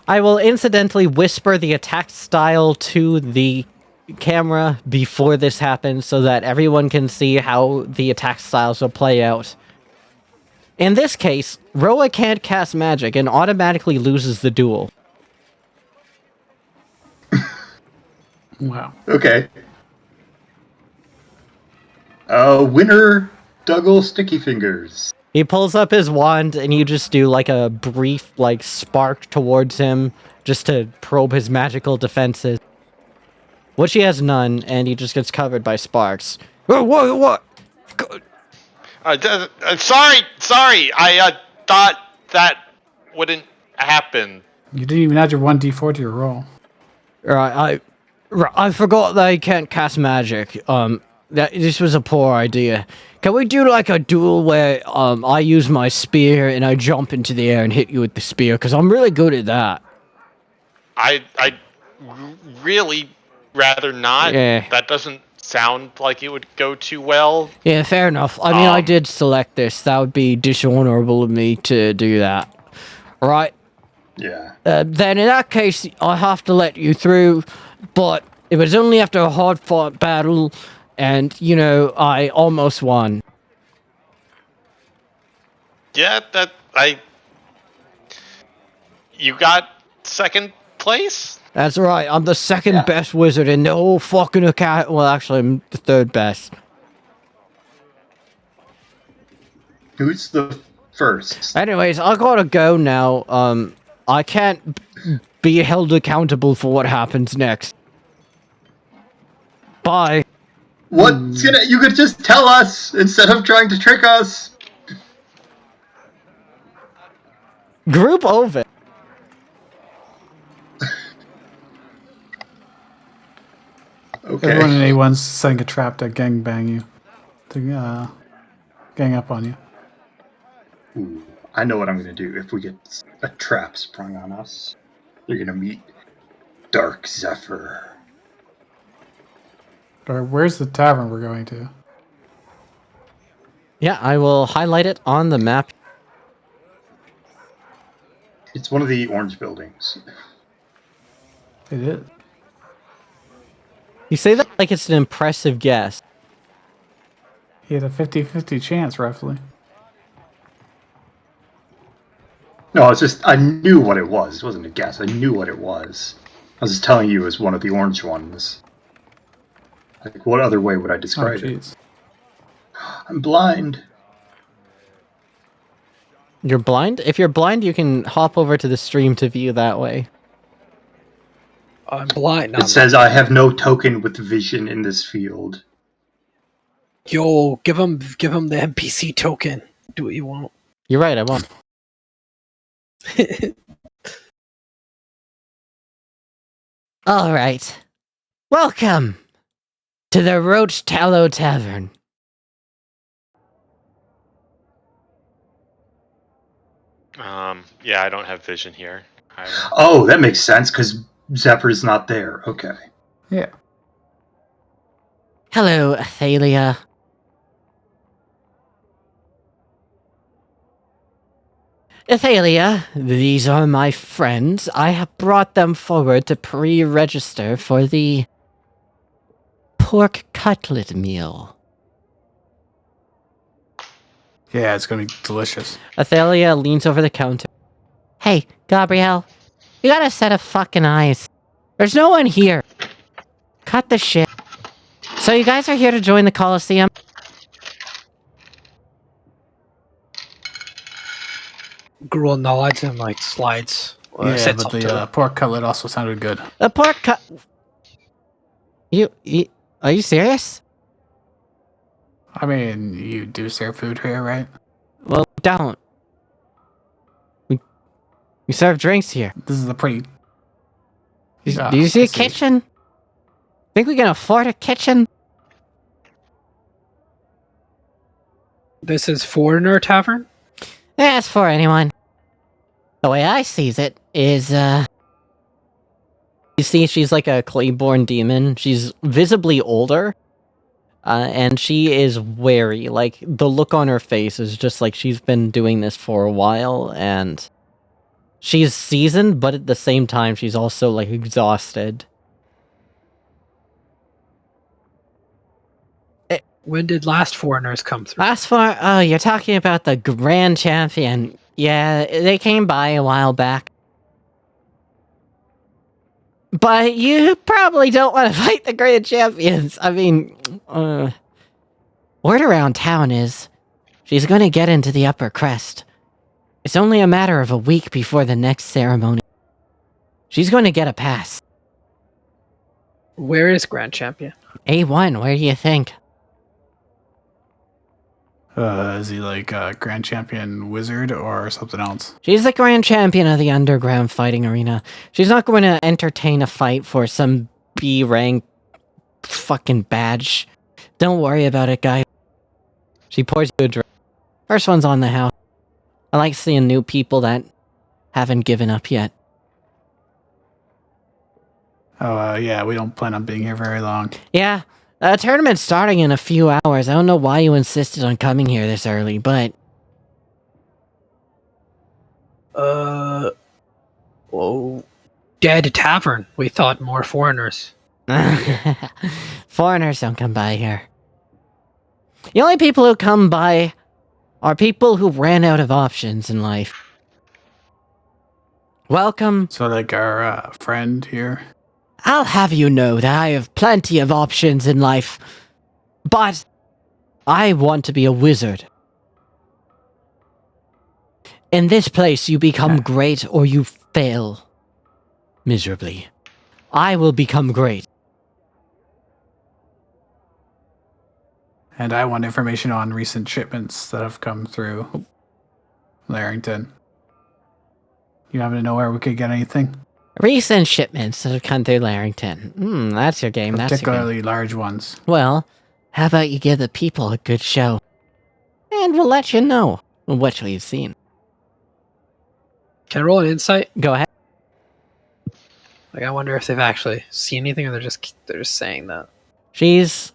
I will incidentally whisper the attack style to the camera before this happens so that everyone can see how the attack styles will play out. In this case, Roa can't cast magic and automatically loses the duel. Wow. Okay. Winner, Dougal Sticky Fingers. He pulls up his wand and you just do like a brief spark towards him just to probe his magical defenses. Which he has none, and he just gets covered by sparks. What? Sorry. I thought that wouldn't happen. You didn't even add your 1d4 to your roll. Right, I forgot that he can't cast magic. This was a poor idea. Can we do like a duel where I use my spear and I jump into the air and hit you with the spear? Because I'm really good at that. I really rather not. Yeah. That doesn't sound like it would go too well. Yeah, fair enough. I mean, I did select this. That would be dishonorable of me to do that. Right? Yeah. Then in that case, I have to let you through. But it was only after a hard-fought battle, and, I almost won. Yeah, you got second place? That's right. I'm the second Yeah. best wizard in the whole fucking account. Well, actually, I'm the third best. Who's the first? Anyways, I gotta go now. I can't be held accountable for what happens next. Bye. What's gonna? You could just tell us instead of trying to trick us. Group over. Okay. Everyone in A1's setting a trap to gangbang you. To gang up on you. Ooh, I know what I'm gonna do if we get a trap sprung on us. You're gonna meet Dark Zephyr. Or where's the tavern we're going to? Yeah, I will highlight it on the map. It's one of the orange buildings. It is. You say that like it's an impressive guess. He had a 50-50 chance, roughly. No, it's just, I knew what it was. It wasn't a guess. I knew what it was. I was just telling you it was one of the orange ones. Like, what other way would I Oh, describe it? jeez. I'm blind. You're blind? If you're blind, you can hop over to the stream to view that way. I'm blind. It says I have no token with vision in this field. Yo, give him the NPC token. Do what you want. You're right, I won't. All right. Welcome to the Roach Tallow Tavern. Yeah, I don't have vision here. Oh, that makes sense, because Zephyr's not there. Okay. Yeah. Hello, Athalia. Athalia, these are my friends. I have brought them forward to pre-register for the pork cutlet meal. Yeah, it's gonna be delicious. Athalia leans over the counter. Hey, Gabrielle, you got a set of fucking eyes. There's no one here. Cut the shit. So you guys are here to join the Coliseum? Gruel nods and like slides. Yeah, sits but up to the them. pork cutlet also sounded good. The pork cut... You... Are you serious? I mean, you do serve food here, right? Well, don't. We serve drinks here. This is a pretty... Do you see a kitchen? Think we can afford a kitchen? This is Foreigner Tavern? Yeah, it's for anyone. The way I sees it is, you see, she's like a clay-born demon. She's visibly older, and she is wary. Like, the look on her face is just like she's been doing this for a while, and she's seasoned, but at the same time, she's also, like, exhausted. When did last Foreigners come through? As for, oh, you're talking about the Grand Champion. Yeah, they came by a while back. But you probably don't want to fight the Grand Champions. I mean, word around town is she's going to get into the upper crest. It's only a matter of a week before the next ceremony. She's going to get a pass. Where is Grand Champion? A1, where do you think? Is he like a Grand Champion Wizard or something else? She's the Grand Champion of the underground fighting arena. She's not going to entertain a fight for some B-rank fucking badge. Don't worry about it, guy. She pours you a drink. First one's on the house. I like seeing new people that haven't given up yet. Oh, yeah, we don't plan on being here very long. Yeah, the tournament's starting in a few hours. I don't know why you insisted on coming here this early, but... Oh, Dead Tavern. We thought more foreigners. Foreigners don't come by here. The only people who come by are people who ran out of options in life. Welcome. So, like, our friend here. I'll have you know that I have plenty of options in life, but I want to be a wizard. In this place, you become great or you fail miserably. I will become great. And I want information on recent shipments that have come through Larrington. You happen to know where we could get anything? Recent shipments that have come through Larrington. That's your game, that's your game. Particularly large ones. Well, how about you give the people a good show? And we'll let you know what we've seen. Can I roll an insight? Go ahead. Like, I wonder if they've actually seen anything, or they're just saying that. She's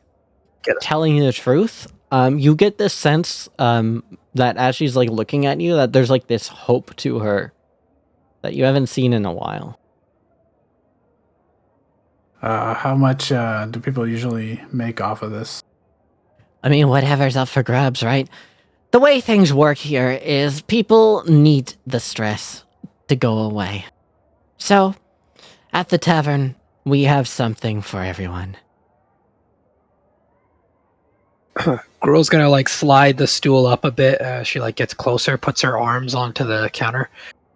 Get it. telling you the truth. You get this sense that as she's like looking at you, that there's like this hope to her that you haven't seen in a while. How much do people usually make off of this? I mean, whatever's up for grabs, right? The way things work here is people need the stress to go away. So, at the tavern, we have something for everyone. Gruel's gonna like slide the stool up a bit as she like gets closer, puts her arms onto the counter,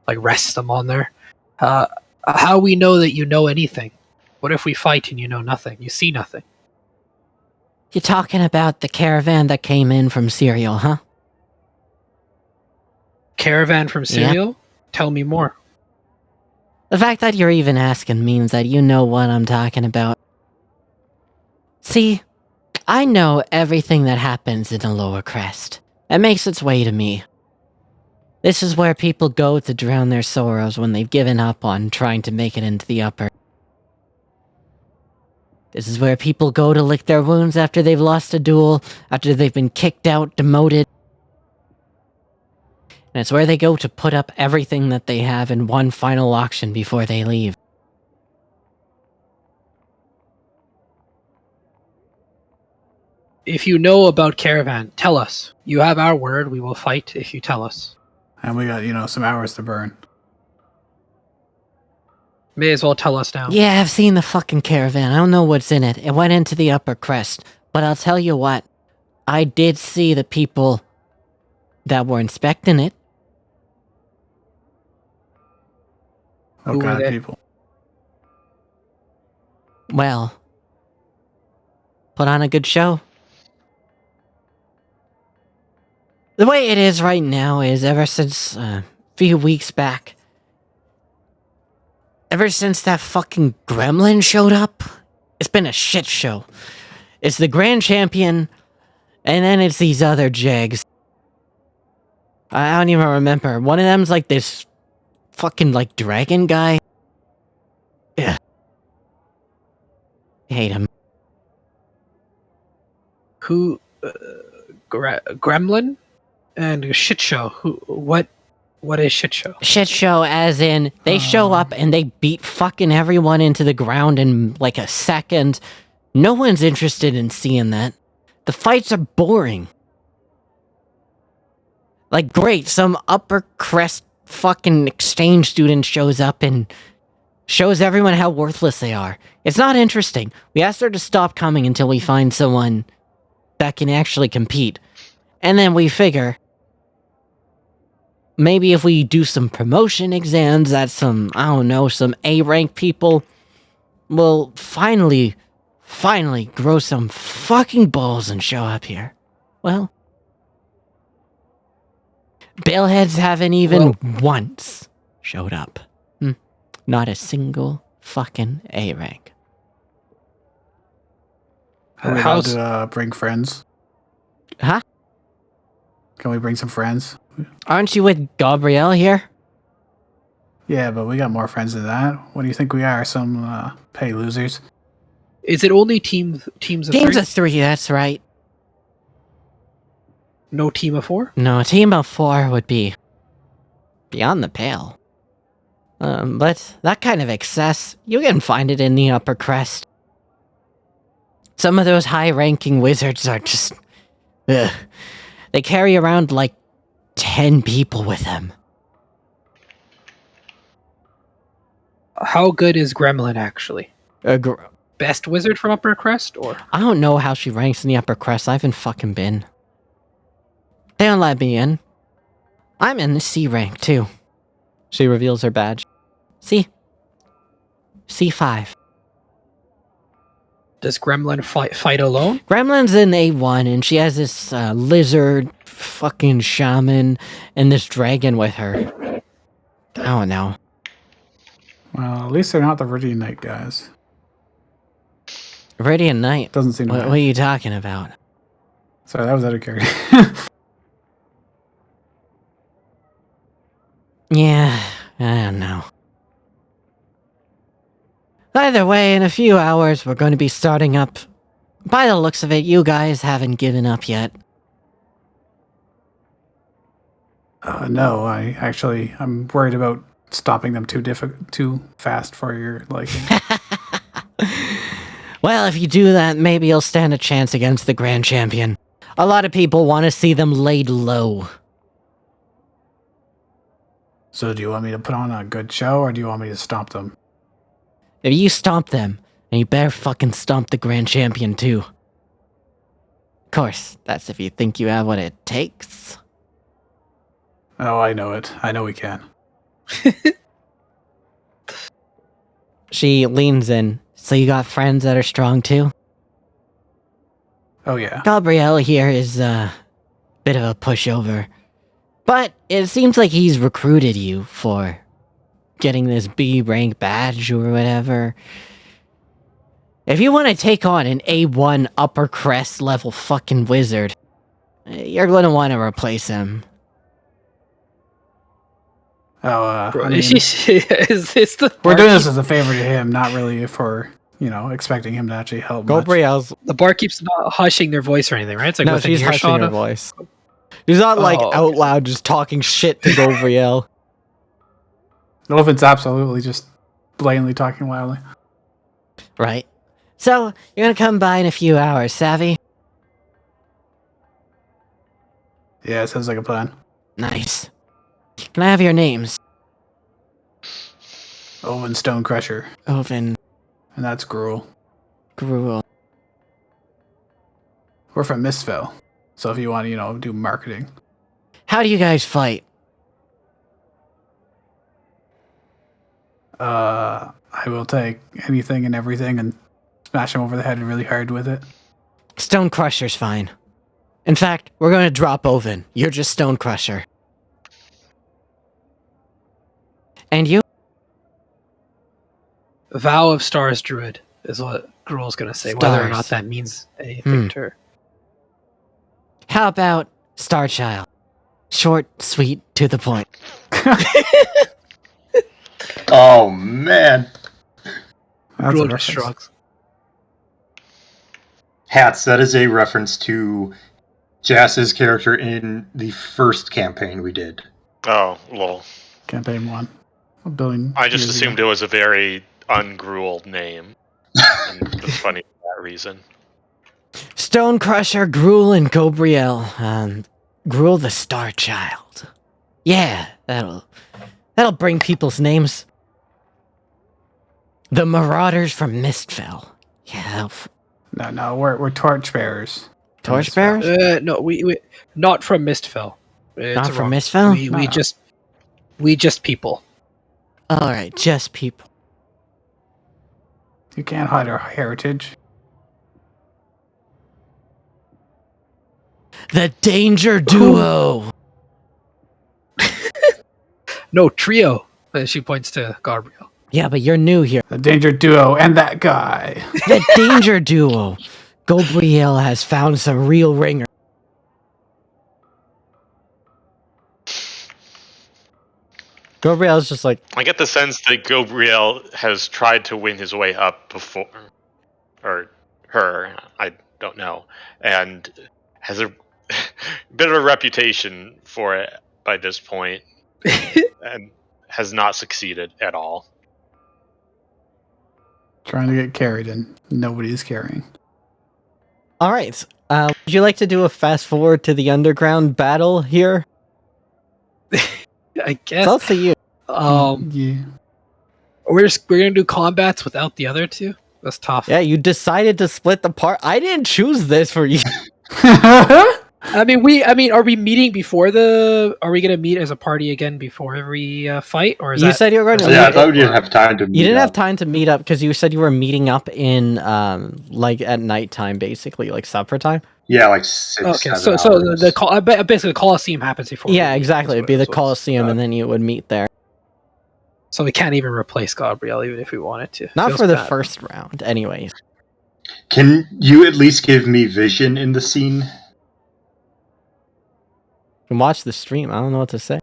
like rests them on there. How we know that you know anything? What if we fight and you know nothing? You see nothing. You're talking about the caravan that came in from Serial, huh? Caravan from Serial? Tell me more. The fact that you're even asking means that you know what I'm talking about. See, I know everything that happens in the lower crest. It makes its way to me. This is where people go to drown their sorrows when they've given up on trying to make it into the upper. This is where people go to lick their wounds after they've lost a duel, after they've been kicked out, demoted. And it's where they go to put up everything that they have in one final auction before they leave. If you know about Caravan, tell us. You have our word, we will fight if you tell us. And we got, some hours to burn. May as well tell us now. Yeah, I've seen the fucking caravan. I don't know what's in it. It went into the upper crest. But I'll tell you what. I did see the people that were inspecting it. What Who were kind of they? people? Well, put on a good show. The way it is right now is ever since a few weeks back, ever since that fucking gremlin showed up, it's been a shit show. It's the Grand Champion, and then it's these other jags. I don't even remember. One of them's like this fucking like dragon guy. Yeah. Hate him. Who? Gremlin? And shit show. What is shit show? Shit show as in they show up and they beat fucking everyone into the ground in like a second. No one's interested in seeing that. The fights are boring. Like, great, some upper crest fucking exchange student shows up and shows everyone how worthless they are. It's not interesting. We asked her to stop coming until we find someone that can actually compete. And then we figure, maybe if we do some promotion exams at some, I don't know, some A-rank people, we'll finally grow some fucking balls and show up here. Well, Baleheads haven't even once showed up. Not a single fucking A-rank. Are we allowed to bring friends? Huh? Can we bring some friends? Aren't you with Gabrielle here? Yeah, but we got more friends than that. What do you think we are? Some pay losers? Is it only teams of Teams three? of 3, that's right. No team of 4? No, a team of 4 would be beyond the pale. But that kind of excess, you can find it in the upper crest. Some of those high-ranking wizards are just... Ugh. They carry around like 10 people with them. How good is Gremlin actually? I Best wizard from Upper Crest, or? don't know how she ranks in the upper crest. I haven't fucking been. They don't let me in. I'm in the C rank, too. She reveals her badge. See? C5. Does Gremlin fight alone? Gremlin's in A1, and she has this lizard fucking shaman and this dragon with her. I don't know. Well, at least they're not the Viridian Knight guys. Viridian Knight? Doesn't seem What right. are you talking about? Sorry, that was out of character. Yeah, I don't know. Either way, in a few hours, we're going to be starting up. By the looks of it, you guys haven't given up yet. No, I'm worried about stopping them too fast for your liking. Well, if you do that, maybe you'll stand a chance against the Grand Champion. A lot of people want to see them laid low. So do you want me to put on a good show, or do you want me to stomp them? If you stomp them, then you better fucking stomp the Grand Champion too. Of course, that's if you think you have what it takes. Oh, I know it. I know we can. She leans in. So you got friends that are strong too? Oh, yeah. Gabriel here is a bit of a pushover. But it seems like he's recruited you for getting this B rank badge or whatever. If you want to take on an A1 upper crest level fucking wizard, you're going to want to replace him. Oh, Bro, I mean, is this the we're doing this barkeep? as a favor to him, not really for, expecting him to actually help much. Gabriel's... The barkeep's not hushing their voice or anything, right? It's like No, within she's hushing earshot her of- voice. She's not like Oh, out okay. loud just talking shit to Gabriel. Elephant's absolutely just blatantly talking loudly. Right. So, you're gonna come by in a few hours, savvy? Yeah, sounds like a plan. Nice. Can I have your names? Owen Stonecrusher, Oven, and that's Gruel. Gruel. We're from Mistville, so if you want to, do marketing. How do you guys fight? I will take anything and everything and smash him over the head really hard with it. Stone Crusher's fine. In fact, we're gonna drop Oven. You're just Stone Crusher. And you? Vow of Stars Druid is what Gruel's gonna say, whether or Stars. not that means anything to her. How about Starchild? Short, sweet, to the point. Oh, man. That's Gruel a just reference. shrugs. Hats, that is a reference to Jass's character in the first campaign we did. Oh, lol. Campaign 1. A billion I just years assumed ago. it was a very ungrueled name. And it's funny for that reason. Stone Crusher, Gruel, and Gabriel. Gruel the Star Child. Yeah, that'll bring people's names. The Marauders from Mistville. Yeah, No, we're torchbearers. Torchbearers? No, we not from Mistville. It's Not from wrong. Mistville? We just people. Alright, just people. You can't hide our heritage. The Danger Duo! No, trio. She points to Gabriel. Yeah, but you're new here. The Danger Duo and that guy. The Danger Duo! Gabriel has found some real ringer. Gabriel's just like, I get the sense that Gabriel has tried to win his way up before, or her, I don't know, and has a bit of a reputation for it by this point, and has not succeeded at all. Trying to get carried and nobody's carrying. alright, would you like to do a fast forward to the underground battle here? I It's guess. all to you. Yeah. We're gonna do combats without the other two. That's tough. Yeah, you decided to split the part. I didn't choose this for you. I mean, are we meeting before the? Are we gonna meet as a party again before every fight, or is You that? said you were going to So, yeah, I meet. thought we didn't have time to meet You didn't have up. time to meet up because you said you were meeting up in like at nighttime, basically, like supper time. Yeah, like 6, Okay, 7 so hours. basically the Coliseum happens before. Yeah, we meet, exactly. is It'd be the what- Coliseum, got and it. then you would meet there. So we can't even replace Gabriel, even if we wanted to. Not Feels for the bad. first round, anyways. Can you at least give me vision in the scene? You can watch the stream. I don't know what to say.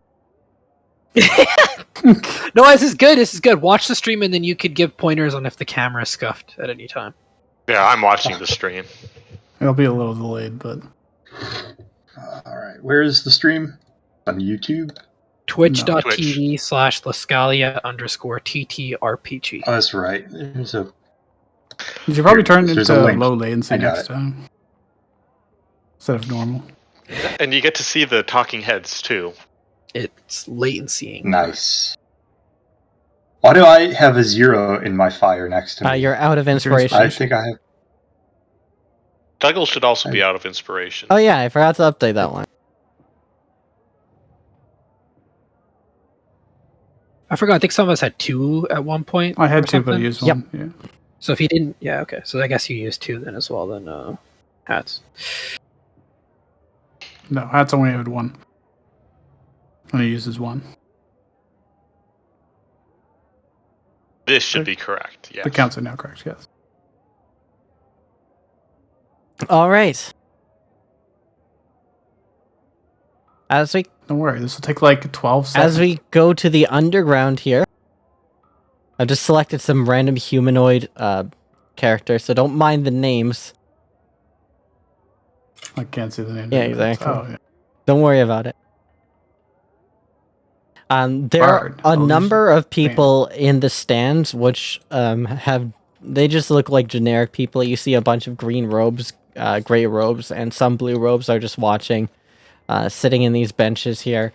No, this is good. This is good. Watch the stream, and then you could give pointers on if the camera is scuffed at any time. Yeah, I'm watching the stream. It'll be a little delayed, but All right, where is the stream? On YouTube? Twitch.tv/Luskalia_TTRPG. Oh, that's right. There's a you should probably turn it There's a into link. low latency I got next it. time instead of normal. And you get to see the talking heads too. It's latencying. Nice. Why do I have a 0 in my fire next to me? You're out of I inspiration. think I have. Dougal should also be out of inspiration. Oh yeah, I forgot to update that one. I forgot. I think some of us had 2 at one point. I had or 2, but I something. used Yep. one. Yeah. So if he didn't, yeah, okay. So I guess you used 2 then as well. Then hats. No, Hats only had 1. And he uses 1. This should be correct. Yeah. The counts are now correct. Yes. All right. As we Don't worry. This will take like 12 seconds. As we go to the underground here, I've just selected some random humanoid characters, so don't mind the names. I can't see the name. Yeah, exactly. Oh, yeah. Don't worry about it. There Bard. are a Oh, these number are of people in the stands which they just look like generic people. You see a bunch of green robes, gray robes, and some blue robes are just watching, sitting in these benches here.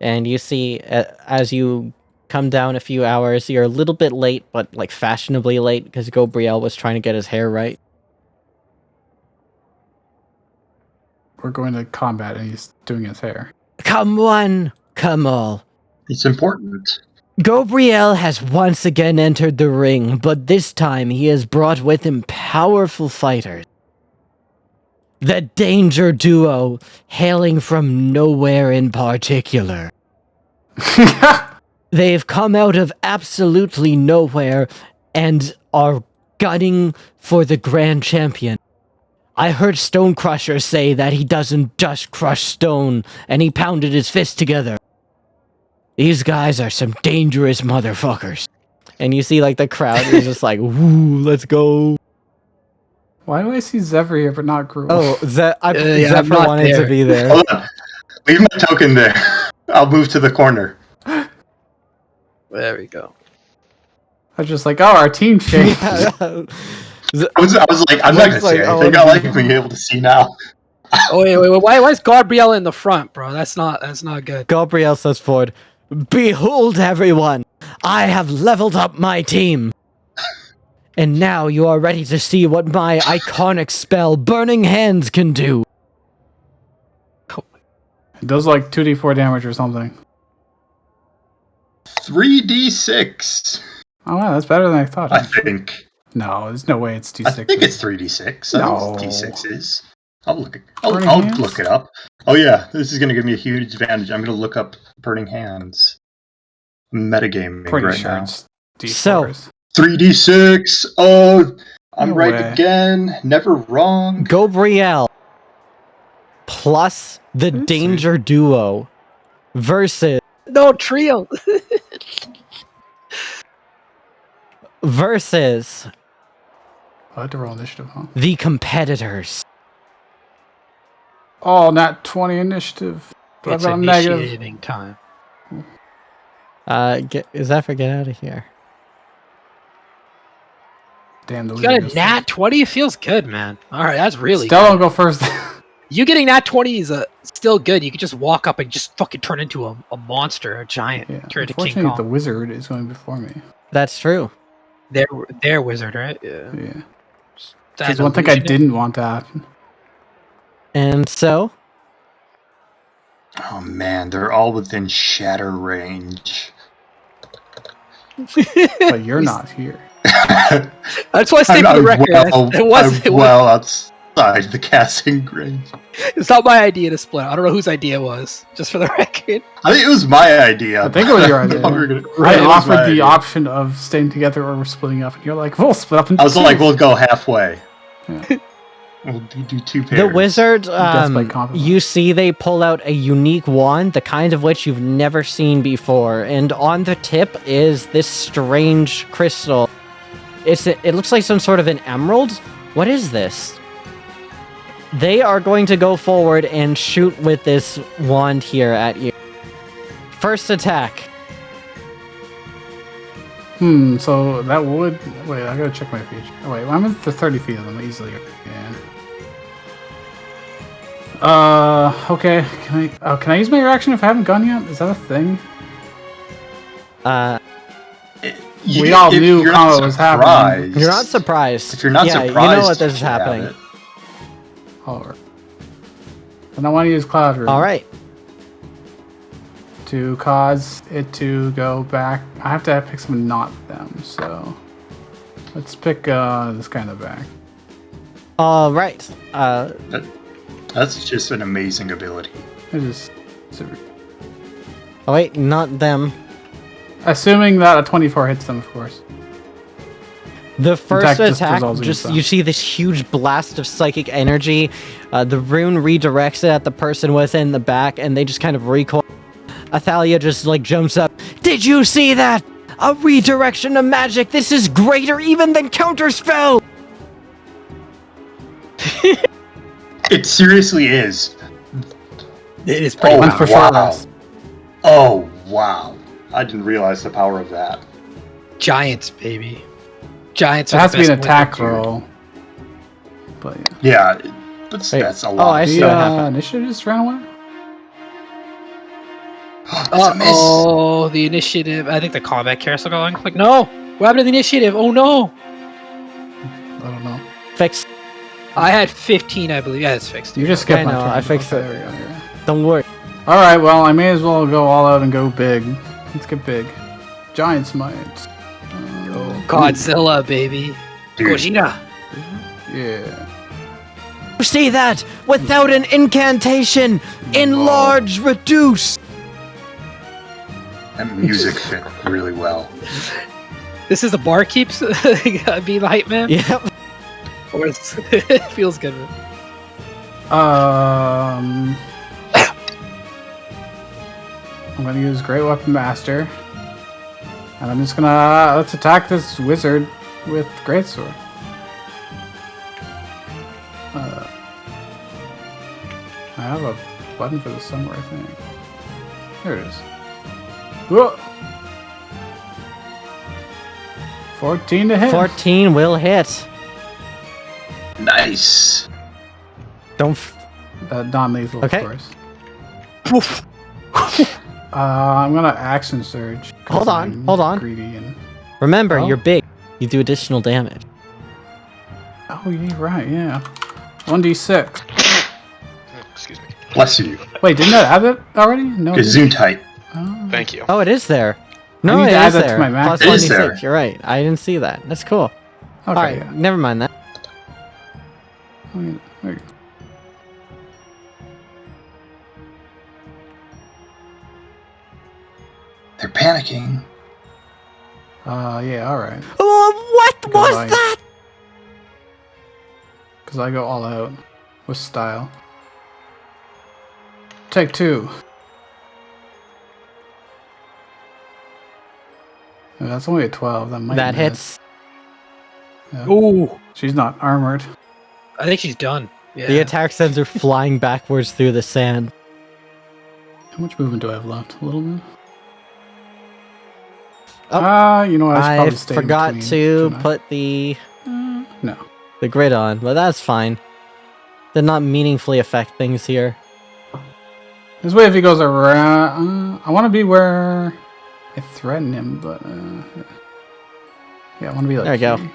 And you see, as you come down a few hours, you're a little bit late, but like fashionably late, because Gabriel was trying to get his hair right. We're going to combat and he's doing his hair. Come one, come all. It's important. Gabriel has once again entered the ring, but this time he has brought with him powerful fighters. The Danger Duo, hailing from nowhere in particular. They've come out of absolutely nowhere and are gunning for the Grand Champion. I heard Stone Crusher say that he doesn't just crush stone, and he pounded his fist together. These guys are some dangerous motherfuckers. And you see, like, the crowd is just like, woo, let's go. Why do I see Zephyr here but not Gruul? Oh, I'm Zephyr not wanted there. to be there. Hold on. Leave my token there. I'll move to the corner. There we go. I was just like, oh, our team changed. I was like, I'm not going to say Like, anything. I like being able to see now. Oh wait. Why is Gabriel in the front, bro? That's not good. Gabriel says forward, behold everyone, I have leveled up my team. And now you are ready to see what my iconic spell, Burning Hands, can do. It does like 2d4 damage or something. 3d6, Oh wow, that's better than I thought. I think. No, there's no way it's d6. I think it's 3d6. No. I think it's d6s. Burning I'll Hands? look it up. Oh yeah, this is going to give me a huge advantage. I'm going to look up Burning Hands. Metagaming Pretty right sure now. it's d4s. So- 3d6. Oh, I'm No right way. again. Never wrong. Gabriel plus the Let's see. Danger Duo versus No trio. I had to roll initiative, huh? the competitors. Oh, not 20 initiative. But It's I've got a negative. initiating time. Is that for get out of here? Damn, the You got wizard a nat 20. It feels good, man. All right, that's really Still good. don't go first. You getting nat 20 is still good. You could just walk up and just fucking turn into a monster, a giant, Yeah. turn into King Unfortunately, the Kong. wizard is going before me. That's true. Their wizard, right? Yeah. Yeah. That There's one thing I illusion- didn't want to happen. And so, Oh man, they're all within shatter range. But you're not here. That's why I stayed for the record. I'm well outside the casting range. It's not my idea to split. I don't know whose idea it was. Just for the record. I think it was my idea. I think it was your idea. thought we were gonna- I it was offered my the idea. option of staying together or we're splitting up, and you're like, we'll split up into I was two. like, we'll go halfway. We'll do two pairs. The wizard, Death by compromise. you see they pull out a unique wand, the kind of which you've never seen before, and on the tip is this strange crystal. It looks like some sort of an emerald. What is this? They are going to go forward and shoot with this wand here at you. First attack. So that would... Wait, I gotta check my feature. Oh, wait, I'm at the 30 feet of them easily. Yeah. Okay. Can I use my reaction if I haven't gone yet? Is that a thing? We all knew combat was happening. You're not surprised. If you're not yeah, surprised, you know what this is you have happening. it. Alright. And I want to use Cloud Room. All right. To cause it to go back. I have to pick someone not them, so... Let's pick this guy in the back. All right. That's just an amazing ability. Oh wait, not them. Assuming that a 24 hits them, of course. The first just attack, resolves just itself. you see this huge blast of psychic energy. The rune redirects it at the person within the back, and they just kind of recoil. Athalia just like jumps up. Did you see that? A redirection of magic. This is greater even than counterspell. It seriously is. It is pretty Oh, One's wow. for short wow. rest. Oh, wow. I didn't realize the power of that. Giants, baby. Giants It are has the to be an best attack weapon, dude. roll. But yeah. Yeah, but Wait. that's a Oh, lot. I see The what happened. initiative just ran away? That's a miss. Oh, the initiative. I think the combat carousel going. Like, no! What happened to the initiative? Oh no! I don't know. Fix. I had 15, I believe. Yeah, it's fixed. You just skipped I my know, turn. I fixed Okay, it. there we go, yeah. Don't worry. Alright, well, I may as well go all out and go big. Let's get big. Giant Smite. Godzilla, baby. Dude. Gojira. Yeah. You see that? Without an incantation, enlarge, reduce. That music fit really well. This is the bar keeps being the hype man? Yep. Or it feels good. I'm gonna use Great Weapon Master. And I'm just gonna... let's attack this wizard with Greatsword. I have a button for this somewhere, I think. Here it is. Whoa! 14 to hit. 14 will hit. Nice. Don't. Non-lethal, Okay. of course. I'm gonna action surge. 'cause Hold on, I'm hold on. Greedy and... Remember, Oh. you're big. You do additional damage. Oh, you're right, yeah. 1d6. Excuse me. Bless you. Wait, didn't that add it already? No, it didn't. Gesundheit. Oh. Thank you. Oh, it is there. No, need it to add is that to there. my max. Plus It is 26. there. You're right. I didn't see that. That's cool. Okay, All right, yeah. never mind that. Oh, yeah, there you go. They're panicking. Yeah, alright. Oh, what was Goodbye. that? Because I go all out with style. Take 2. Oh, that's only a 12. That might That miss. hits. Yeah. Ooh. She's not armored. I think she's done. Yeah. The attack sends her flying backwards through the sand. How much movement do I have left? A little bit? Oh. You know what? I should I probably stay in forgot between, to shouldn't I? put the No. grid on, but that's fine. Did not meaningfully affect things here. This way, if he goes around, I want to be where I threaten him, but yeah, I want to be like. There you go. here.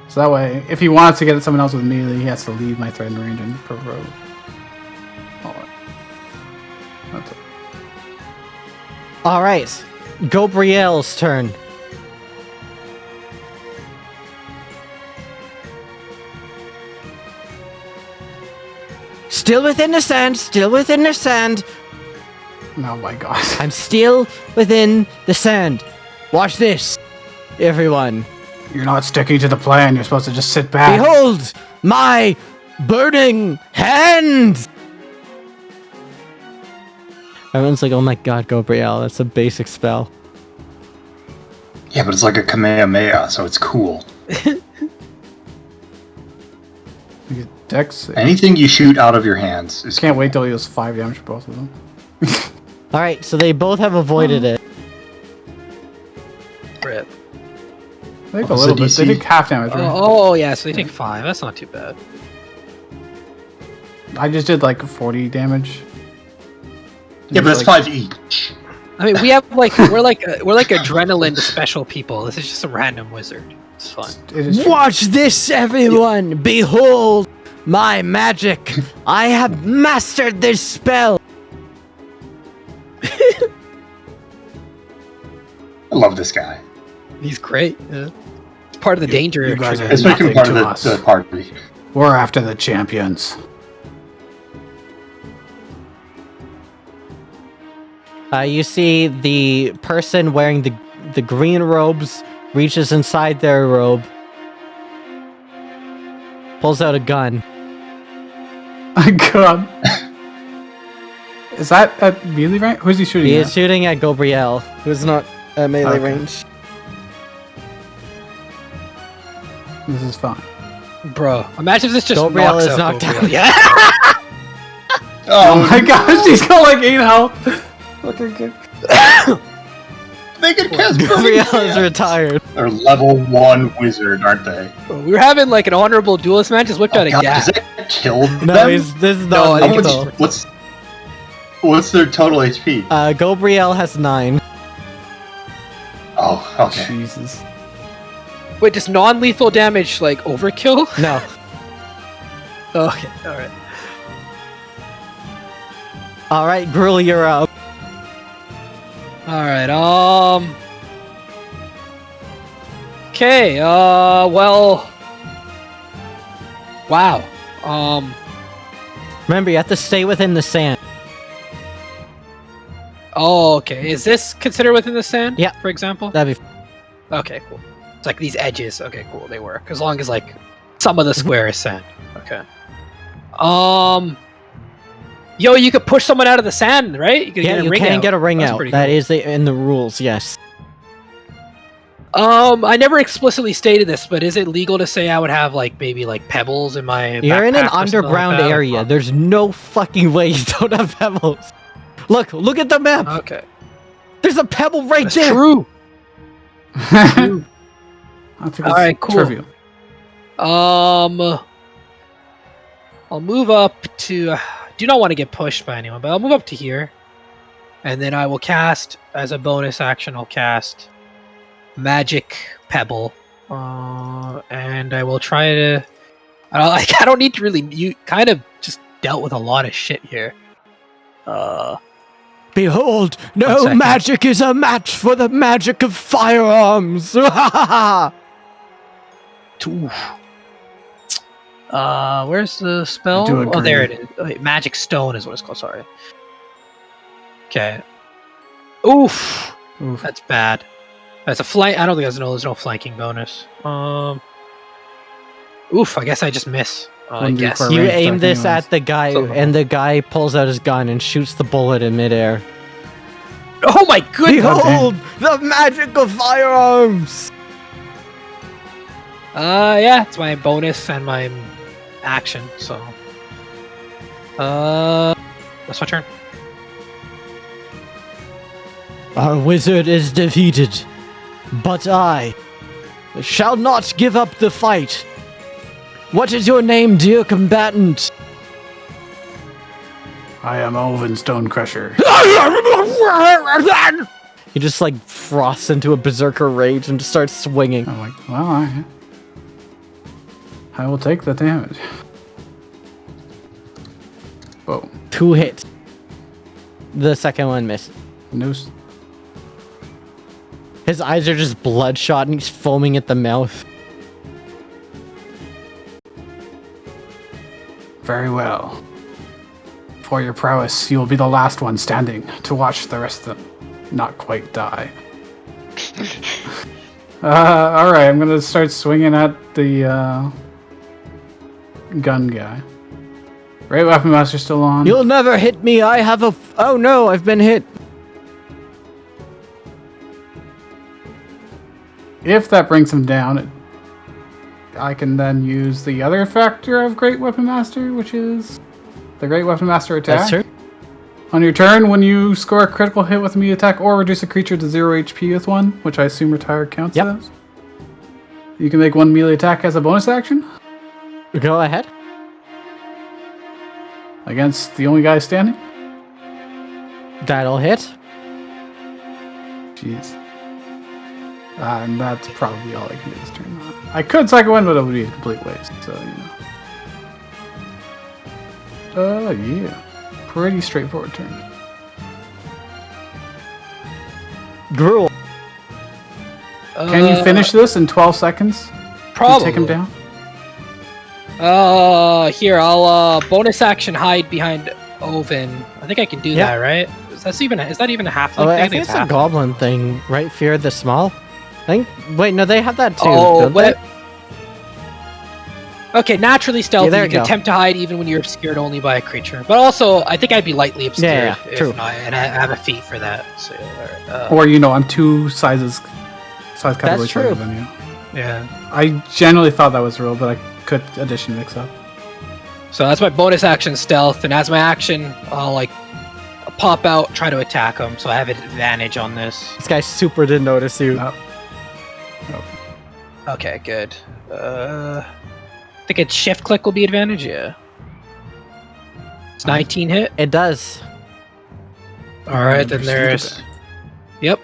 So that way, if he wants to get at someone else with melee, he has to leave my threatened range and provoke. Alright. That's it. All right, Gabrielle's turn. Still within the sand, still within the sand. Oh my god. I'm still within the sand. Watch this, everyone. You're not sticking to the plan. You're supposed to just sit back. Behold my burning hands! Everyone's like, oh my god, Gabriel, that's a basic spell. Yeah, but it's like a Kamehameha, so it's cool. Dex. Anything you shoot out of your hands is Can't wait till he does 5 damage for both of them. Alright, so they both have avoided it. Rip. I think a What's little the bit. They DC? take half damage, right? Oh, yeah, so they take 5. That's not too bad. I just did like 40 damage. Yeah, but it's Like- 5 each. I mean, we have like we're like adrenaline to special people. This is just a random wizard. It's fun. It is Watch this, everyone! Behold my magic! I have mastered this spell! I love this guy. He's great. Yeah. It's part of the danger. you guys are Let's make him nothing part of to us. the party. We're after the champions. You see the person wearing the green robes reaches inside their robe, pulls out a gun. My god. Is that at melee range? Who's he shooting He at? is shooting at Gabriel, who's not at melee Okay. range. This is fun. Bro, imagine if this just Gabriel knocks is out knocked Gabriel. out. Yeah. Oh my gosh, he's got like 8 health. Okay, good. They can cast Gabriel is Burning retired. They're level 1 wizard, aren't they? We were having like an honorable duelist match. Just whipped out a God, gas. does that kill No, them? this is No, not I How think lethal. it's- what's their total HP? Gabriel has 9. Oh, okay. Jesus. Wait, does non-lethal damage like overkill? No. Okay, all right. Alright, Gruel, you're up. All right. Okay. Well. Wow. Remember, you have to stay within the sand. Oh, okay. Is this considered within the sand? Yeah. For example. That'd be Okay. Cool. It's like these edges. Okay. Cool. They work as long as like some of the square is sand. Okay. Yo, you could push someone out of the sand, right? You could yeah, get a you ring can out. get a ring That's out. pretty That cool. is in the rules, yes. I never explicitly stated this, but is it legal to say I would have like maybe like pebbles in my? You're in an backpack or something like underground that? area. There's no fucking way you don't have pebbles. Look at the map. Okay, There's a pebble right that's there. true. I think it's Alright, cool. trivial. I'll move up to. I do not want to get pushed by anyone, but I'll move up to here, and then I will cast as a bonus action. I'll cast Magic Pebble, and I will try to. I don't need to really. You kind of just dealt with a lot of shit here. Behold, 1 no second. magic is a match for the magic of firearms. Oof. Where's the spell? I do Oh, there agree. it is. Wait, Magic Stone is what it's called. Sorry. Okay. Oof. Oof. That's bad. That's a flank. I don't think there's no flanking bonus. Oof. I guess I just miss. I Wouldn't do guess. for- You Range aim attack this anyways. at the guy, So- and the guy pulls out his gun and shoots the bullet in midair. Oh my goodness. Behold, the magic of firearms. Yeah, it's my bonus and my action. So. That's my turn. Our wizard is defeated, but I shall not give up the fight. What is your name, dear combatant? I am Oven Stonecrusher. He just like frosts into a berserker rage and just starts swinging. I'm like, well, I will take the damage. Whoa. 2 hits. The second one missed. No. His eyes are just bloodshot and he's foaming at the mouth. Very well. For your prowess, you will be the last one standing to watch the rest of them not quite die. Alright, I'm gonna start swinging at the gun guy. Right, Weapon Master still on. You'll never hit me. I have a. Oh no, I've been hit. If that brings him down, I can then use the other factor of Great Weapon Master, which is the Great Weapon Master attack. That's true. On your turn, when you score a critical hit with a melee attack or reduce a creature to 0 HP with one, which I assume retired counts as, you can make one melee attack as a bonus action Go ahead. against the only guy standing. That'll hit. Jeez. And that's probably all I can do this turn. I could cycle in, but it would be a complete waste, so, yeah. Pretty straightforward turn. Gruel. Can you finish this in 12 seconds? Probably. Take him down? Here, I'll bonus action hide behind Oven. I think I can do Yeah. that, right? Is that even a halfling Oh, thing? I think it's a half- goblin thing, right? Fear the small. I think. Wait, no, they have that too. Oh, don't what? they? Okay, naturally stealthy. there You you can go. attempt to hide even when you're obscured only by a creature. But also, I think I'd be lightly obscured Yeah, true. if not, and I have a feat for that. So, Or, I'm two size categories true. larger than you. yeah. I generally thought that was the rule, but I could addition mix up. So that's my bonus action stealth, and as my action, I'll pop out, try to attack him. So I have an advantage on this. This guy super didn't notice you. No. Okay, good. I think a shift click will be advantage, yeah. It's 19 hit. It does. Alright, then there's... Yep.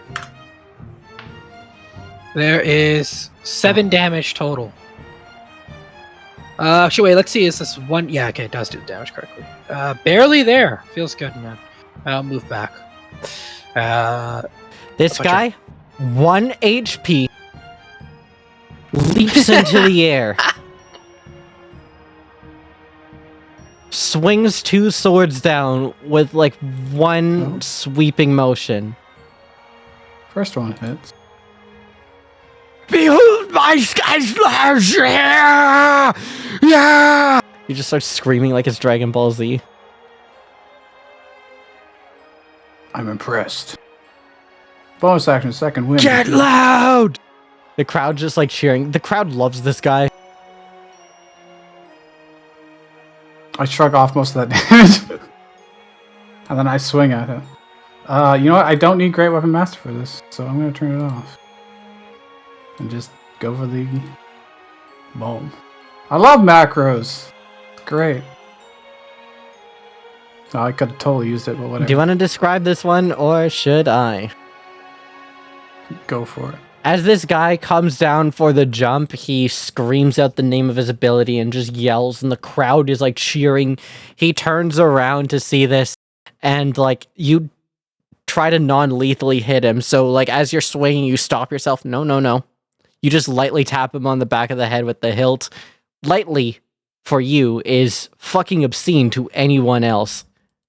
There is 7 damage total. Actually, wait, let's see, is this one... Yeah, okay, it does do the damage correctly. Barely there. Feels good, man. I'll move back. This Okay. guy, 1 HP, leaps into the air, swings 2 swords down with one sweeping motion. First one hits. Behold my sky slash! Yeah! Yeah! He just starts screaming like it's Dragon Ball Z. I'm impressed. Bonus action, second win. Get loud! The crowd just cheering. The crowd loves this guy. I shrug off most of that damage. And then I swing at it. You know what? I don't need Great Weapon Master for this, so I'm going to turn it off. And just go for the bomb. I love macros. It's great. Oh, I could have totally used it, but whatever. Do you want to describe this one, or should I? Go for it. As this guy comes down for the jump, he screams out the name of his ability and just yells, and the crowd is cheering. He turns around to see this, and you try to non-lethally hit him. So as you're swinging, you stop yourself. No. You just lightly tap him on the back of the head with the hilt. Lightly, for you, is fucking obscene to anyone else.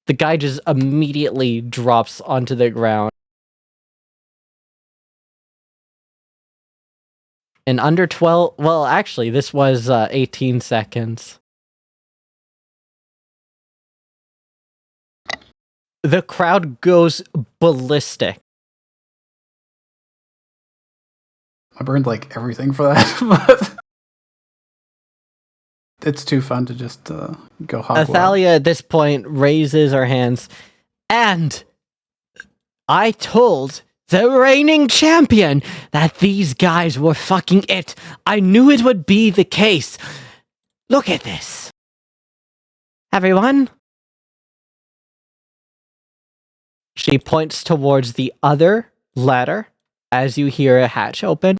The guy just immediately drops onto the ground. In under 12... Well, actually, this was 18 seconds. The crowd goes ballistic. I burned everything for that, but it's too fun to just go hog wild. Athalia at this point raises her hands. And I told the reigning champion that these guys were fucking it. I knew it would be the case. Look at this. Everyone. She points towards the other ladder as you hear a hatch open.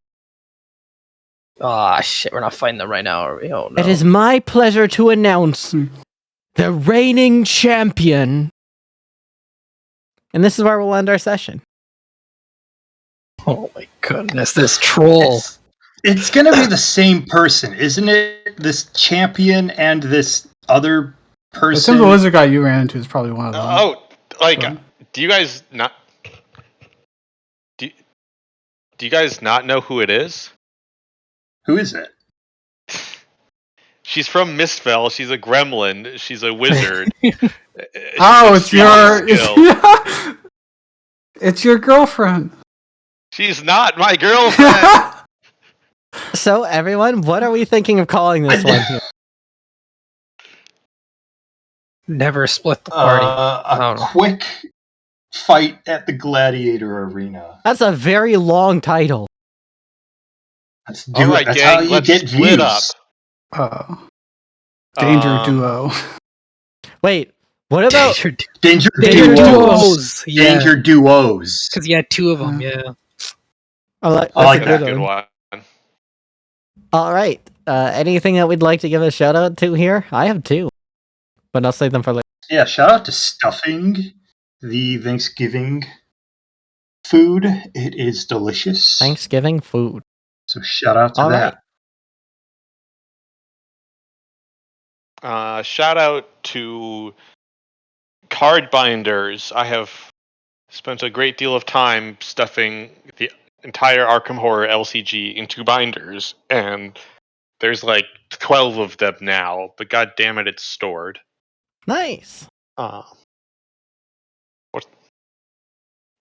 Ah, shit, we're not fighting them right now, are we? Oh, no. It is my pleasure to announce the reigning champion. And this is where we'll end our session. Oh my goodness, this troll. It's going to be the same person, isn't it? This champion and this other I person. assume the lizard guy you ran into is probably one of them. Do you guys not? Do Do you guys not know who it is? Who is it? She's from Mistvale. She's a gremlin. She's a wizard. Oh, She's extremely skilled. it's your girlfriend. She's not my girlfriend. So, everyone, what are we thinking of calling this one here? Never split the party. A quick fight at the gladiator arena. That's a very long title. Let's All do right, it. That's gang, how you let's get split views. up. Danger duo. Wait, what about... Danger Danger duos. Yeah, Danger duos. because you had two of them. Yeah. That's I like a that. good Good one. one. All right. Anything that we'd like to give a shout out to here? I have two, but I'll save them for later. Yeah, shout out to Stuffing, the Thanksgiving food. It is delicious. Thanksgiving food. So shout out to All that. Shout out to card binders. I have spent a great deal of time stuffing the entire Arkham Horror LCG into binders, and there's like 12 of them now, but god damn it, it's stored. Nice.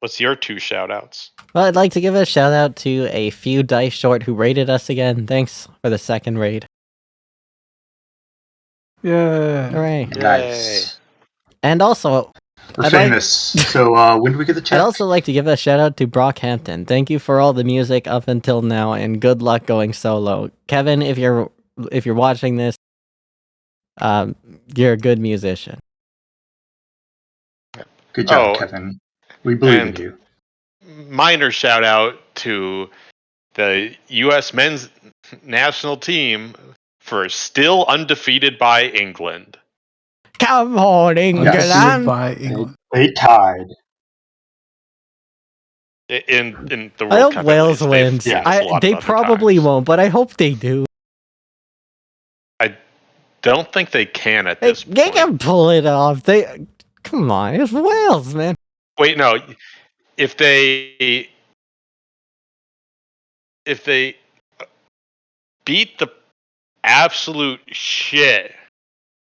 What's your two shout outs? Well, I'd like to give a shout out to a few dice short who raided us again. Thanks for the second raid. Yeah. Hooray. Nice. And also, We're I'd famous. So when do we get the I'd check? also like to give a shout out to Brockhampton. Thank you for all the music up until now, and good luck going solo. Kevin, if you're watching this, you're a good musician. Good job, Oh, Kevin. We believe in and- you. Minor shout out to the U.S. men's national team for still undefeated by England. Come on, England! Yes. By England. They tied. In the World I hope Cup, at Wales least. wins. They've beat us a lot They of other probably times. won't, but I hope they do. Don't think they can at They this point. can pull it off. Come on, it's Wales, man. Wait, no. If they beat the absolute shit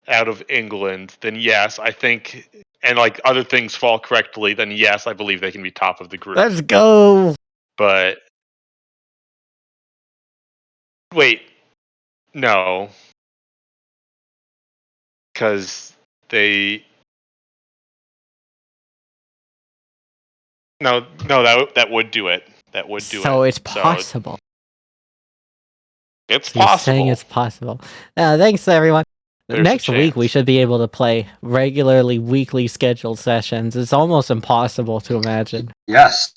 out of England, then yes, I think, and like other things fall correctly, then yes, I believe they can be top of the group. Let's go. But wait, no, because that would do it. That would do it. So it's possible. It's So you're possible. saying it's possible. Thanks, everyone. There's a Next week, we chance. should be able to play regularly weekly scheduled sessions. It's almost impossible to imagine. Yes.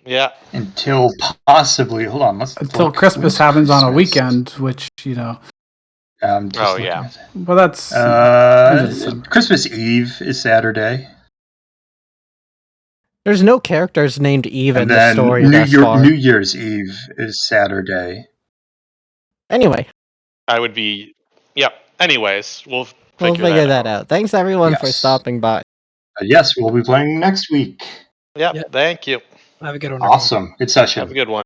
Yeah. Until possibly, hold on. Let's Until look. Christmas When's happens on a Christmas? weekend, which, Just Oh, looking yeah. at it. well, that's end of December. Christmas Eve is Saturday. There's no characters named Eve in And the then story thus far. New Year's Eve is Saturday. Anyway, I would be. Yep. Anyways, we'll we'll figure that out. Thanks, everyone, for Yes. stopping by. Yes, we'll be playing next week. Yep. Yeah. Thank you. Have a good one. everyone. Awesome. Good session. Have a good one.